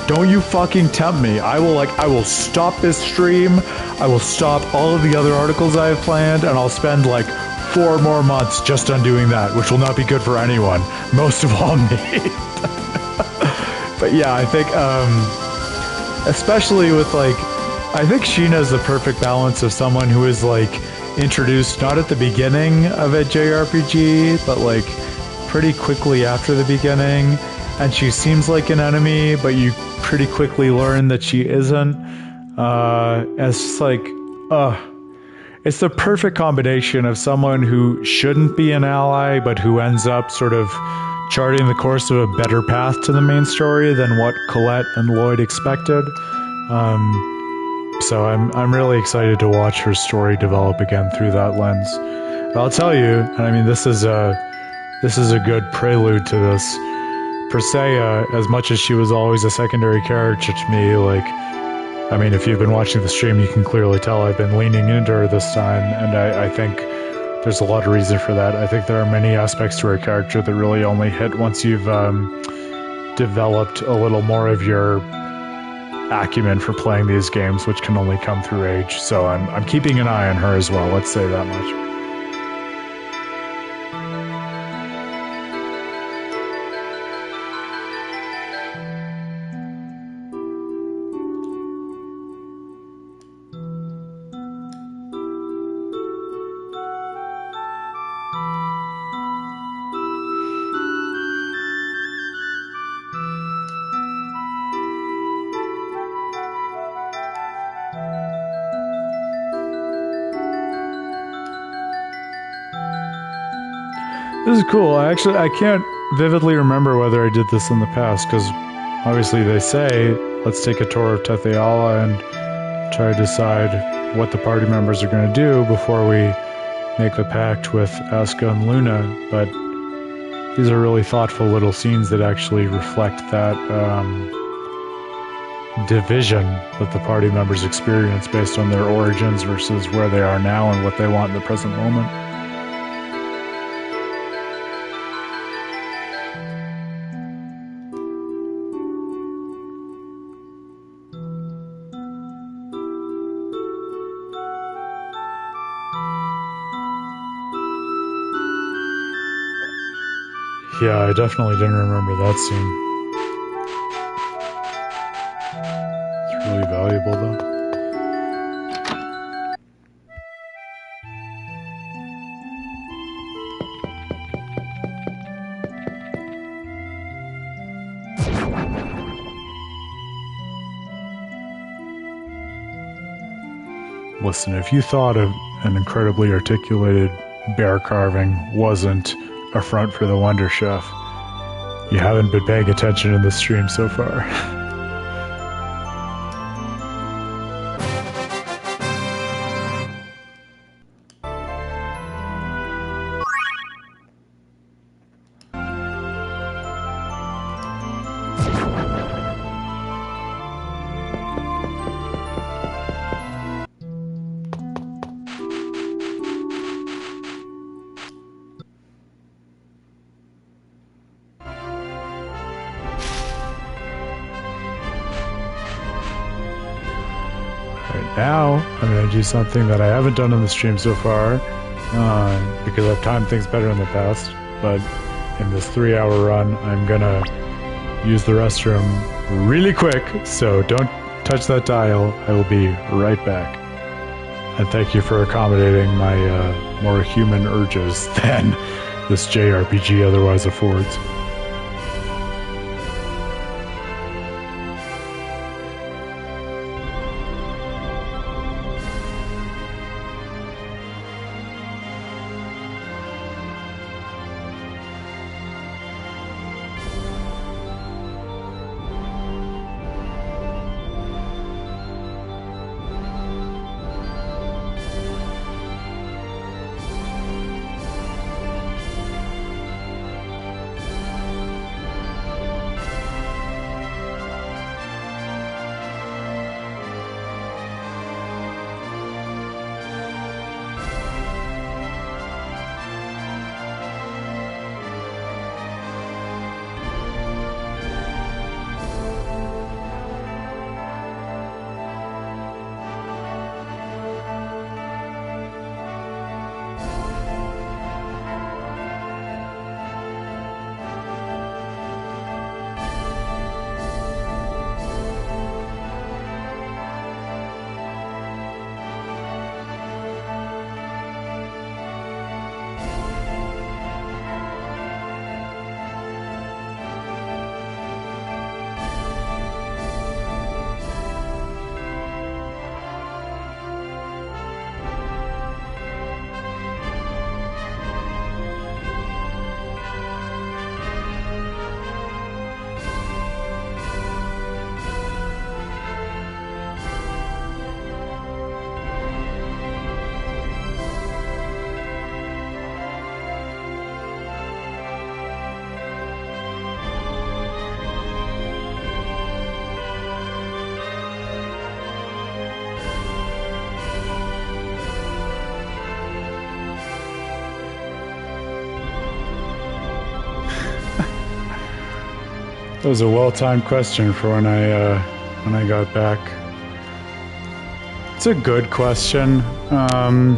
don't you fucking tempt me. I will stop this stream, I will stop all of the other articles I have planned, and I'll spend like 4 more months just on doing that, which will not be good for anyone, most of all me. But yeah, I think, especially with like, I think Sheena is the perfect balance of someone who is like introduced not at the beginning of a JRPG, but like pretty quickly after the beginning, and she seems like an enemy, but you pretty quickly learn that she isn't. It's just like, it's the perfect combination of someone who shouldn't be an ally, but who ends up sort of charting the course of a better path to the main story than what Colette and Lloyd expected. So I'm really excited to watch her story develop again through that lens. But I'll tell you, and I mean this is a good prelude to this. Presea, as much as she was always a secondary character to me, like, I mean, if you've been watching the stream, you can clearly tell I've been leaning into her this time, and I think there's a lot of reason for that. I think there are many aspects to her character that really only hit once you've developed a little more of your acumen for playing these games, which can only come through age. So I'm keeping an eye on her as well, let's say that much. This is cool. I can't vividly remember whether I did this in the past, because obviously they say, let's take a tour of Tetheala and try to decide what the party members are going to do before we make the pact with Asuka and Luna, but these are really thoughtful little scenes that actually reflect that division that the party members experience based on their origins versus where they are now and what they want in the present moment. Yeah, I definitely didn't remember that scene. It's really valuable, though. Listen, if you thought of an incredibly articulated bear carving wasn't a front for the Wonder Chef, you haven't been paying attention in the stream so far. now I'm going to do something that I haven't done on the stream so far, because I've timed things better in the past, but in this 3-hour run, I'm going to use the restroom really quick, so don't touch that dial. I will be right back. And thank you for accommodating my more human urges than this JRPG otherwise affords. That was a well-timed question for when I got back. It's a good question. I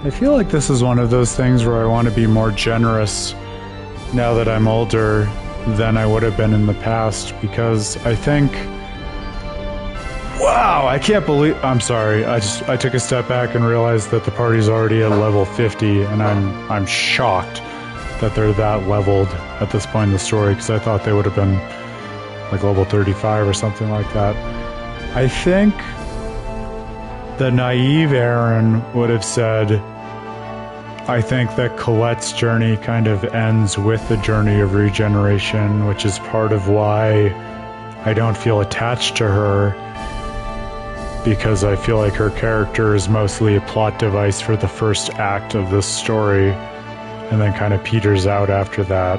feel like this is one of those things where I want to be more generous now that I'm older than I would have been in the past, because I think... Wow, I can't believe... I'm sorry, I took a step back and realized that the party's already at level 50, and I'm shocked that they're that leveled at this point in the story, because I thought they would have been like level 35 or something like that. I think the naive Aaron would have said, I think that Colette's journey kind of ends with the journey of regeneration, which is part of why I don't feel attached to her, because I feel like her character is mostly a plot device for the first act of this story, and then kind of peters out after that.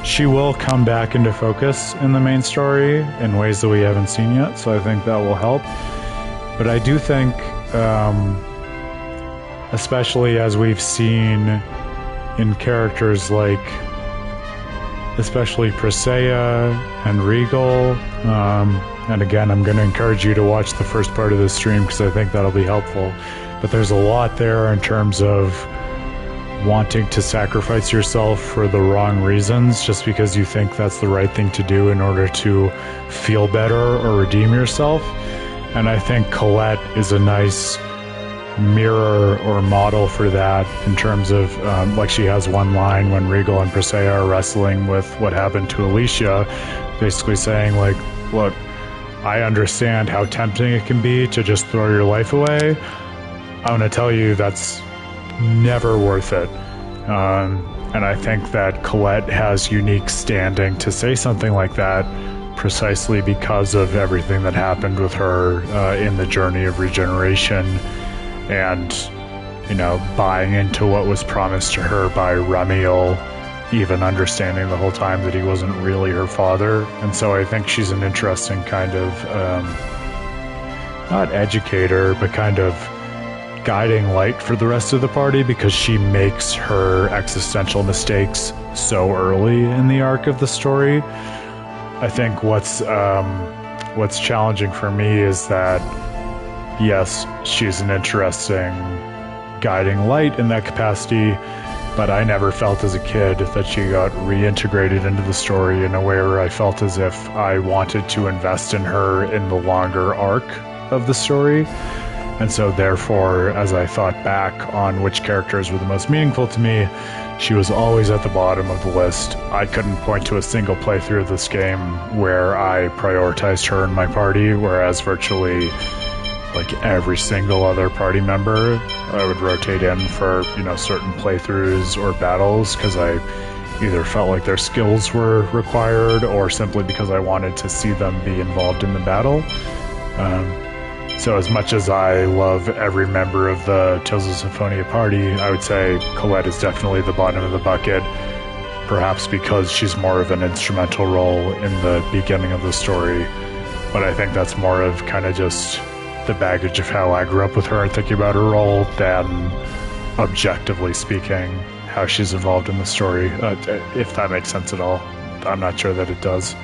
She will come back into focus in the main story in ways that we haven't seen yet, so I think that will help. But I do think, especially as we've seen in characters like, especially Presea and Regal, and again, I'm going to encourage you to watch the first part of this stream because I think that'll be helpful. But there's a lot there in terms of wanting to sacrifice yourself for the wrong reasons just because you think that's the right thing to do in order to feel better or redeem yourself. And I think Colette is a nice mirror or model for that in terms of, like, she has one line when Regal and Presea are wrestling with what happened to Alicia, basically saying, like, look, I understand how tempting it can be to just throw your life away. I'm going to tell you that's never worth it. And I think that Colette has unique standing to say something like that precisely because of everything that happened with her in the journey of regeneration, and, you know, buying into what was promised to her by Ramiel, even understanding the whole time that he wasn't really her father. And so I think she's an interesting kind of, not educator, but kind of guiding light for the rest of the party, because she makes her existential mistakes so early in the arc of the story. I think what's challenging for me is that, yes, she's an interesting guiding light in that capacity, but I never felt as a kid that she got reintegrated into the story in a way where I felt as if I wanted to invest in her in the longer arc of the story. And so therefore, as I thought back on which characters were the most meaningful to me, she was always at the bottom of the list. I couldn't point to a single playthrough of this game where I prioritized her in my party, whereas virtually like every single other party member I would rotate in for, certain playthroughs or battles because I either felt like their skills were required or simply because I wanted to see them be involved in the battle. So as much as I love every member of the Tales of Symphonia party, I would say Colette is definitely the bottom of the bucket, perhaps because she's more of an instrumental role in the beginning of the story. But I think that's more of kind of just the baggage of how I grew up with her and thinking about her role than, objectively speaking, how she's involved in the story, if that makes sense at all. I'm not sure that it does.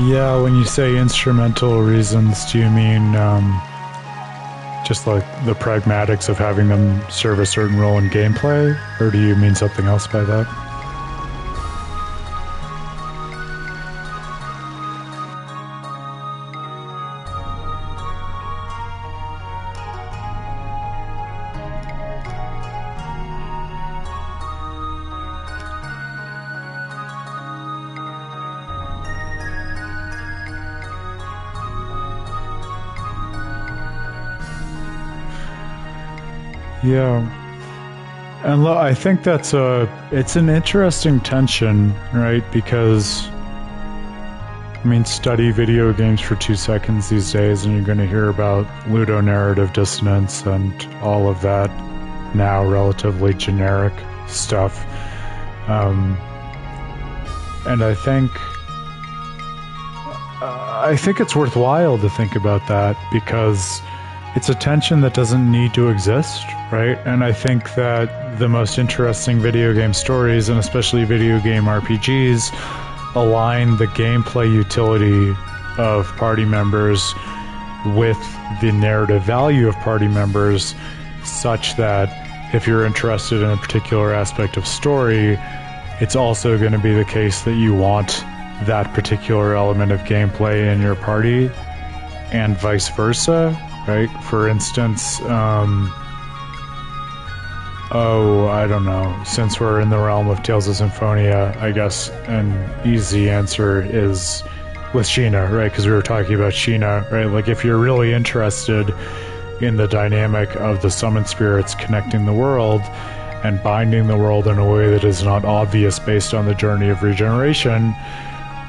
Yeah, when you say instrumental reasons, do you mean just like the pragmatics of having them serve a certain role in gameplay, or do you mean something else by that? Yeah, and I think it's an interesting tension, right? Because, study video games for 2 seconds these days and you're going to hear about ludonarrative dissonance and all of that now relatively generic stuff. And I think it's worthwhile to think about that because it's a tension that doesn't need to exist, right? And I think that the most interesting video game stories, and especially video game RPGs, align the gameplay utility of party members with the narrative value of party members, such that if you're interested in a particular aspect of story, it's also going to be the case that you want that particular element of gameplay in your party, and vice versa. Right? For instance, I don't know. Since we're in the realm of Tales of Symphonia, I guess an easy answer is with Sheena, right? Because we were talking about Sheena, right? Like, if you're really interested in the dynamic of the summoned spirits connecting the world and binding the world in a way that is not obvious based on the journey of regeneration,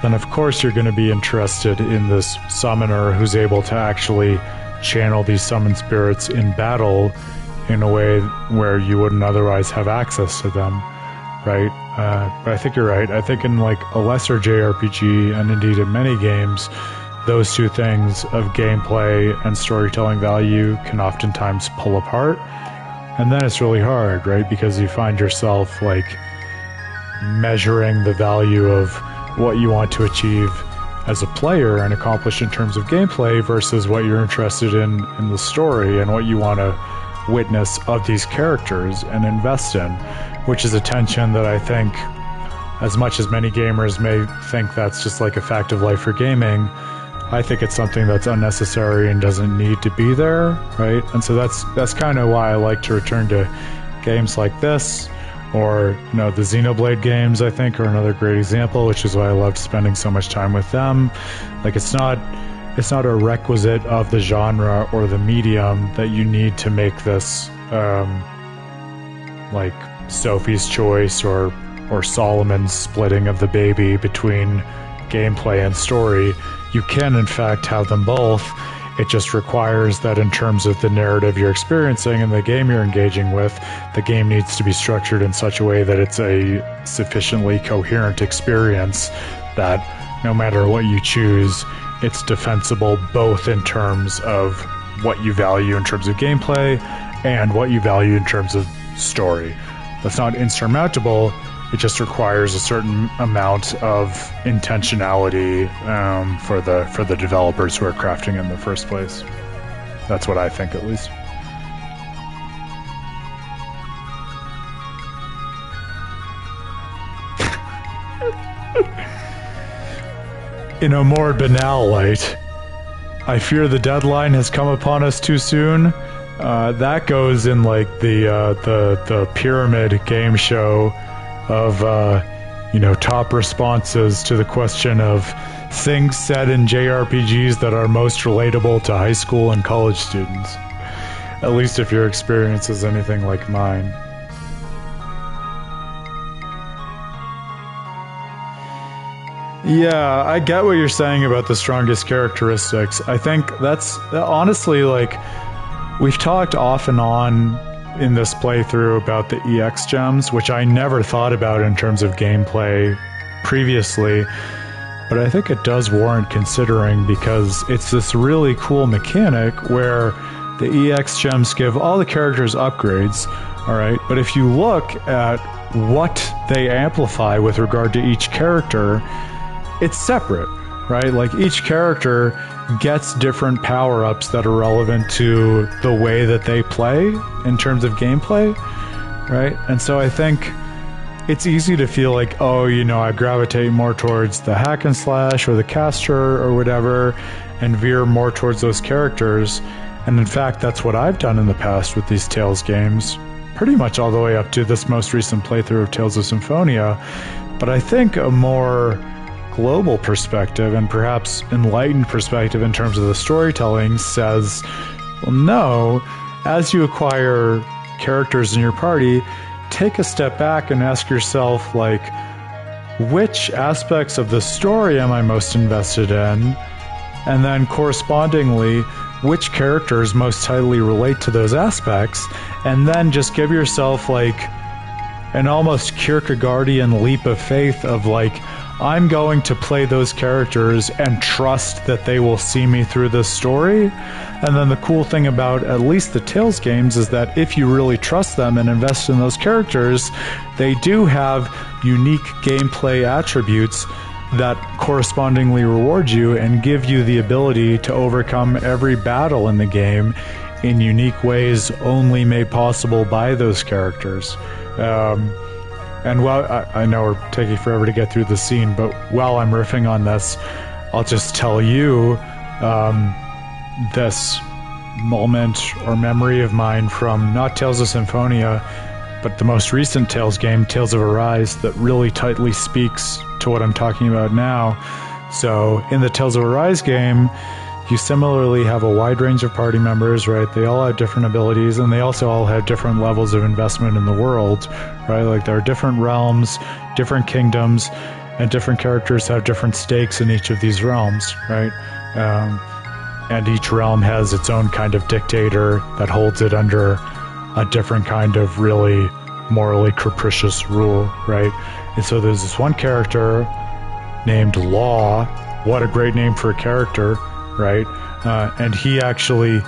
then of course you're going to be interested in this summoner who's able to actually channel these summoned spirits in battle in a way where you wouldn't otherwise have access to them, right? But I think you're right. I think in like a lesser JRPG, and indeed in many games, those two things of gameplay and storytelling value can oftentimes pull apart. And then it's really hard, right? Because you find yourself like measuring the value of what you want to achieve as a player and accomplish in terms of gameplay versus what you're interested in the story and what you want to witness of these characters and invest in, which is a tension that I think, as much as many gamers may think that's just like a fact of life for gaming, I think it's something that's unnecessary and doesn't need to be there, right? And so that's kind of why I like to return to games like this, or the Xenoblade games, I think, are another great example, which is why I loved spending so much time with them. Like, it's not it's not a requisite of the genre or the medium that you need to make this like Sophie's Choice or Solomon's splitting of the baby between gameplay and story. You can in fact have them both. It just requires that in terms of the narrative you're experiencing and the game you're engaging with, the game needs to be structured in such a way that it's a sufficiently coherent experience that no matter what you choose, it's defensible both in terms of what you value in terms of gameplay and what you value in terms of story. That's not insurmountable. It just requires a certain amount of intentionality for the developers who are crafting it in the first place. That's what I think, at least. In a more banal light, I fear the deadline has come upon us too soon. That goes in like the pyramid game show of top responses to the question of things said in JRPGs that are most relatable to high school and college students. At least if your experience is anything like mine. Yeah, I get what you're saying about the strongest characteristics. I think that's honestly, like, we've talked off and on in this playthrough about the EX gems, which I never thought about in terms of gameplay previously, but I think it does warrant considering because it's this really cool mechanic where the EX gems give all the characters upgrades, alright, but if you look at what they amplify with regard to each character, it's separate, right? Like each character gets different power-ups that are relevant to the way that they play in terms of gameplay, right? And so I think it's easy to feel like, oh, I gravitate more towards the hack and slash or the caster or whatever and veer more towards those characters. And in fact, that's what I've done in the past with these Tales games, pretty much all the way up to this most recent playthrough of Tales of Symphonia. But I think a more global perspective and perhaps enlightened perspective in terms of the storytelling says, well, no, as you acquire characters in your party, take a step back and ask yourself, like, which aspects of the story am I most invested in? And then correspondingly, which characters most tightly relate to those aspects? And then just give yourself, like, an almost Kierkegaardian leap of faith of, like, I'm going to play those characters and trust that they will see me through this story. And then the cool thing about at least the Tales games is that if you really trust them and invest in those characters, they do have unique gameplay attributes that correspondingly reward you and give you the ability to overcome every battle in the game in unique ways only made possible by those characters. And while I know we're taking forever to get through the scene, but while I'm riffing on this, I'll just tell you this moment or memory of mine from not Tales of Symphonia, but the most recent Tales game, Tales of Arise, that really tightly speaks to what I'm talking about now. So in the Tales of Arise game, you similarly have a wide range of party members, right? They all have different abilities, and they also all have different levels of investment in the world, right? Like there are different realms, different kingdoms, and different characters have different stakes in each of these realms, right? And each realm has its own kind of dictator that holds it under a different kind of really morally capricious rule, right? And so there's this one character named Law. What a great name for a character, right? And he actually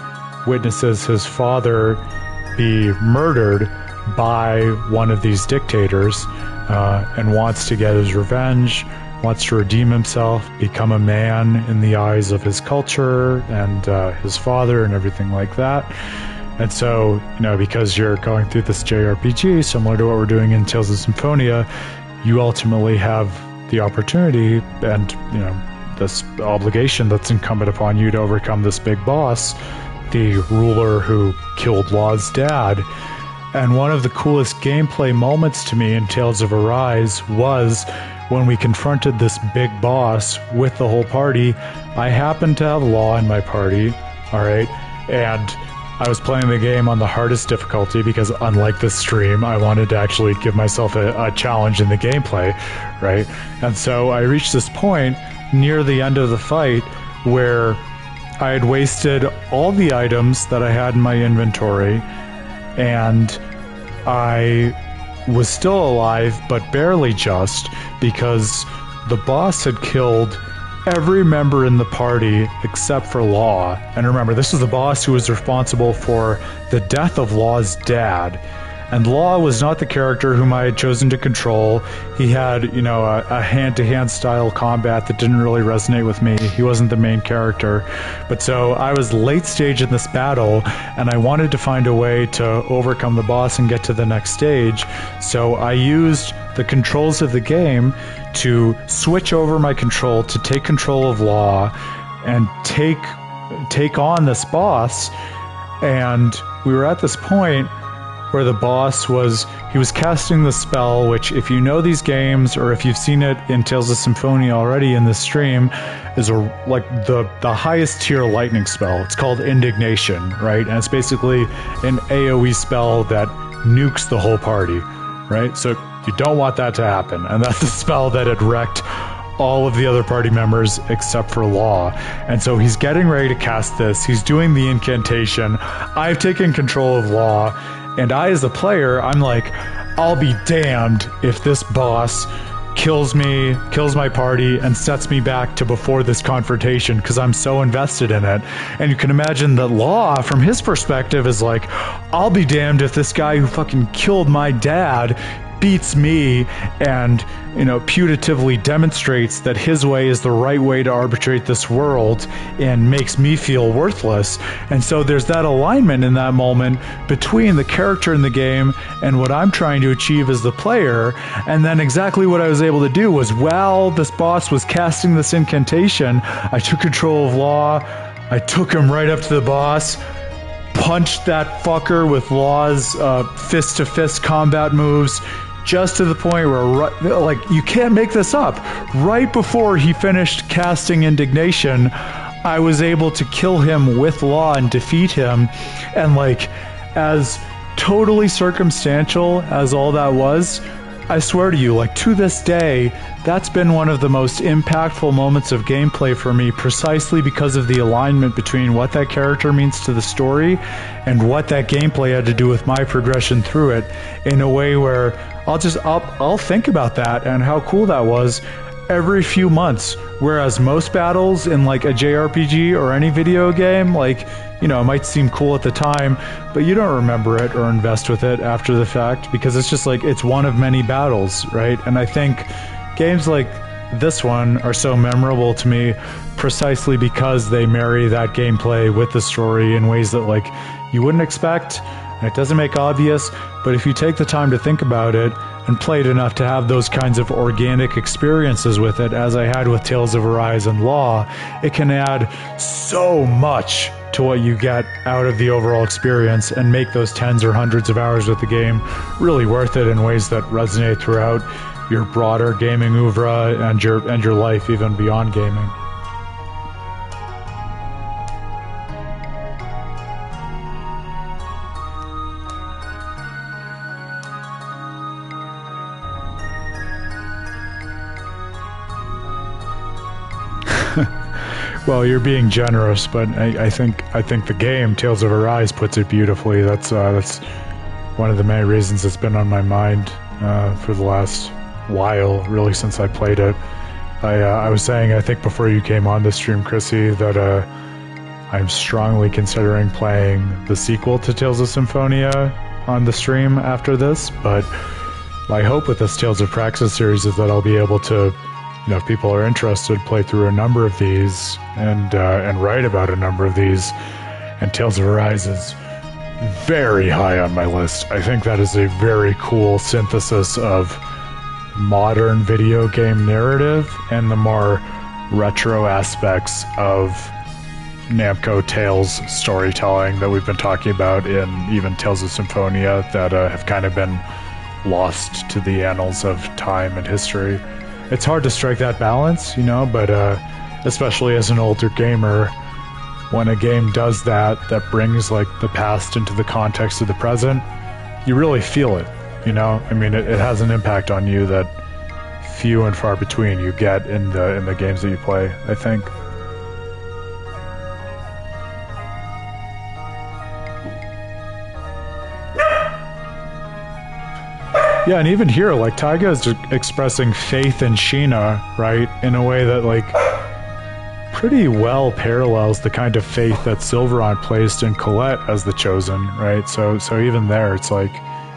witnesses his father be murdered by one of these dictators and wants to get his revenge, wants to redeem himself, become a man in the eyes of his culture and his father and everything like that. And so, because you're going through this JRPG, similar to what we're doing in Tales of Symphonia, you ultimately have the opportunity and, this obligation that's incumbent upon you to overcome this big boss, the ruler who killed Law's dad. And one of the coolest gameplay moments to me in Tales of Arise was when we confronted this big boss with the whole party, I happened to have Law in my party, alright? And I was playing the game on the hardest difficulty because, unlike this stream, I wanted to actually give myself a challenge in the gameplay, right? And so I reached this point near the end of the fight where I had wasted all the items that I had in my inventory, and I was still alive, but barely just, because the boss had killed every member in the party except for Law. And remember, this was the boss who was responsible for the death of Law's dad. And Law was not the character whom I had chosen to control. He had, you know, a hand-to-hand style combat that didn't really resonate with me. He wasn't the main character. But so I was late stage in this battle, and I wanted to find a way to overcome the boss and get to the next stage. So I used the controls of the game to switch over my control to take control of Law and take on this boss. And we were at this point where the boss was casting the spell, which, if you know these games or if you've seen it in Tales of Symphonia already in this stream, is the highest tier lightning spell. It's called Indignation, right? And it's basically an AoE spell that nukes the whole party, right? So you don't want that to happen, and that's the spell that had wrecked all of the other party members except for Law. And so he's getting ready to cast this. He's doing the incantation. I've taken control of Law, and I, as a player, I'm like, I'll be damned if this boss kills me, kills my party, and sets me back to before this confrontation, because I'm so invested in it. And you can imagine that Law, from his perspective, is like, I'll be damned if this guy who fucking killed my dad beats me and, you know, putatively demonstrates that his way is the right way to arbitrate this world and makes me feel worthless. And so there's that alignment in that moment between the character in the game and what I'm trying to achieve as the player. And then exactly what I was able to do was, while this boss was casting this incantation, I took control of Law. I took him right up to the boss, punched that fucker with Law's fist-to-fist combat moves, just to the point where, like, you can't make this up. Right before he finished casting Indignation, I was able to kill him with Law and defeat him. And, like, as totally circumstantial as all that was, I swear to you, like, to this day, that's been one of the most impactful moments of gameplay for me, precisely because of the alignment between what that character means to the story and what that gameplay had to do with my progression through it, in a way where I'll think about that and how cool that was every few months. Whereas most battles in, like, a JRPG or any video game, like, you know, it might seem cool at the time, but you don't remember it or invest with it after the fact, because it's just like, it's one of many battles, right? And I think games like this one are so memorable to me precisely because they marry that gameplay with the story in ways that, like, you wouldn't expect, and it doesn't make obvious, but if you take the time to think about it and play it enough to have those kinds of organic experiences with it, as I had with Tales of Arise and Law, it can add so much to what you get out of the overall experience and make those tens or hundreds of hours with the game really worth it in ways that resonate throughout your broader gaming oeuvre and your life, even beyond gaming. Well, you're being generous, but I think the game Tales of Arise puts it beautifully. That's one of the main reasons it's been on my mind for the last while, really, since I played it. I was saying, I think before you came on the stream, Chrissy, that I'm strongly considering playing the sequel to Tales of Symphonia on the stream after this. But my hope with this Tales of Praxis series is that I'll be able to, you know, if people are interested, play through a number of these and write about a number of these. And Tales of Arise is very high on my list. I think that is a very cool synthesis of modern video game narrative and the more retro aspects of Namco Tales storytelling that we've been talking about in even Tales of Symphonia that have kind of been lost to the annals of time and history. it's hard to strike that balance, you know, but especially as an older gamer, when a game does that brings like the past into the context of the present, you really feel it, you know? I mean, it has an impact on you that few and far between you get in the games that you play, I think. Yeah, and even here, like, Taiga is just expressing faith in Sheena, right? In a way that, like, pretty well parallels the kind of faith that Silveron placed in Colette as the Chosen, right? So even there, it's like,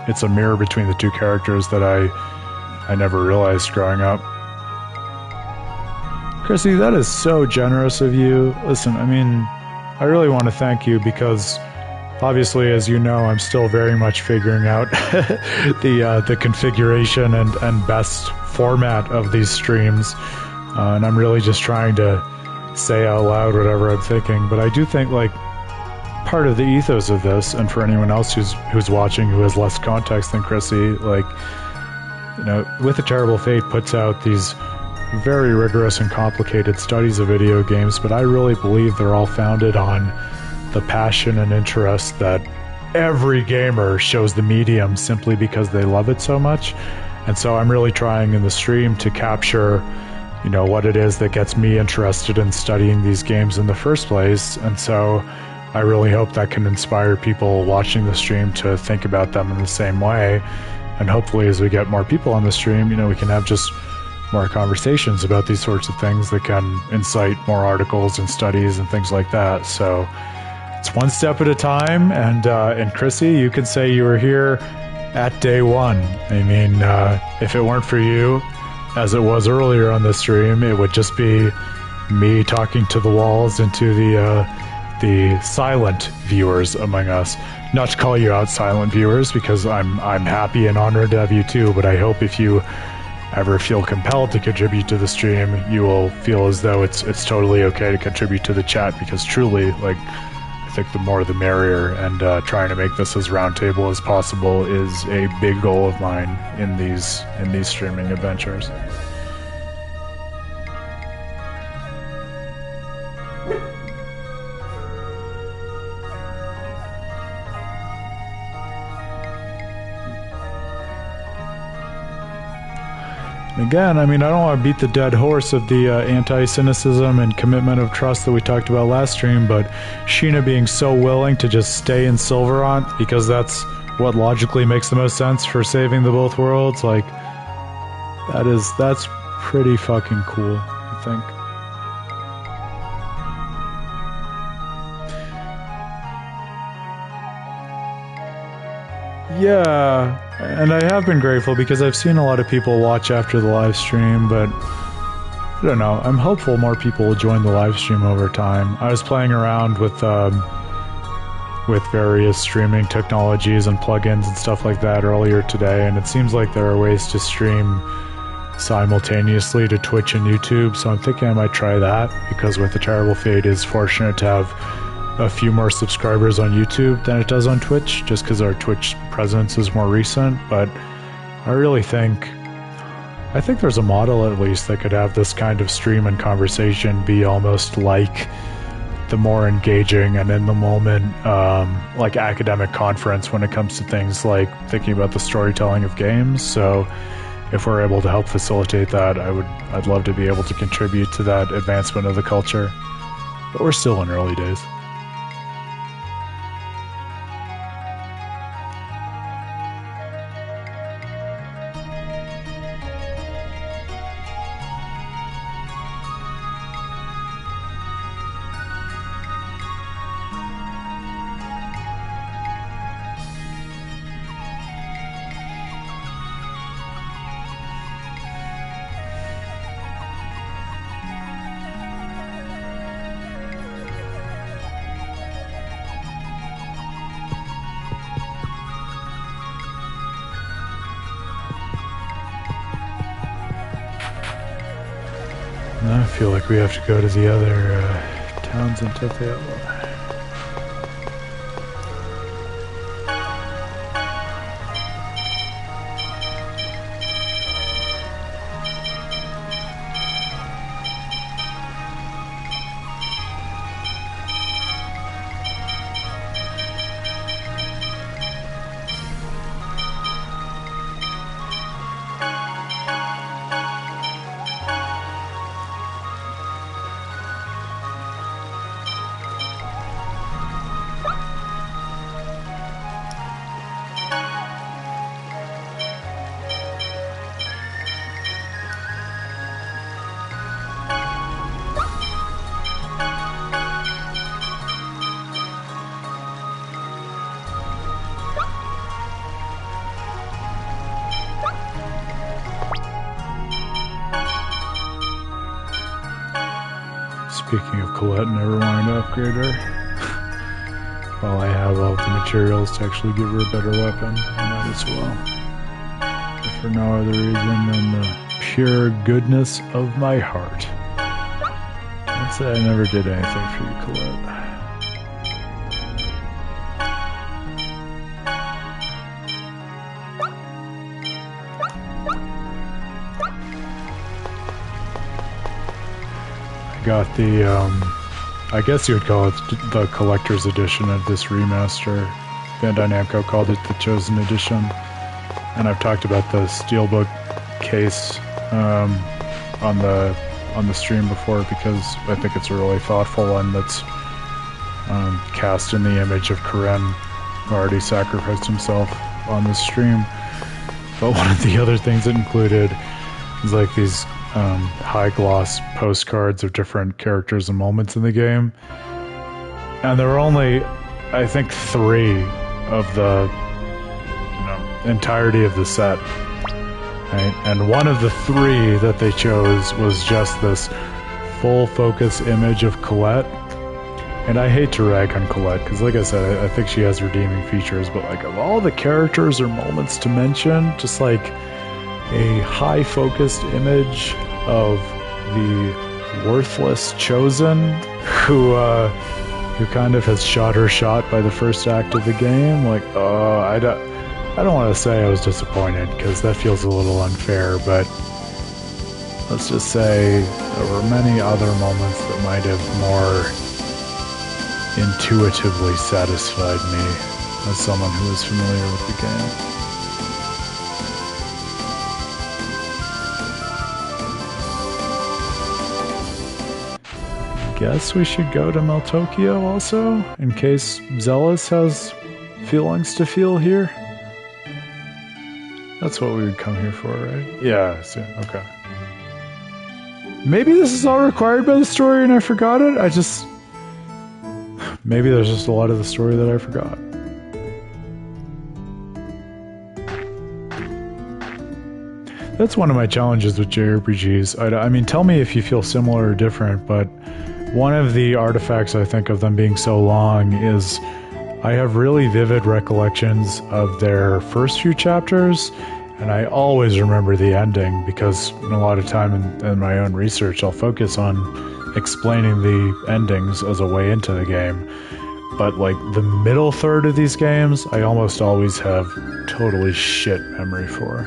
it's a mirror between the two characters that I never realized growing up. Chrissy, that is so generous of you. Listen, I mean, I really want to thank you because obviously, as you know, I'm still very much figuring out the configuration and best format of these streams, and I'm really just trying to say out loud whatever I'm thinking. But I do think, like, part of the ethos of this, and for anyone else who's watching who has less context than Chrissy, like, you know, With a Terrible Fate puts out these very rigorous and complicated studies of video games, but I really believe they're all founded on the passion and interest that every gamer shows the medium simply because they love it so much. And so I'm really trying in the stream to capture, you know, what it is that gets me interested in studying these games in the first place. And so I really hope that can inspire people watching the stream to think about them in the same way. And hopefully as we get more people on the stream, you know, we can have just more conversations about these sorts of things that can incite more articles and studies and things like that. So it's one step at a time, and Chrissy, you could say you were here at day one. I mean, if it weren't for you, as it was earlier on the stream, it would just be me talking to the walls and to the silent viewers among us. Not to call you out silent viewers, because I'm happy and honored to have you too, but I hope if you ever feel compelled to contribute to the stream, you will feel as though it's totally okay to contribute to the chat, because truly, like, I think the more the merrier, and trying to make this as roundtable as possible is a big goal of mine in these streaming adventures. Again, I mean, I don't want to beat the dead horse of the anti-cynicism and commitment of trust that we talked about last stream, but Sheena being so willing to just stay in Silverant because that's what logically makes the most sense for saving the both worlds, like, that's pretty fucking cool, I think. Yeah, and I have been grateful because I've seen a lot of people watch after the live stream, but I don't know, I'm hopeful more people will join the live stream over time. I was playing around with various streaming technologies and plugins and stuff like that earlier today, and it seems like there are ways to stream simultaneously to Twitch and YouTube, so I'm thinking I might try that, because With a Terrible Fate is fortunate to have a few more subscribers on YouTube than it does on Twitch, just because our Twitch presence is more recent. But I really think there's a model at least that could have this kind of stream and conversation be almost like the more engaging and in the moment, like academic conference when it comes to things like thinking about the storytelling of games. So if we're able to help facilitate that, I'd love to be able to contribute to that advancement of the culture. But we're still in early days. I feel like we have to go to the other towns in Tethea. Speaking of Colette, never wanting to upgrade her. While I have all the materials to actually give her a better weapon, I might as well. If for no other reason than the pure goodness of my heart. I'd say I never did anything for you, Colette. Got the, I guess you would call it the collector's edition of this remaster. Bandai Namco called it the Chosen Edition. And I've talked about the Steelbook case on the stream before because I think it's a really thoughtful one that's cast in the image of Karen, who already sacrificed himself on the stream. But one of the other things it included is like these high gloss postcards of different characters and moments in the game, and there were only, I think, 3 of the entirety of the set, right? And one of the 3 that they chose was just this full focus image of Colette. And I hate to rag on Colette because, like I said, I think she has redeeming features, but like of all the characters or moments to mention, just like a high-focused image of the worthless Chosen, who kind of has shot her shot by the first act of the game. Like, I don't want to say I was disappointed because that feels a little unfair, but let's just say there were many other moments that might have more intuitively satisfied me as someone who is familiar with the game. Guess we should go to Meltokio also, in case Zealous has feelings to feel here. That's what we would come here for, right? Yeah, so, okay. Maybe this is all required by the story and I forgot it? Maybe there's just a lot of the story that I forgot. That's one of my challenges with JRPGs. I mean, tell me if you feel similar or different, but one of the artifacts I think of them being so long is I have really vivid recollections of their first few chapters, and I always remember the ending because a lot of time in my own research I'll focus on explaining the endings as a way into the game. But like the middle third of these games, I almost always have totally shit memory for.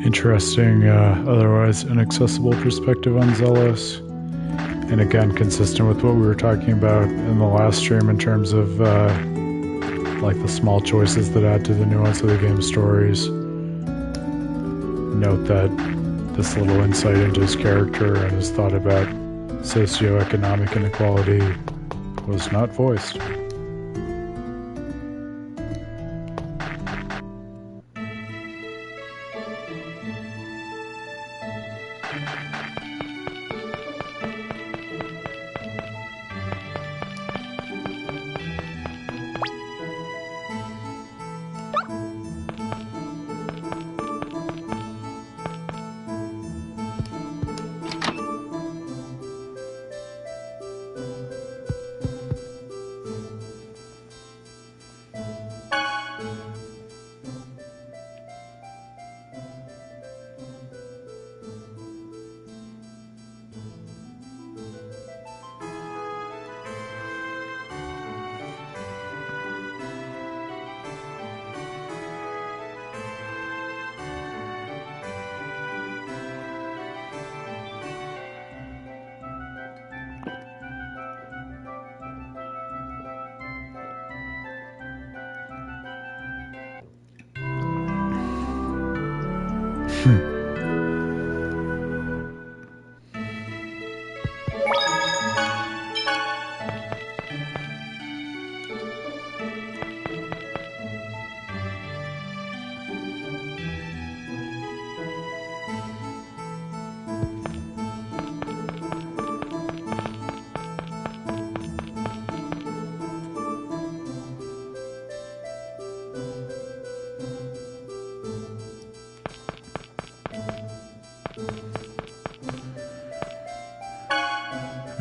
Interesting, otherwise inaccessible perspective on Zealous. And again, consistent with what we were talking about in the last stream in terms of like the small choices that add to the nuance of the game's stories. Note that this little insight into his character and his thought about socioeconomic inequality was not voiced.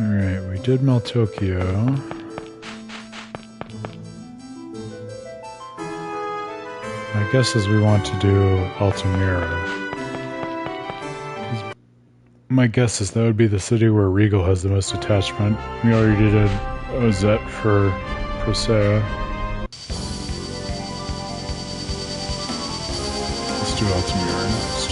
Alright, we did Meltokio. My guess is we want to do Altamira. My guess is that would be the city where Regal has the most attachment. We already did Ozette for Presea. Let's do Altamira next.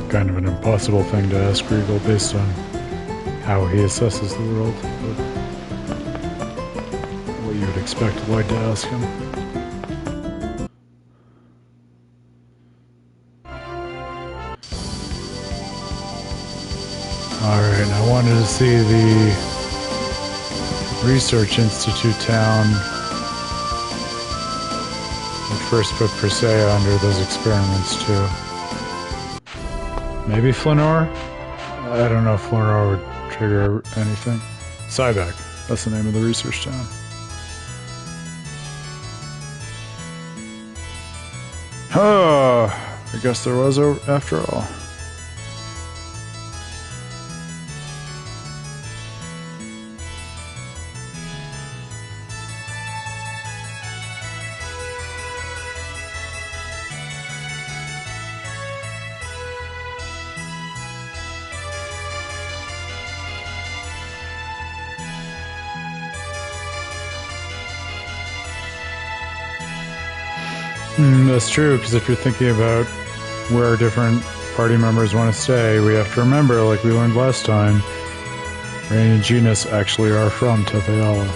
Kind of an impossible thing to ask Regal based on how he assesses the world, but what you would expect Lloyd to ask him. Alright, I wanted to see the Research Institute town. We first put Presea under those experiments too. Maybe Flanor? I don't know if Flanor would trigger anything. Cyback. That's the name of the research town. Oh, I guess there was after all. That's true, because if you're thinking about where different party members want to stay, we have to remember, like we learned last time, Rain and Genus actually are from Tetheala.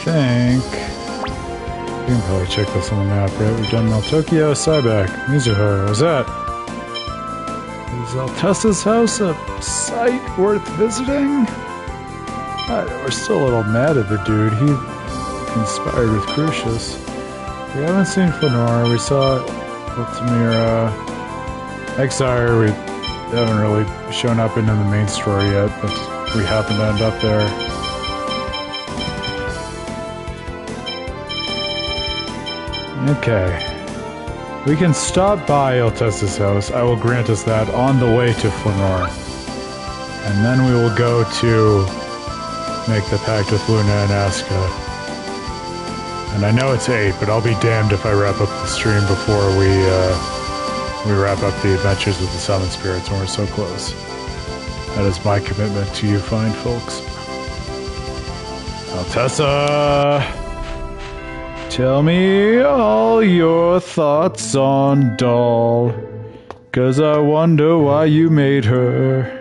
I think we can probably check this on the map, right? We've done Meltokio, Cyback, Mizuho. What's that? Is Altessa's house a site worth visiting? We're still a little mad at the dude. He conspired with Crucius. We haven't seen Flanor. We saw Altamira. Exire, we haven't really shown up into the main story yet, but we happen to end up there. Okay. We can stop by Altessa's house. I will grant us that on the way to Flanor. And then we will go to make the pact with Luna and Aska. And I know it's 8, but I'll be damned if I wrap up the stream before we wrap up the adventures with the Summon Spirits, and we're so close. That is my commitment to you fine folks. Altessa, tell me all your thoughts on Doll, 'cause I wonder why you made her.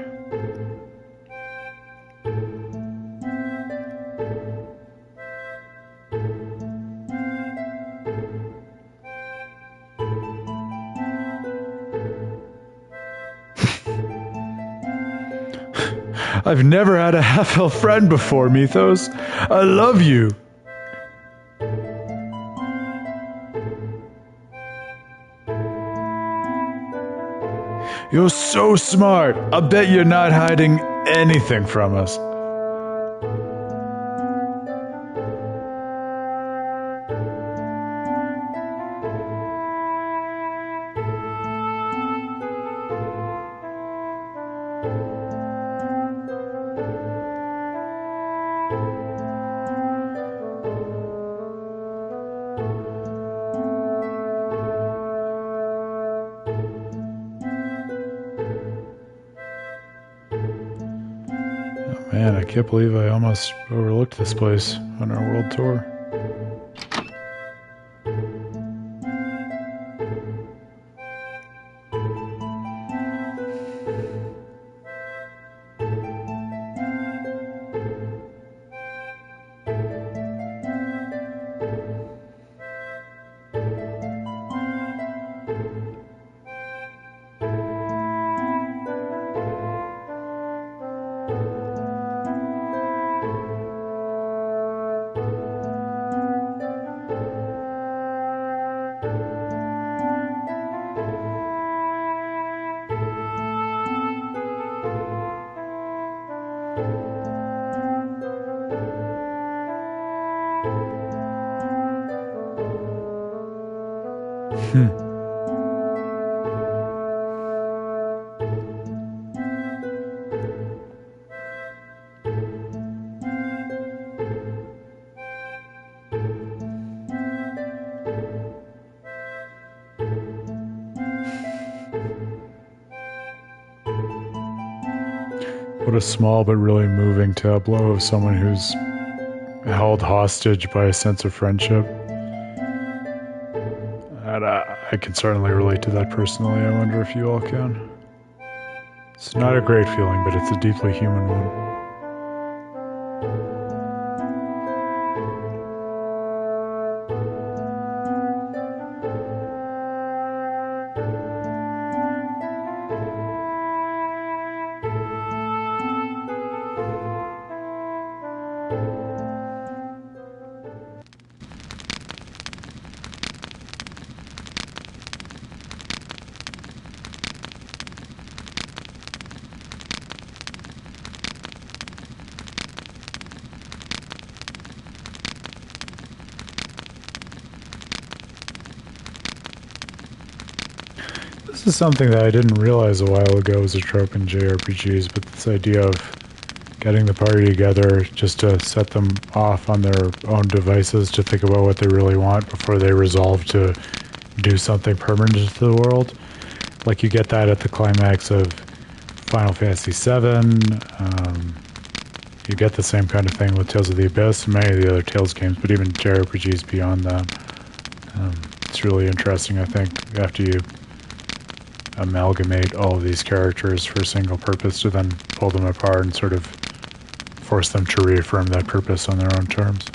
I've never had a half-elf friend before, Mythos. I love you. You're so smart. I'll bet you're not hiding anything from us. Man, I can't believe I almost overlooked this place on our world tour. What a small but really moving tableau of someone who's held hostage by a sense of friendship. And I can certainly relate to that personally. I wonder if you all can. It's not a great feeling, but it's a deeply human one. This is something that I didn't realize a while ago was a trope in JRPGs, but this idea of getting the party together just to set them off on their own devices to think about what they really want before they resolve to do something permanent to the world. Like you get that at the climax of Final Fantasy VII. You get the same kind of thing with Tales of the Abyss and many of the other Tales games, but even JRPGs beyond that. It's really interesting, I think, after you amalgamate all of these characters for a single purpose to then pull them apart and sort of force them to reaffirm that purpose on their own terms.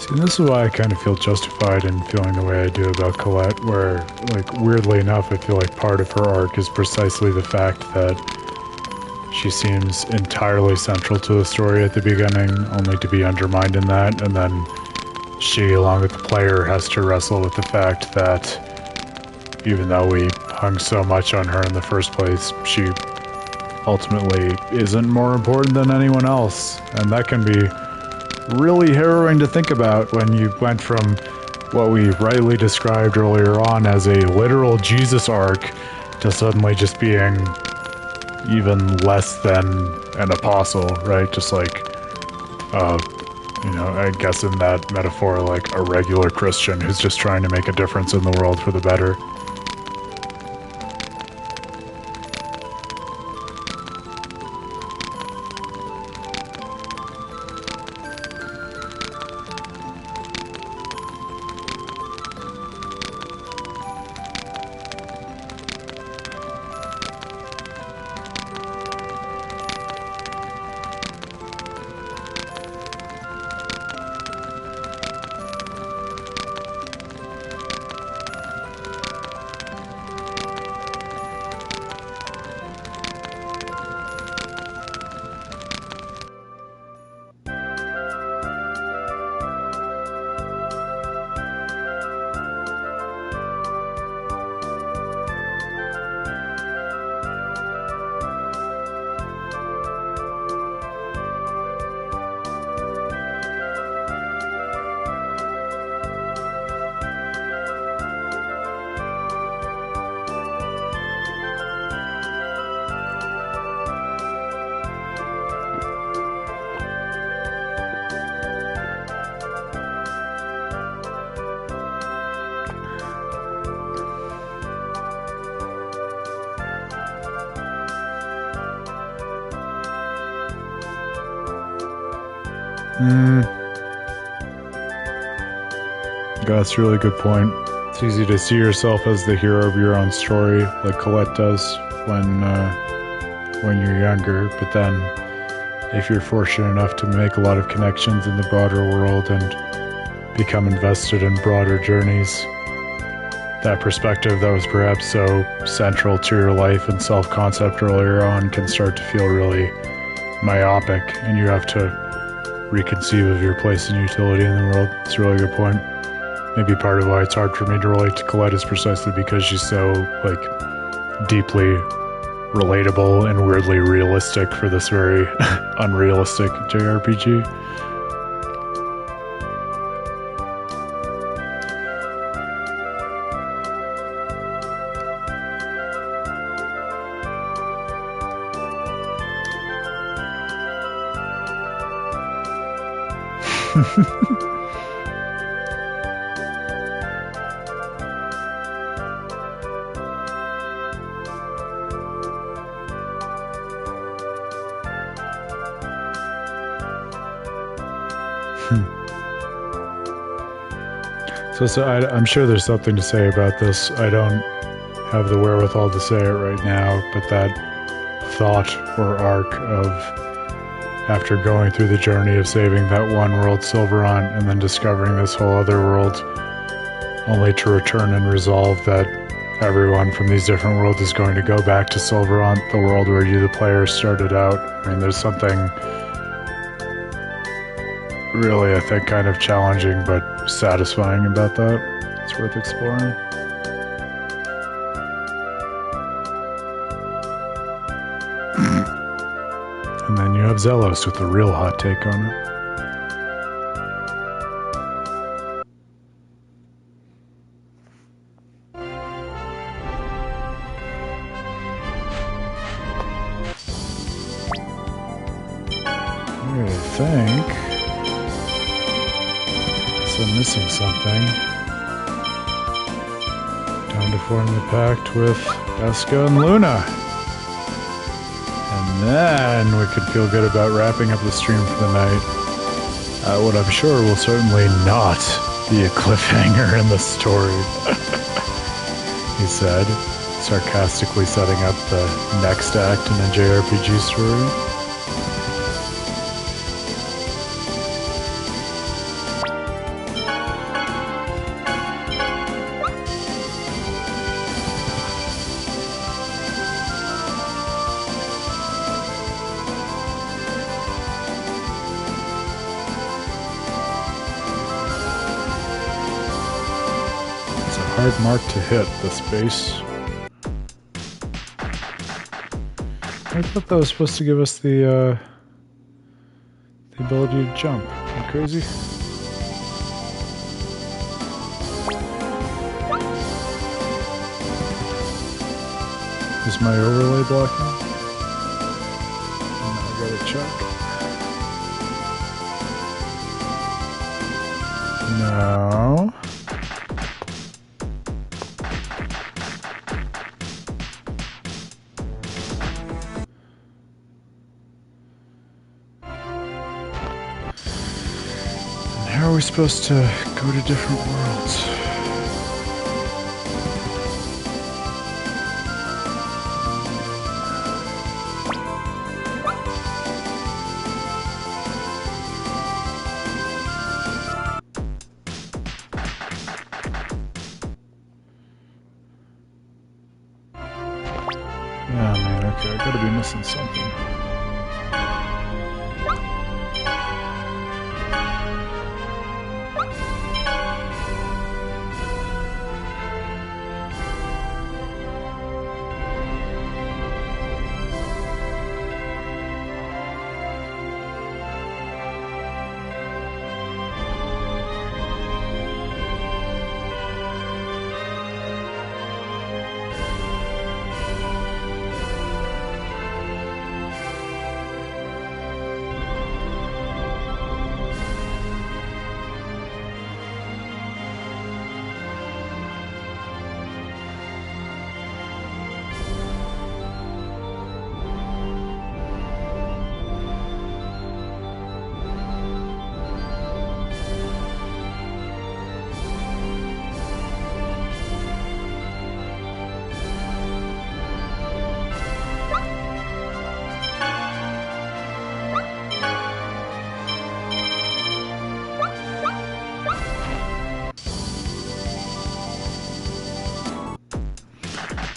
See, this is why I kind of feel justified in feeling the way I do about Colette, where, like, weirdly enough, I feel like part of her arc is precisely the fact that she seems entirely central to the story at the beginning, only to be undermined in that, and then she, along with the player, has to wrestle with the fact that even though we hung so much on her in the first place, she ultimately isn't more important than anyone else. And that can be really harrowing to think about when you went from what we rightly described earlier on as a literal Jesus arc to suddenly just being even less than an apostle, right? Just like, you know, I guess in that metaphor, like a regular Christian who's just trying to make a difference in the world for the better. That's a really good point. It's easy to see yourself as the hero of your own story, like Colette does when you're younger, but then if you're fortunate enough to make a lot of connections in the broader world and become invested in broader journeys, that perspective that was perhaps so central to your life and self-concept earlier on can start to feel really myopic, and you have to reconceive of your place and utility in the world. It's a really good point. Maybe part of why it's hard for me to relate to Colette is precisely because she's so, like, deeply relatable and weirdly realistic for this very unrealistic JRPG. So I'm sure there's something to say about this. I don't have the wherewithal to say it right now, but that thought or arc of after going through the journey of saving that one world, Silverant, and then discovering this whole other world, only to return and resolve that everyone from these different worlds is going to go back to Silverant, the world where you, the player, started out. I mean, there's something really, I think, kind of challenging but satisfying about that. It's worth exploring. And then you have Zelos with a real hot take on it. I think I'm missing something. Time to form the pact with Eska and Luna. And then we could feel good about wrapping up the stream for the night. What I'm sure will certainly not be a cliffhanger in the story. He said, sarcastically setting up the next act in a JRPG story. hard mark to hit, this base. I thought that was supposed to give us the ability to jump. Am I crazy? Is my overlay blocking? No, I gotta check. No. And how are we supposed to go to different worlds? Yeah, man, okay, I gotta be missing something.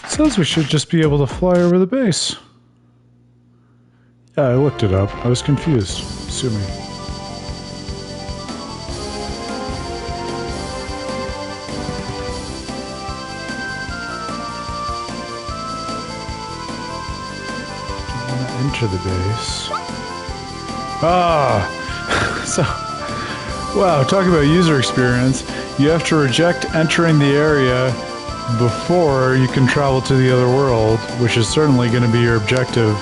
Says we should just be able to fly over the base. Yeah, I looked it up. I was confused. Sue me. Enter the base. Ah! So, wow, talk about user experience. You have to reject entering the area before you can travel to the other world, which is certainly going to be your objective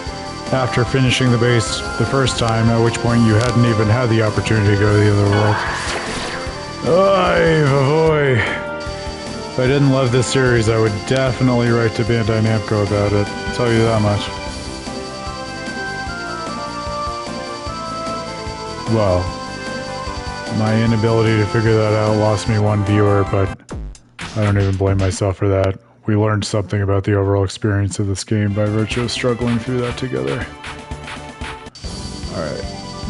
after finishing the base the first time, at which point you hadn't even had the opportunity to go to the other world. Oy, boy. If I didn't love this series, I would definitely write to Bandai Namco about it. I'll tell you that much. Well, my inability to figure that out lost me one viewer, but I don't even blame myself for that. We learned something about the overall experience of this game by virtue of struggling through that together. Alright,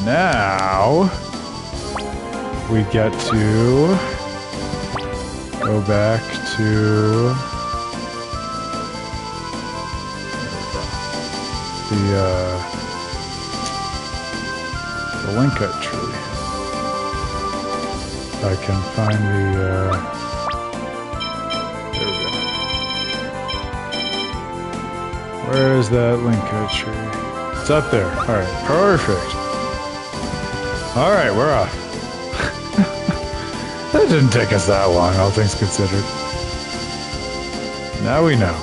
now we get to go back to the Linkite tree. If I can find the where is that Linkite tree? It's up there. Alright, perfect. Alright, we're off. That didn't take us that long, all things considered. Now we know.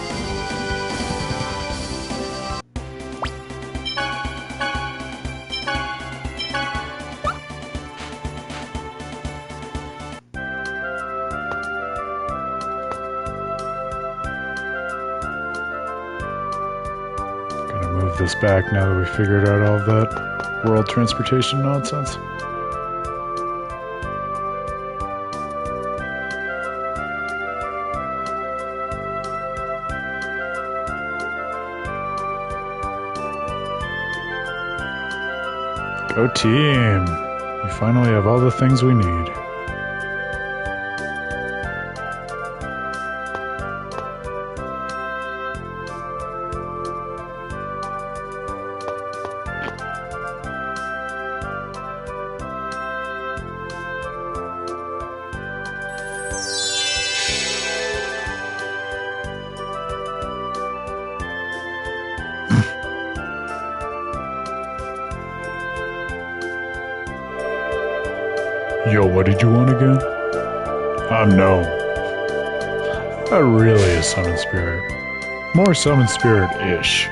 This back now that we figured out all of that world transportation nonsense. Go team! We finally have all the things we need. Yo, what did you want again? No. Not really a summon spirit. More summon spirit-ish.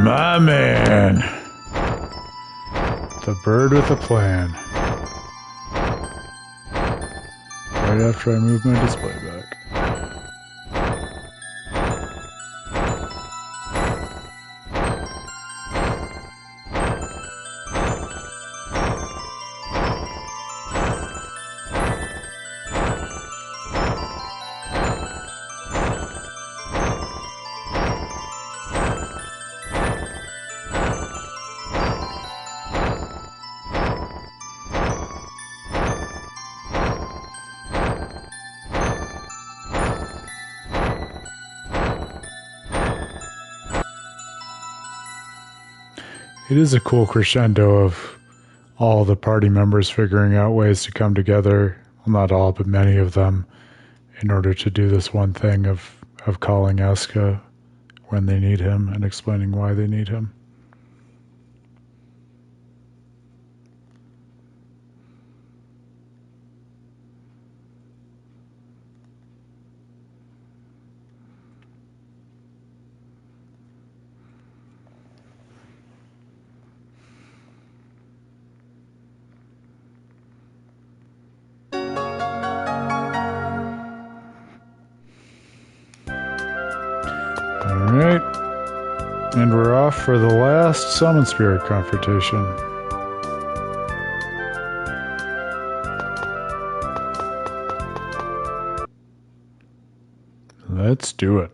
My man. The bird with a plan. Right after I move my display back. It is a cool crescendo of all the party members figuring out ways to come together, well, not all, but many of them, in order to do this one thing of calling Aska when they need him and explaining why they need him. Alright, and we're off for the last Summon Spirit confrontation. Let's do it.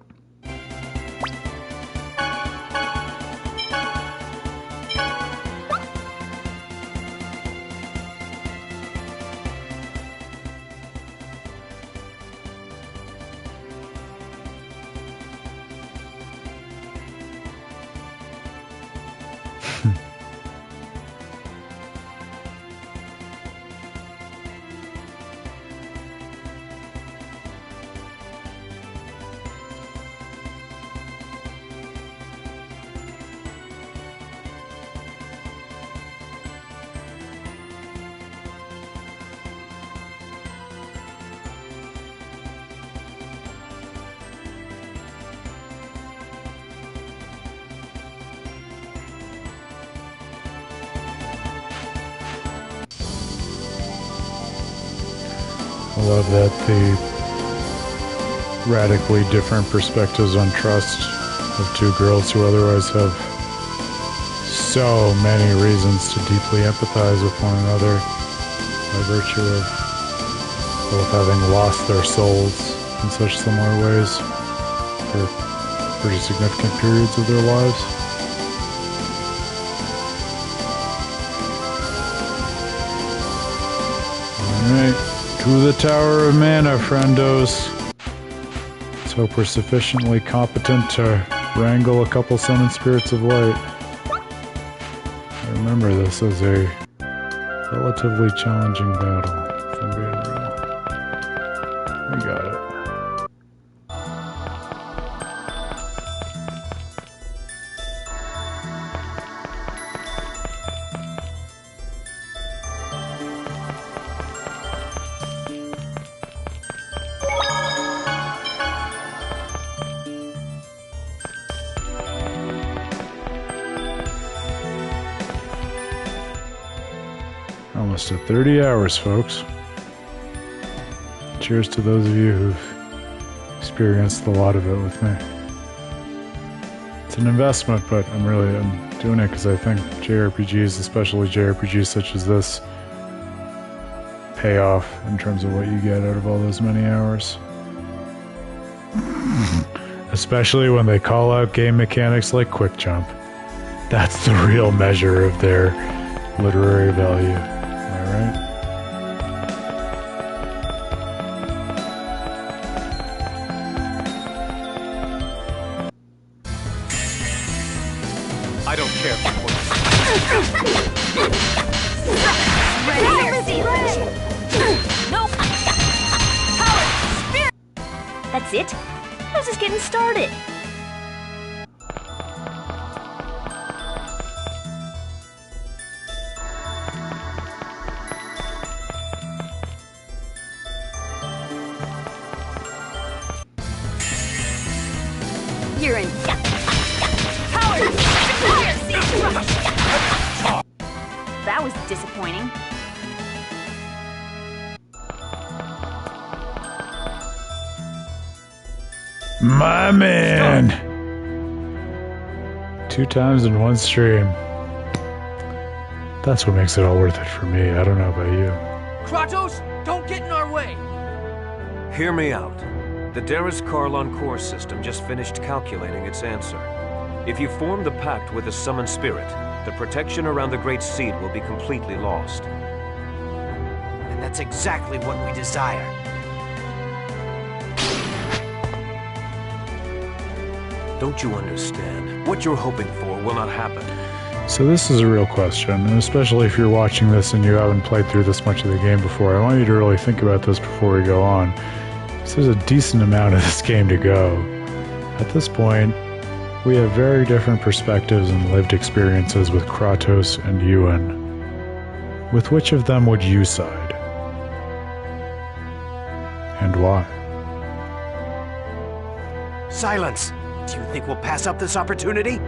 I love that the radically different perspectives on trust of two girls who otherwise have so many reasons to deeply empathize with one another by virtue of both having lost their souls in such similar ways for pretty significant periods of their lives. Alright. To the Tower of Mana, friendos. Let's hope we're sufficiently competent to wrangle a couple Summon Spirits of Light. I remember this as a relatively challenging battle, if I'm being real. We got it. Almost at 30 hours, folks. Cheers to those of you who've experienced a lot of it with me. It's an investment, but I'm doing it because I think JRPGs, especially JRPGs such as this, pay off in terms of what you get out of all those many hours. Especially when they call out game mechanics like quick jump. That's the real measure of their literary value. Am I right? I don't care for points. Nope. Power! Spirit! That's it? I was just getting started. You're in. Power! Fire! Siege rush! That was disappointing. My man! 2 times in one stream. That's what makes it all worth it for me. I don't know about you. Kratos, don't get in our way! Hear me out. The Darius Karlon core system just finished calculating its answer. If you form the pact with the summoned spirit, the protection around the Great Seed will be completely lost. And that's exactly what we desire. Don't you understand? What you're hoping for will not happen. So this is a real question, and especially if you're watching this and you haven't played through this much of the game before, I want you to really think about this before we go on. So there's a decent amount of this game to go. At this point, we have very different perspectives and lived experiences with Kratos and Ewan. With which of them would you side? And why? Silence! Do you think we'll pass up this opportunity?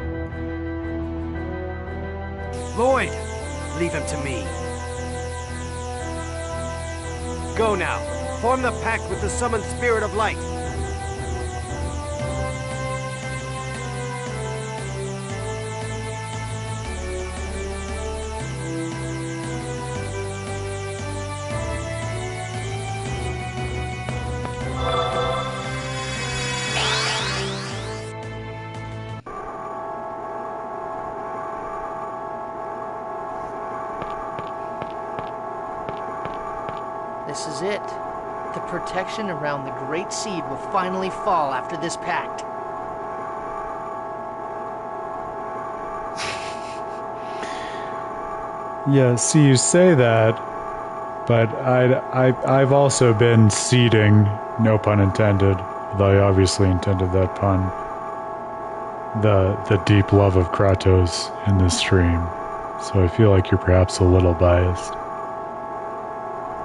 Lloyd, leave him to me. Go now. Form the pact with the summoned spirit of light. This is it. The protection around the Great Seed will finally fall after this pact. Yeah, see, you say that, but I've also been seeding, no pun intended, although I obviously intended that pun, the deep love of Kratos in this stream. So I feel like you're perhaps a little biased.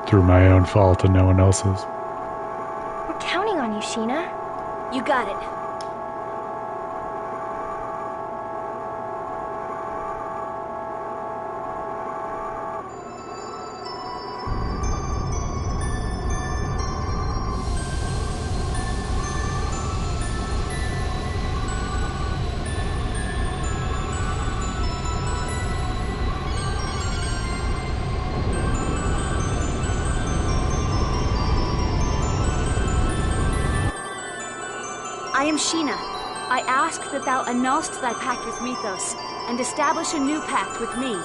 Through my own fault and no one else's. We're counting on you, Sheena. You got it. I am Sheena. I ask that thou annulst thy pact with Mythos, and establish a new pact with me.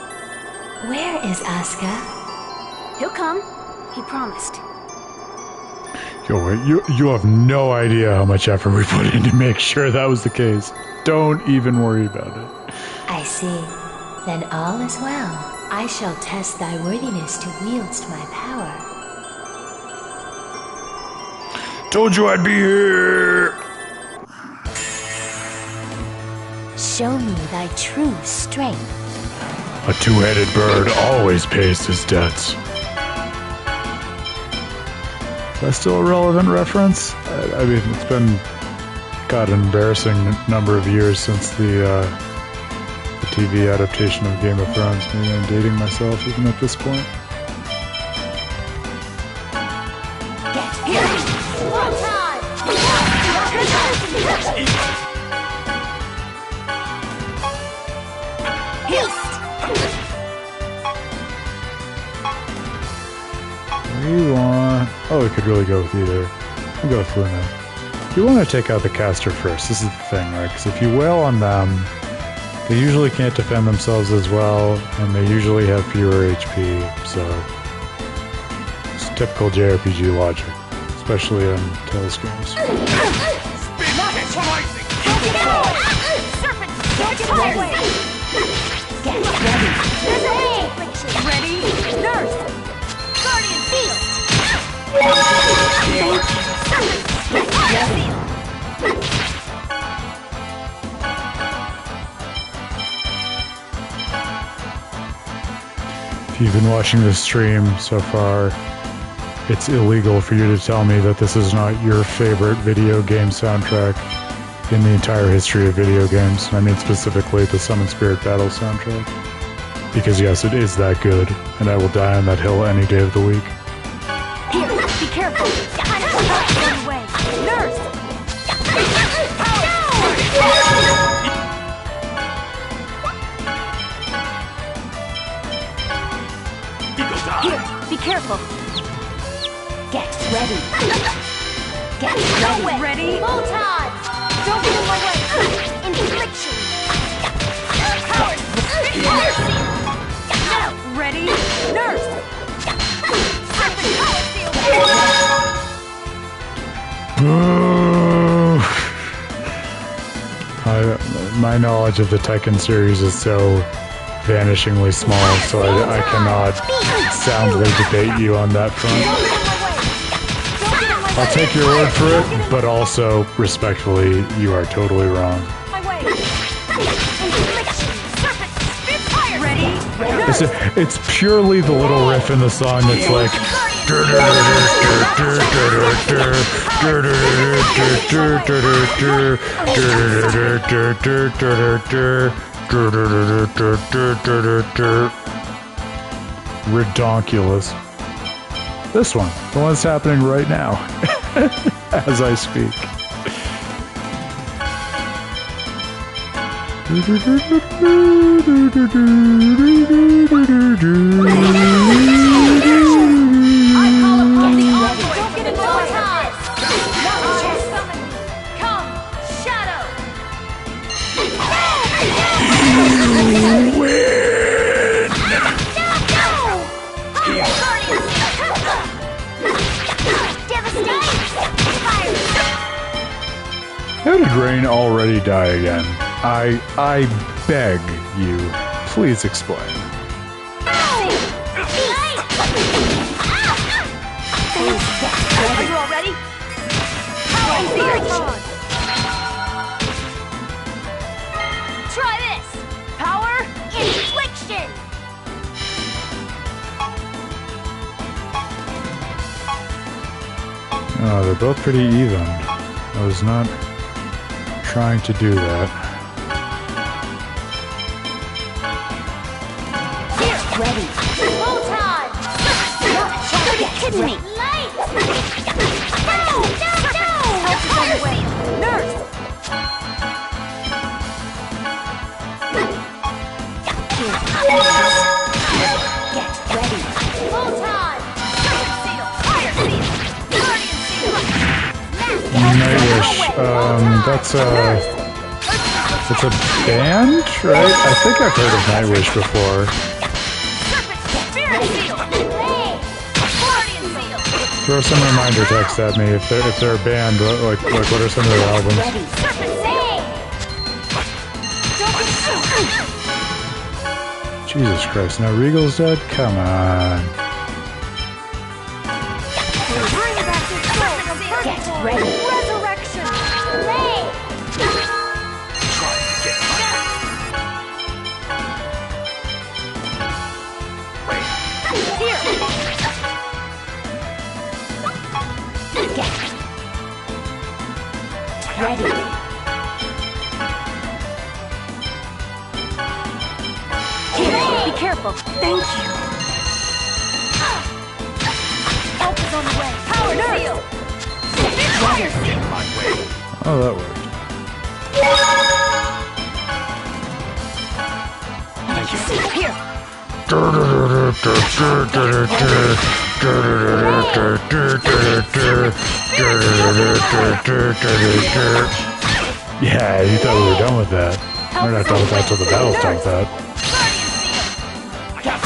Where is Asuka? He'll come. He promised. Yo, you have no idea how much effort we put in to make sure that was the case. Don't even worry about it. I see. Then all is well. I shall test thy worthiness to wield my power. Told you I'd be here! Show me thy true strength. A two-headed bird always pays his debts. Is that still a relevant reference? I mean, it's been, God, an embarrassing number of years since the TV adaptation of Game of Thrones. Maybe I'm dating myself even at this point. We want... Oh, we could really go with either. We'll go with Luna. You want to take out the caster first. This is the thing, right? Because if you wail on them, they usually can't defend themselves as well, and they usually have fewer HP, so... It's typical JRPG logic, especially in Tales games. Ready? Nurse! Guardian Field! If you've been watching this stream so far, it's illegal for you to tell me that this is not your favorite video game soundtrack in the entire history of video games. I mean specifically the Summon Spirit Battle soundtrack. Because yes, it is that good, and I will die on that hill any day of the week. Here, be careful! Run away! Nurse! Here, be careful! Get ready! Get ready! Ready? Full time! Don't get in my way! Infliction! Coward! Fire seal! Now! Ready? Nurse! Serpent power seal! My knowledge of the Tekken series is so vanishingly small, so I cannot soundly debate you on that front. I'll take your word for it, but also, respectfully, you are totally wrong. It's purely the little riff in the song that's like... Redonkulous. This one, the one that's happening right now, as I speak. How did Rain already die again? I beg you, please explain. Are you all ready? Try this! Power infliction! Oh, they're both pretty even. I was not trying to do that. Here, ready. Full time. Are you kidding me? Light. No. Help is on the way. Nurse. Get ready. Full time. Seal. Fire seal. Guardian seal. Nightwish. That's a band, right? I think I've heard of Nightwish before. Throw some reminder text at me if they're a band. Like what are some of their albums? Jesus Christ! Now Regal's dead. Come on. Get ready. Resurrection. Here. Get ready. Here. Be careful. Thank you. Help is on the way. Power seal. Fire seal. Oh, that worked. Thank you. Here. Yeah, you thought we were done with that. We're not done with that till the battle's done with that. Get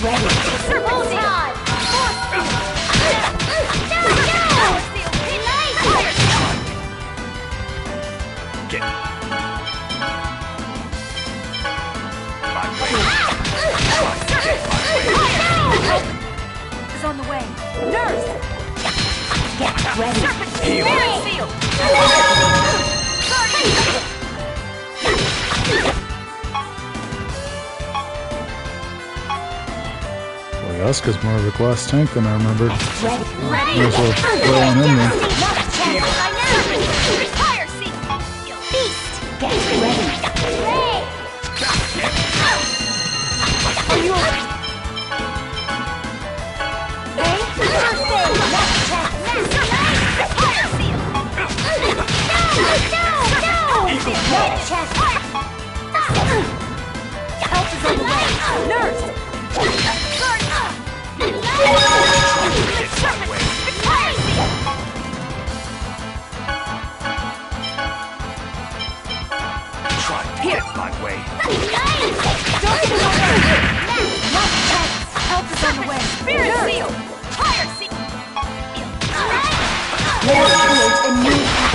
ready. Circle time. Get. Is on the way. Nurse! Get ready. Spirit seal! Well, Asuka's more of a glass tank than I remembered. Ready. Might as well throw on him then. Fire seal. Beast. Get ready. Are you okay? Nurse! Here, my way. Help is on the way. Spirit seal! Fire seal!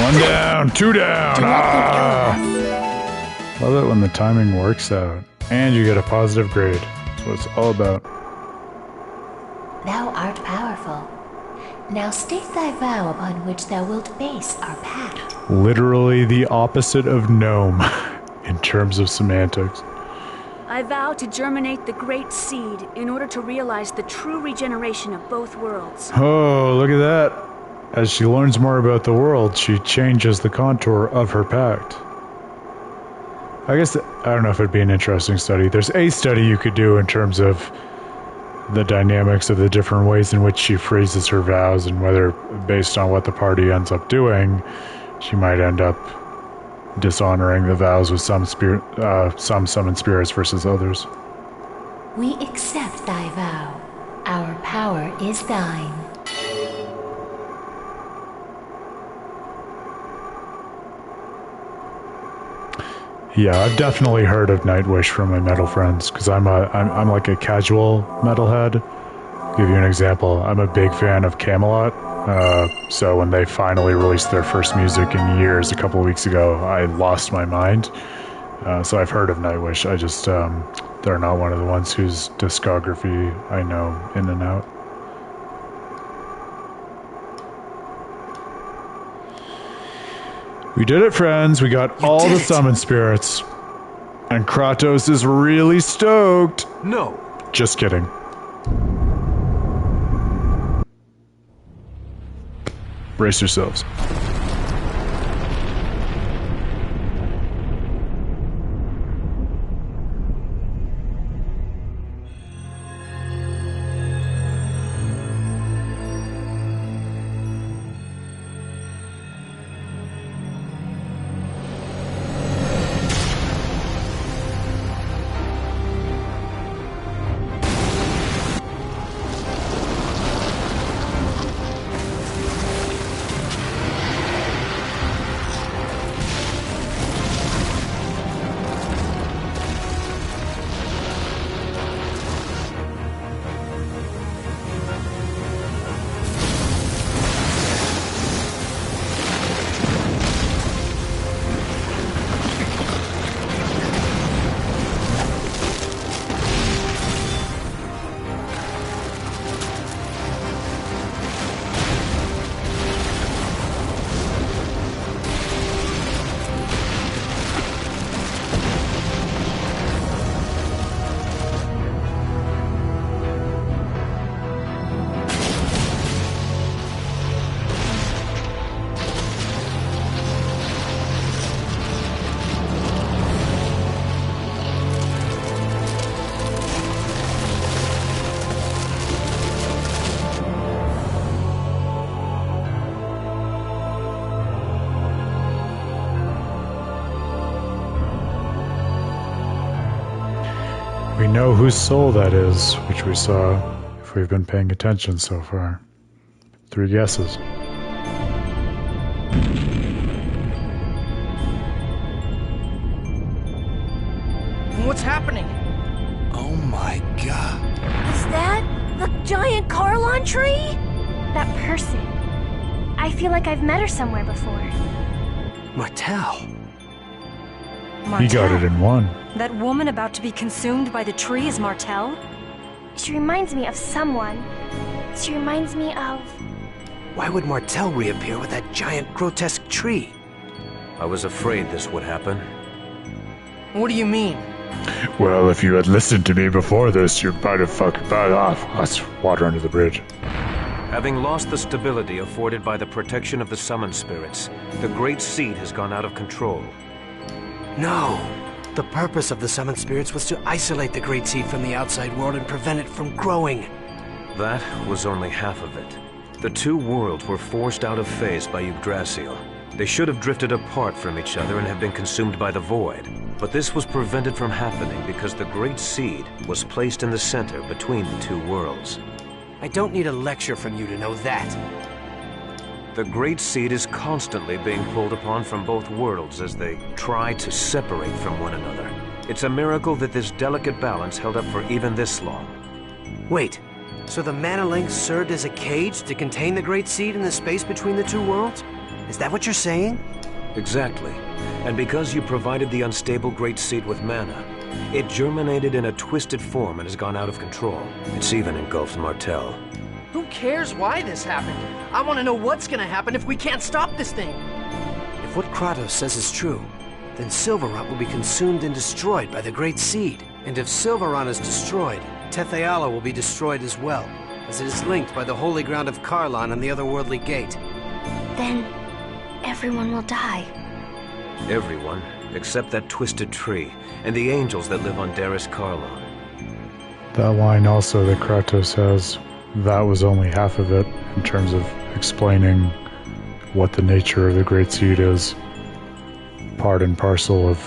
One down, two down. Ah! Love it when the timing works out. And you get a positive grade. That's what it's all about. Thou art powerful. Now state thy vow upon which thou wilt base our pact. Literally the opposite of gnome in terms of semantics. I vow to germinate the great seed in order to realize the true regeneration of both worlds. Oh, look at that. As she learns more about the world, she changes the contour of her pact. I guess, I don't know if it'd be an interesting study. There's a study you could do in terms of the dynamics of the different ways in which she phrases her vows and whether, based on what the party ends up doing, she might end up dishonoring the vows with some summoned spirits versus others. We accept thy vow. Our power is thine. Yeah, I've definitely heard of Nightwish from my metal friends, because I'm like a casual metalhead. I'll give you an example. I'm a big fan of Camelot, so when they finally released their first music in years a couple of weeks ago, I lost my mind. So I've heard of Nightwish, I just, they're not one of the ones whose discography I know in and out. We did it, friends. We got all the summon spirits. And Kratos is really stoked. No. Just kidding. Brace yourselves. We know whose soul that is, which we saw, if we've been paying attention so far. 3 guesses. What's happening? Oh my god. Is that the giant Carlon tree? That person. I feel like I've met her somewhere before. Martel. He got it in 1. That woman about to be consumed by the tree is Martel? She reminds me of someone. She reminds me of... Why would Martel reappear with that giant grotesque tree? I was afraid this would happen. What do you mean? Well, if you had listened to me before this, you might have fucking bought off. That's water under the bridge. Having lost the stability afforded by the protection of the summoned spirits, the Great Seed has gone out of control. No. The purpose of the summoned spirits was to isolate the Great Seed from the outside world and prevent it from growing. That was only half of it. The 2 worlds were forced out of phase by Yggdrasil. They should have drifted apart from each other and have been consumed by the void. But this was prevented from happening because the Great Seed was placed in the center between the 2 worlds. I don't need a lecture from you to know that. The Great Seed is constantly being pulled upon from both worlds as they try to separate from one another. It's a miracle that this delicate balance held up for even this long. Wait, so the mana link served as a cage to contain the Great Seed in the space between the 2 worlds? Is that what you're saying? Exactly. And because you provided the unstable Great Seed with mana, it germinated in a twisted form and has gone out of control. It's even engulfed Martel. Who cares why this happened? I want to know what's gonna happen if we can't stop this thing. If what Kratos says is true, then Silverrot will be consumed and destroyed by the Great Seed. And if Silverrot is destroyed, Tetheala will be destroyed as well, as it is linked by the holy ground of Carlon and the otherworldly gate. Then everyone will die. Everyone, except that twisted tree, and the angels that live on Daris Carlon. That line also that Kratos has, that was only half of it in terms of explaining what the nature of the Great Seed is. Part and parcel of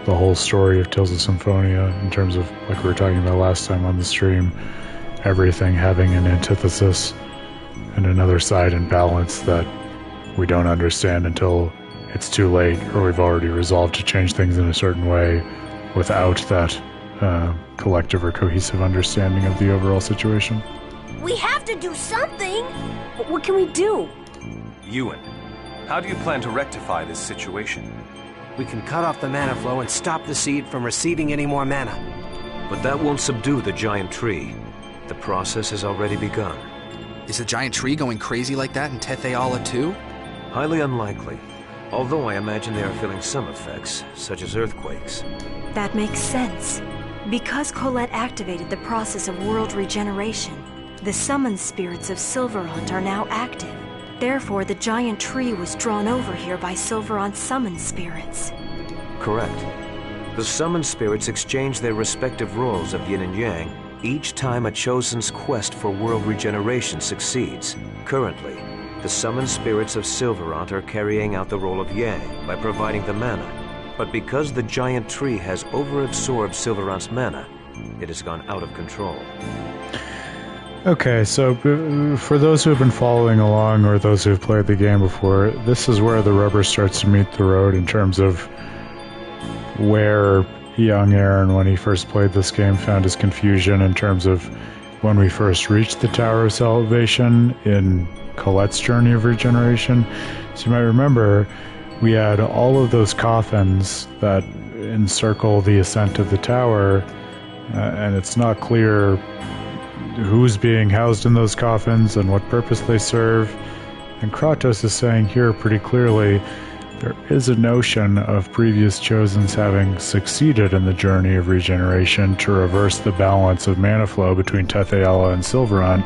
the whole story of Tales of Symphonia in terms of, like we were talking about last time on the stream, everything having an antithesis and another side in balance that we don't understand until it's too late, or we've already resolved to change things in a certain way without that collective or cohesive understanding of the overall situation. We have to do something! But what can we do? Ewan, how do you plan to rectify this situation? We can cut off the mana flow and stop the seed from receiving any more mana. But that won't subdue the giant tree. The process has already begun. Is the giant tree going crazy like that in Tetheala too? Highly unlikely. Although I imagine they are feeling some effects, such as earthquakes. That makes sense. Because Colette activated the process of world regeneration, the summoned spirits of Silverant are now active. Therefore, the giant tree was drawn over here by Silverant's summoned spirits. Correct. The summoned spirits exchange their respective roles of yin and yang each time a chosen's quest for world regeneration succeeds. Currently, the summoned spirits of Silverant are carrying out the role of Yang by providing the mana. But because the giant tree has overabsorbed Silverant's mana, it has gone out of control. Okay, so for those who have been following along or those who have played the game before, this is where the rubber starts to meet the road in terms of where young Aaron, when he first played this game, found his confusion in terms of when we first reached the Tower of Salvation in Colette's journey of regeneration. So you might remember we had all of those coffins that encircle the ascent of the tower, and it's not clear who's being housed in those coffins and what purpose they serve. And Kratos is saying here pretty clearly there is a notion of previous Chosens having succeeded in the journey of regeneration to reverse the balance of mana flow between Tetheala and Silverant.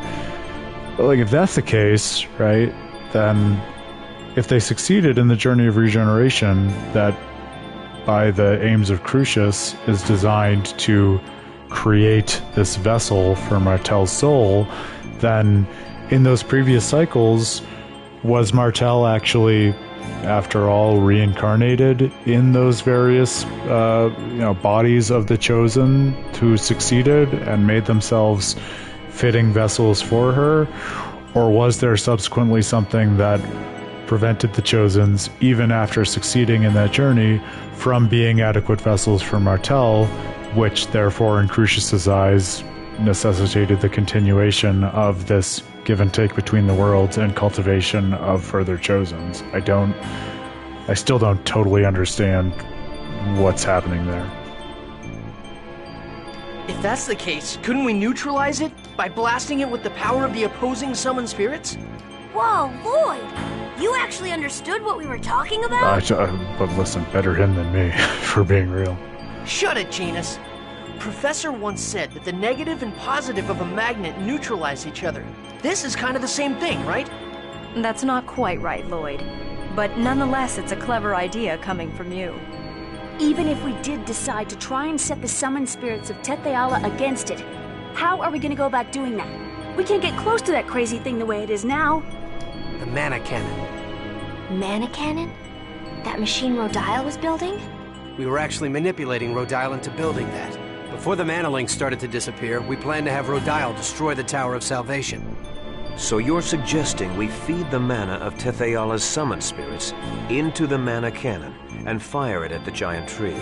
But like, if that's the case, right, then if they succeeded in the journey of regeneration that by the aims of Crucius is designed to create this vessel for Martel's soul, then in those previous cycles, Was Martel actually, after all, reincarnated in those various, bodies of the Chosen who succeeded and made themselves fitting vessels for her? Or was there subsequently something that prevented the Chosens, even after succeeding in that journey, from being adequate vessels for Martel, which therefore, in Crucius's eyes, necessitated the continuation of this give and take between the worlds and cultivation of further Chosens? I still don't totally understand what's happening there. If that's the case, couldn't we neutralize it by blasting it with the power of the opposing summoned spirits? Whoa, Lloyd! You actually understood what we were talking about? But listen, better him than me, for being real. Shut it, Janus. Professor once said that the negative and positive of a magnet neutralize each other. This is kind of the same thing, right? That's not quite right, Lloyd. But nonetheless, it's a clever idea coming from you. Even if we did decide to try and set the summoned spirits of Tetheala against it, how are we going to go about doing that? We can't get close to that crazy thing the way it is now. The mana cannon. Mana cannon? That machine Rodile was building? We were actually manipulating Rodile into building that. Before the mana links started to disappear, we planned to have Rodile destroy the Tower of Salvation. So you're suggesting we feed the mana of Tetheala's summoned spirits into the mana cannon and fire it at the giant tree.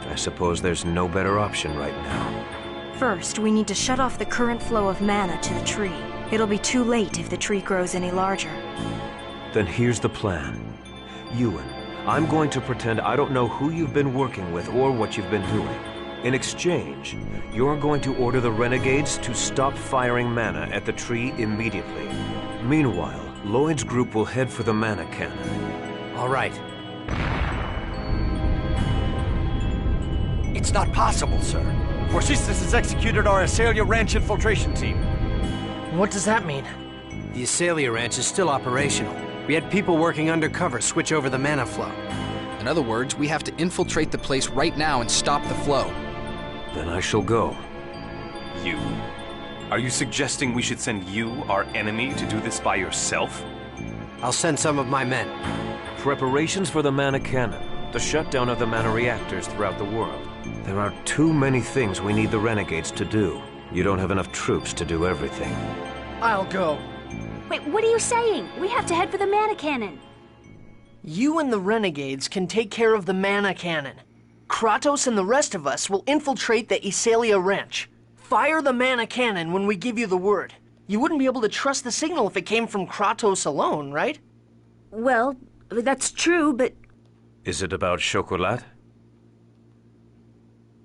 I suppose there's no better option right now. First, we need to shut off the current flow of mana to the tree. It'll be too late if the tree grows any larger. Then here's the plan. Ewan, I'm going to pretend I don't know who you've been working with or what you've been doing. In exchange, you're going to order the renegades to stop firing mana at the tree immediately. Meanwhile, Lloyd's group will head for the mana cannon. All right. It's not possible, sir. Forcistus has executed our Asalia Ranch infiltration team. What does that mean? The Asalia Ranch is still operational. We had people working undercover switch over the mana flow. In other words, we have to infiltrate the place right now and stop the flow. Then I shall go. You? Are you suggesting we should send you, our enemy, to do this by yourself? I'll send some of my men. Preparations for the mana cannon, the shutdown of the mana reactors throughout the world. There are too many things we need the renegades to do. You don't have enough troops to do everything. I'll go. Wait, what are you saying? We have to head for the mana cannon. You and the renegades can take care of the mana cannon. Kratos and the rest of us will infiltrate the Asalia Ranch. Fire the mana cannon when we give you the word. You wouldn't be able to trust the signal if it came from Kratos alone, right? Well, that's true, but... Is it about Chocolat?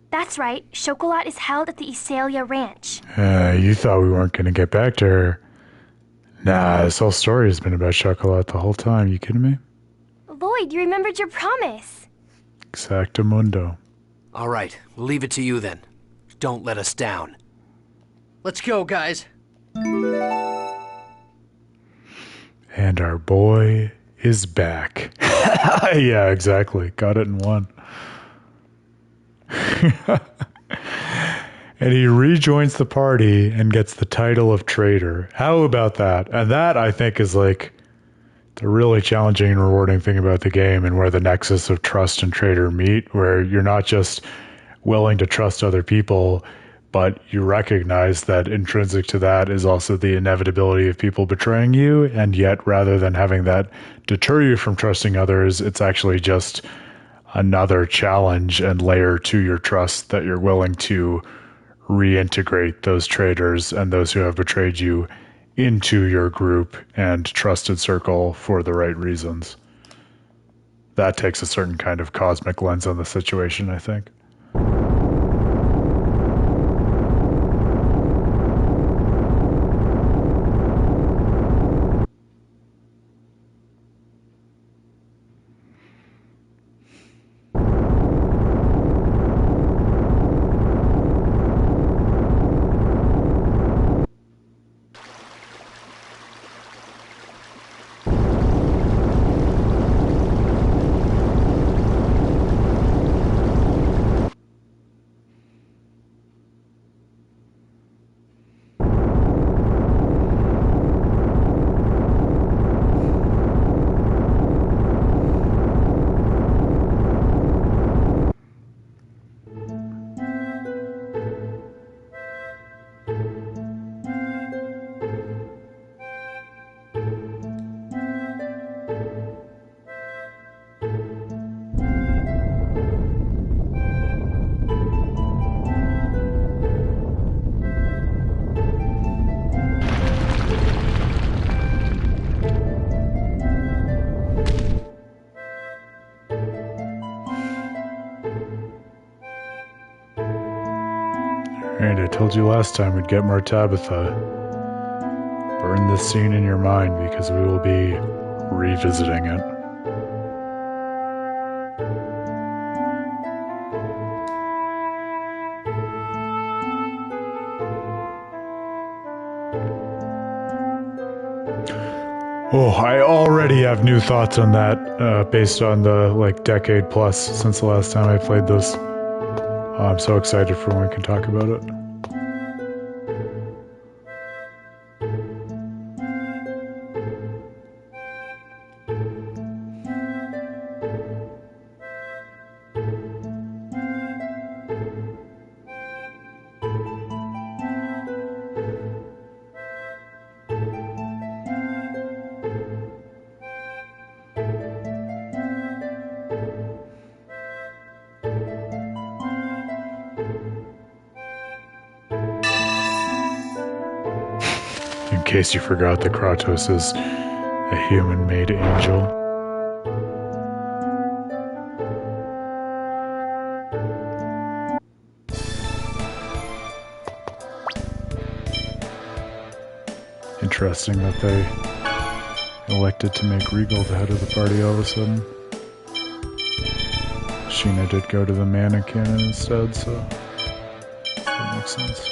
That's right. Chocolat is held at the Asalia Ranch. You thought we weren't going to get back to her. Nah, this whole story has been about Chocolat the whole time. You kidding me? Lloyd, you remembered your promise. Exactamundo. All right, we'll leave it to you then. Don't let us down. Let's go, guys. And our boy is back. Yeah, exactly. Got it in one. And he rejoins the party and gets the title of traitor. How about that? And that, I think, is like the really challenging and rewarding thing about the game, and where the nexus of trust and traitor meet, where you're not just willing to trust other people, but you recognize that intrinsic to that is also the inevitability of people betraying you, and yet rather than having that deter you from trusting others, it's actually just another challenge and layer to your trust that you're willing to reintegrate those traitors and those who have betrayed you into your group and trusted circle for the right reasons. That takes a certain kind of cosmic lens on the situation, I think. Alright, I told you last time we'd get more Tabitha. Burn this scene in your mind because we will be revisiting it. Oh, I already have new thoughts on that, based on the, decade plus since the last time I played this. I'm so excited for when we can talk about it. In case you forgot that Kratos is a human-made angel. Interesting that they elected to make Regal the head of the party all of a sudden. Sheena did go to the Mana Cannon instead, so that makes sense.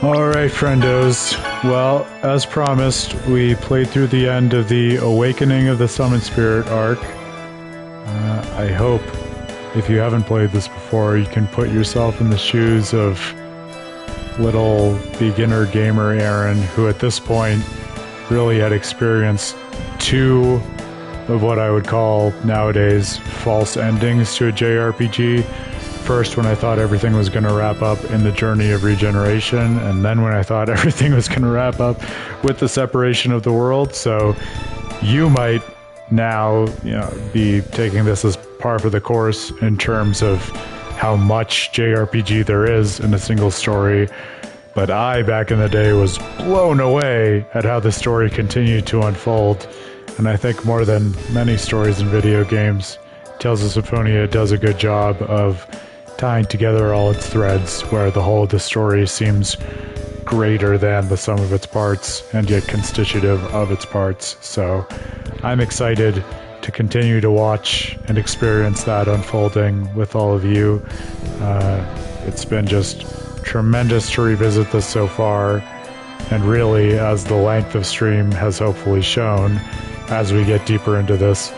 Alright, friendos. Well, as promised, we played through the end of the Awakening of the Summon Spirit arc. I hope, if you haven't played this before, you can put yourself in the shoes of little beginner gamer Aaron, who at this point really had experienced two of what I would call nowadays false endings to a JRPG. First, when I thought everything was going to wrap up in the journey of regeneration, and then when I thought everything was going to wrap up with the separation of the world. So you might now, be taking this as par for the course in terms of how much JRPG there is in a single story. But I, back in the day, was blown away at how the story continued to unfold. And I think more than many stories in video games, Tales of Symphonia does a good job of tying together all its threads, where the whole of the story seems greater than the sum of its parts, and yet constitutive of its parts. So I'm excited to continue to watch and experience that unfolding with all of you. It's been just tremendous to revisit this so far, and really, as the length of stream has hopefully shown, as we get deeper into this,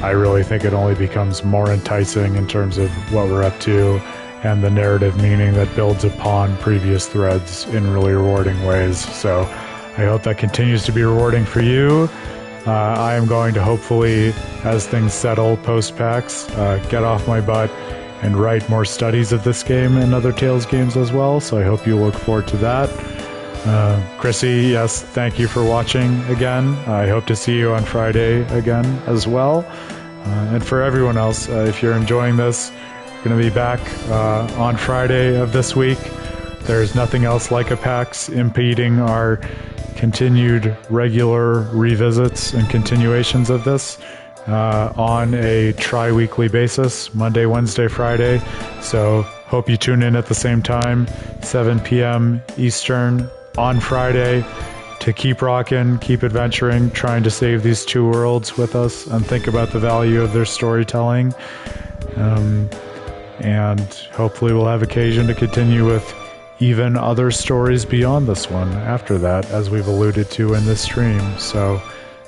I really think it only becomes more enticing in terms of what we're up to and the narrative meaning that builds upon previous threads in really rewarding ways. So I hope that continues to be rewarding for you. I am going to hopefully, as things settle post-Pacts, get off my butt and write more studies of this game and other Tales games as well, so I hope you look forward to that. Chrissy, yes, thank you for watching again. I hope to see you on Friday again as well. And for everyone else, if you're enjoying this, we're going to be back on Friday of this week. There's nothing else like a Pacts impeding our continued regular revisits and continuations of this on a tri-weekly basis, Monday, Wednesday, Friday. So hope you tune in at the same time, 7 p.m. Eastern on Friday, to keep rocking, keep adventuring, trying to save these two worlds with us and think about the value of their storytelling. And hopefully we'll have occasion to continue with even other stories beyond this one after that, as we've alluded to in this stream. So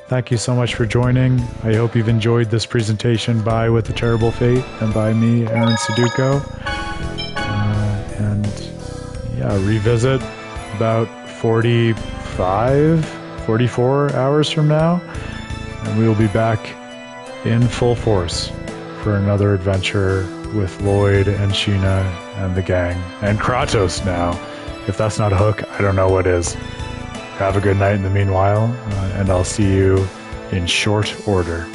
thank you so much for joining. I hope you've enjoyed this presentation by With the Terrible Fate and by me, Aaron Suduko. And yeah. revisit about 44 hours from now, and we will be back in full force for another adventure with Lloyd and Sheena and the gang. And Kratos now. If that's not a hook, I don't know what is. Have a good night in the meanwhile, and I'll see you in short order.